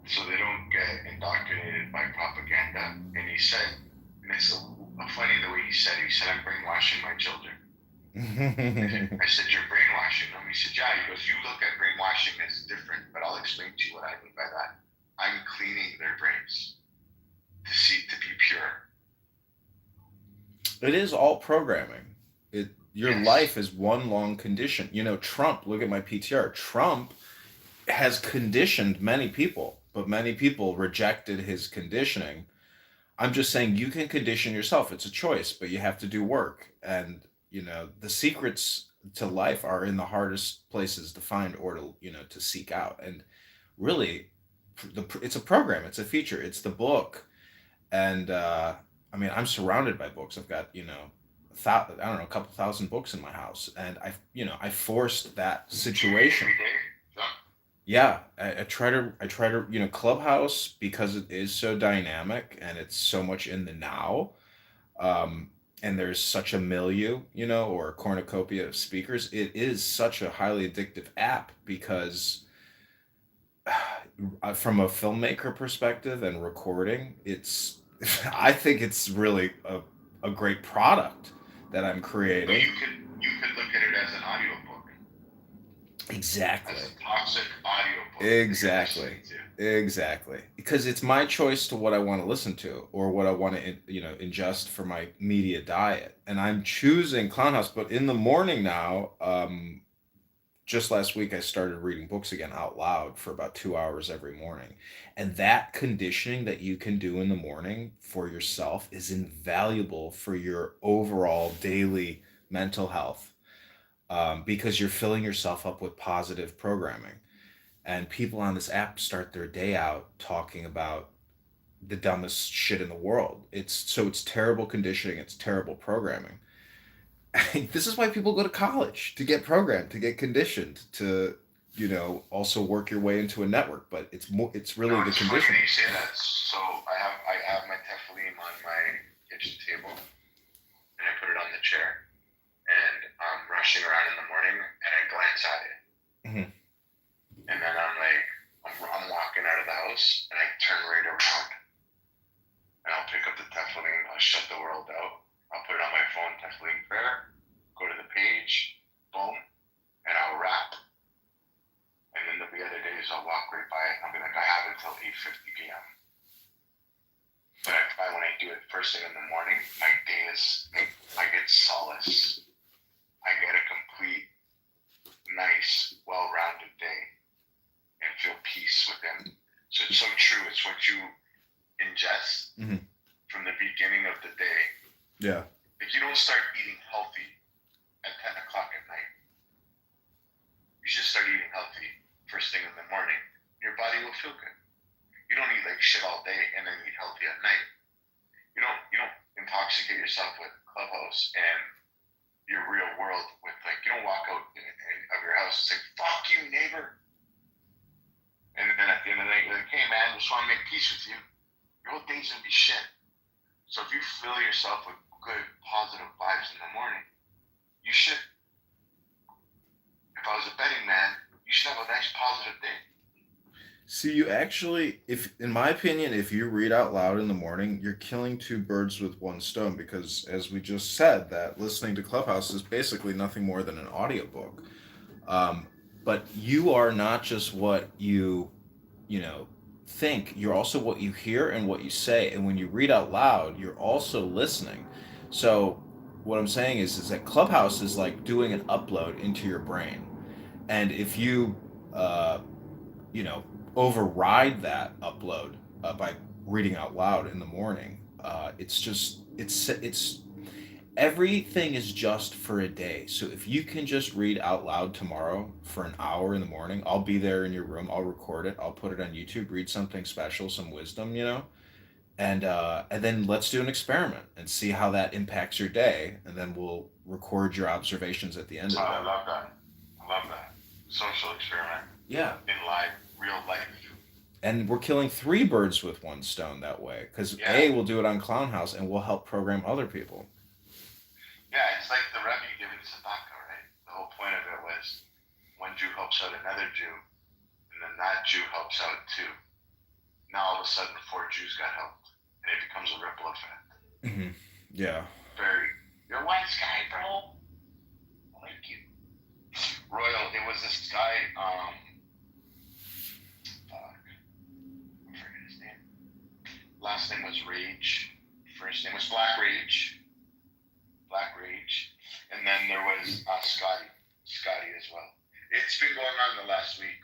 so they don't get indoctrinated by propaganda. And he said, and it's funny the way he said, I'm brainwashing my children. I said, you're brainwashing them? He said, yeah. He goes, you look at brainwashing as different, but I'll explain to you what I mean by that. I'm cleaning their brains to be pure.
It is all programming. Your
Yes.
life is one long condition. You know, Trump, look at my PTR. Trump has conditioned many people, but many people rejected his conditioning. I'm just saying, you can condition yourself. It's a choice, but you have to do work. And, you know, the secrets to life are in the hardest places to find, or to, you know, to seek out. And really, it's a program, it's a feature, it's the book. And I mean, I'm surrounded by books. I've got, you know, I don't know, a couple thousand books in my house, and I forced that situation. Yeah, I try to, you know, Clubhouse, because it is so dynamic and it's so much in the now, and there's such a milieu, you know, or a cornucopia of speakers. It is such a highly addictive app because, from a filmmaker perspective and recording, it's I think it's really a great product that I'm creating.
But you could look at it as an audiobook.
Exactly.
As a toxic audiobook.
Exactly. Because it's my choice to what I want to listen to, or what I want to, you know, ingest for my media diet. And I'm choosing Clownhouse, but in the morning now, just last week I started reading books again out loud for about 2 hours every morning. And that conditioning that you can do in the morning for yourself is invaluable for your overall daily mental health, because you're filling yourself up with positive programming. And people on this app start their day out talking about the dumbest shit in the world. It's terrible conditioning, it's terrible programming. This is why people go to college, to get programmed, to get conditioned, to, you know, also work your way into a network. But it's really the conditioning.
You say that. So I have my tefillin on my kitchen table, and I put it on the chair, and I'm rushing around in the morning, and I glance at it, and then I'm like, I'm walking out of the house, and I turn right around, and I'll pick up the tefillin, I'll shut the world out. I'll put it on my phone, tefillin prayer, go to the page, boom, and I'll wrap. And then there'll be other days I'll walk right by it, and I'll be like, I have until 8:50 p.m. But when I do it first thing in the morning, my day is, I get solace. I get a complete, nice, well-rounded day, and feel peace within. So it's so true. It's what you ingest from the beginning of the day.
Yeah.
If you don't start eating healthy at 10 o'clock at night, first thing in the morning, your body will feel good. You don't eat like shit all day and then eat healthy at night. You don't intoxicate yourself with Clubhouse and your real world with like, you don't walk out of your house and say, fuck you, neighbor. And then at the end of the night, you're like, hey man, just want to make peace with you. Your whole day's gonna be shit. So if you fill yourself with good, positive vibes in the morning, you should. If I was a betting man, you should have a nice positive day.
See, you actually, if in my opinion, if you read out loud in the morning, you're killing two birds with one stone because, as we just said, that listening to Clubhouse is basically nothing more than an audiobook. But you are not just what you think. You're also what you hear and what you say. And when you read out loud, you're also listening. So what I'm saying is that Clubhouse is like doing an upload into your brain. And if you, override that upload by reading out loud in the morning, it's everything is just for a day. So if you can just read out loud tomorrow for an hour in the morning, I'll be there in your room. I'll record it. I'll put it on YouTube. Read something special, some wisdom, and then let's do an experiment and see how that impacts your day. And then we'll record your observations at the end of it.
I love that. Social experiment.
Yeah.
In life, real life.
And we're killing three birds with one stone that way. Because we'll do it on Clown House and we'll help program other people.
Yeah, it's like the Rebbe giving tzedakah, right? The whole point of it was one Jew helps out another Jew, and then that Jew helps out too. Now all of a sudden 4 Jews got helped, and it becomes a ripple effect.
Mm-hmm. Yeah.
You're a wise guy, bro. Thank you. Royal, it was this guy, I forget his name. Last name was Rage. First name was Black Rage. And then there was Scotty as well. It's been going on the last week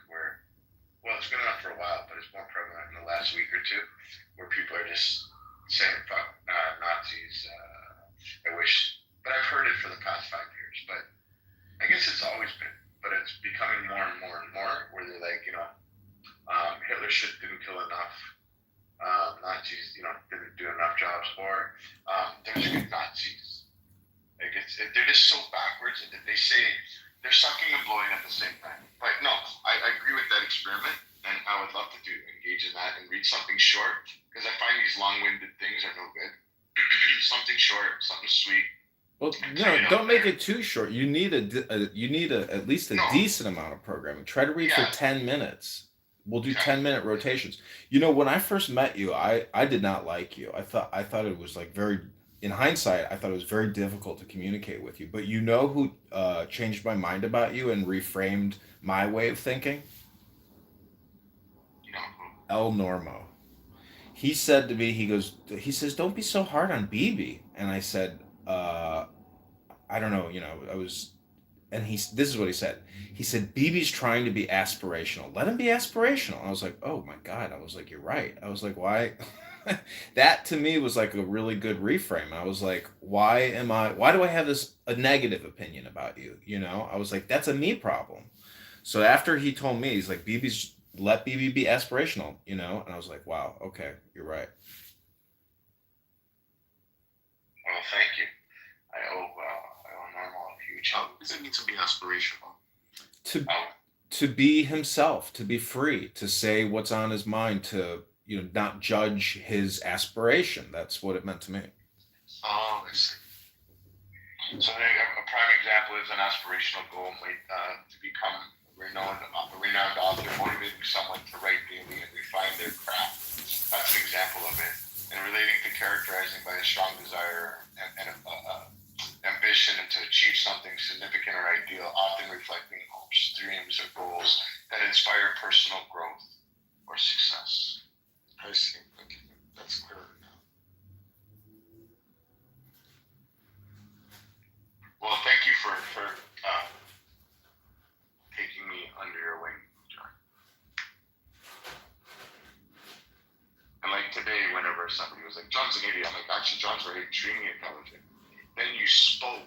it's been on for a while, but it's more prevalent in the last week or two, where people are just saying fuck Nazis. I wish, but I've heard it for the past 5 years, but I guess it's always been, but it's becoming more and more and more, where they're like, Hitler didn't kill enough. Nazis, didn't do enough jobs, or there's good Nazis. Like they're just so backwards that they say they're sucking and blowing at the same time. But no, I agree with that experiment, and I would love to engage in that and read something short, because I find these long-winded things are no good. Something short, something sweet.
Well, no, don't make it too short. You need at least a decent amount of programming. Try to read for 10 minutes. We'll do 10-minute rotations. When I first met you, I did not like you. I thought it was like in hindsight, I thought it was very difficult to communicate with you. But you know who changed my mind about you and reframed my way of thinking? El Normo. He said to me, he says, don't be so hard on BB. And I said, I don't know, this is what he said. He said, BB's trying to be aspirational. Let him be aspirational. I was like, oh my God. I was like, you're right. I was like, why? That to me was like a really good reframe. I was like, why do I have a negative opinion about you? I was like, that's a me problem. So after he told me, he's like, let BB be aspirational, and I was like, wow, okay, you're right.
Well, thank you. I owe Normal a huge help. Does it need to be aspirational?
To be himself, to be free, to say what's on his mind, to not judge his aspiration. That's what it meant to me.
Oh, I see. So a prime example is an aspirational goal to become a renowned author, motivating someone to write daily and refine their craft. That's an example of it. And relating to characterizing by a strong desire and ambition and to achieve something significant or ideal, often reflecting hopes, dreams, or goals that inspire personal growth or success. I see. Okay, that's clear now. Well, thank you for taking me under your wing, John. And like today, whenever somebody was like, John's an idiot, I'm like, actually, John's very extremely intelligent. Then you spoke,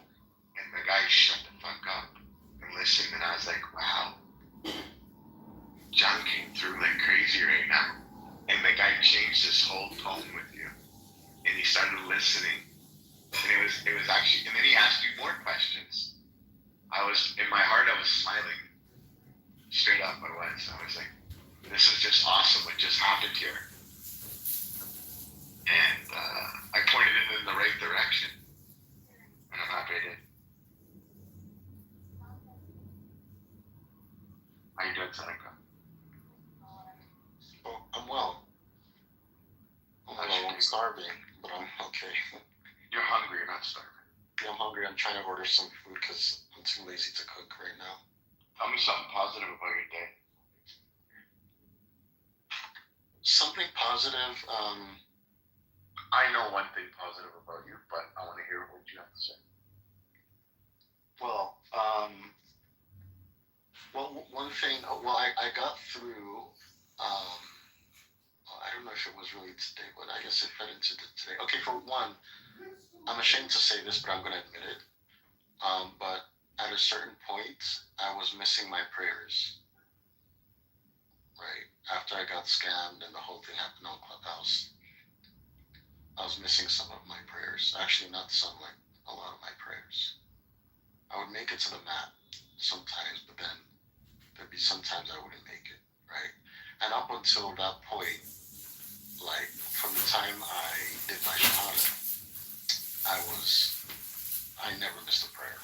and the guy shut the fuck up and listened, and I was like, wow. John came through like crazy right now. And the guy changed his whole tone with you. And he started listening. And it was actually, and then he asked you more questions. In my heart, I was smiling. Straight up, I was. I was like, this is just awesome what just happened here. And I pointed him in the right direction. And I'm happy I did. How you doing, Seneca?
Oh, I'm well. I'm starving, but I'm okay.
You're hungry, you're not starving.
Yeah, I'm hungry. I'm trying to order some food because I'm too lazy to cook right now.
Tell me something positive about your day.
Something positive.
I know one thing positive about you, but I want to hear what you have to say.
Well, one thing. Well, I got through. I don't know if it was really today, but I guess it fed into today. Okay, for one, I'm ashamed to say this, but I'm going to admit it. But at a certain point, I was missing my prayers. Right after I got scammed and the whole thing happened on Clubhouse, I was missing some of my prayers. Actually, not some, like a lot of my prayers. I would make it to the mat sometimes, but then there'd be sometimes I wouldn't make it, right? And up until that point, like from the time I did my shahada, I never missed a prayer,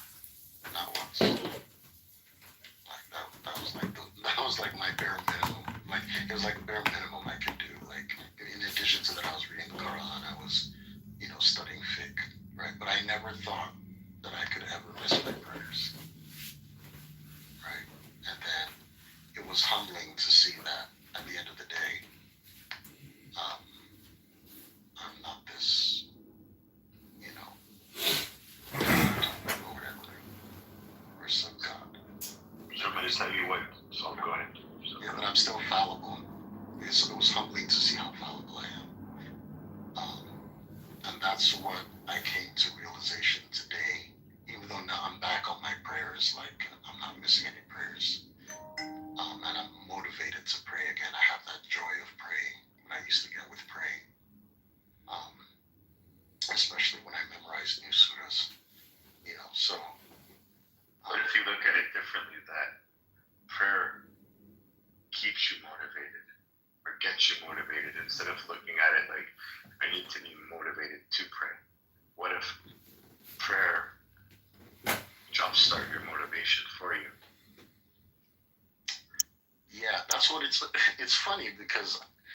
not once. Like that was like my bare minimum. Like it was like the bare minimum I could do. Like in addition to that, I was reading the Quran, I was, studying fiqh, right? But I never thought that I could ever miss my prayers, right? And then it was humbling to see that at the end of the day, I'm not this, or whatever, or some God.
Somebody tell you what, so go ahead.
Yeah, but I'm still fallible. So it was humbling to see how fallible I am. And that's what I came to realization today. Even though now I'm back on my prayers, like I'm not missing any prayers. And I'm motivated to pray again. I have that joy of praying that I used to get with praying. Especially when I memorize new surahs. So.
What if you look at it differently, that prayer keeps you motivated or gets you motivated instead of looking at it like I need to be motivated to pray? What if prayer jumpstart your motivation for you?
Yeah, that's what it's funny because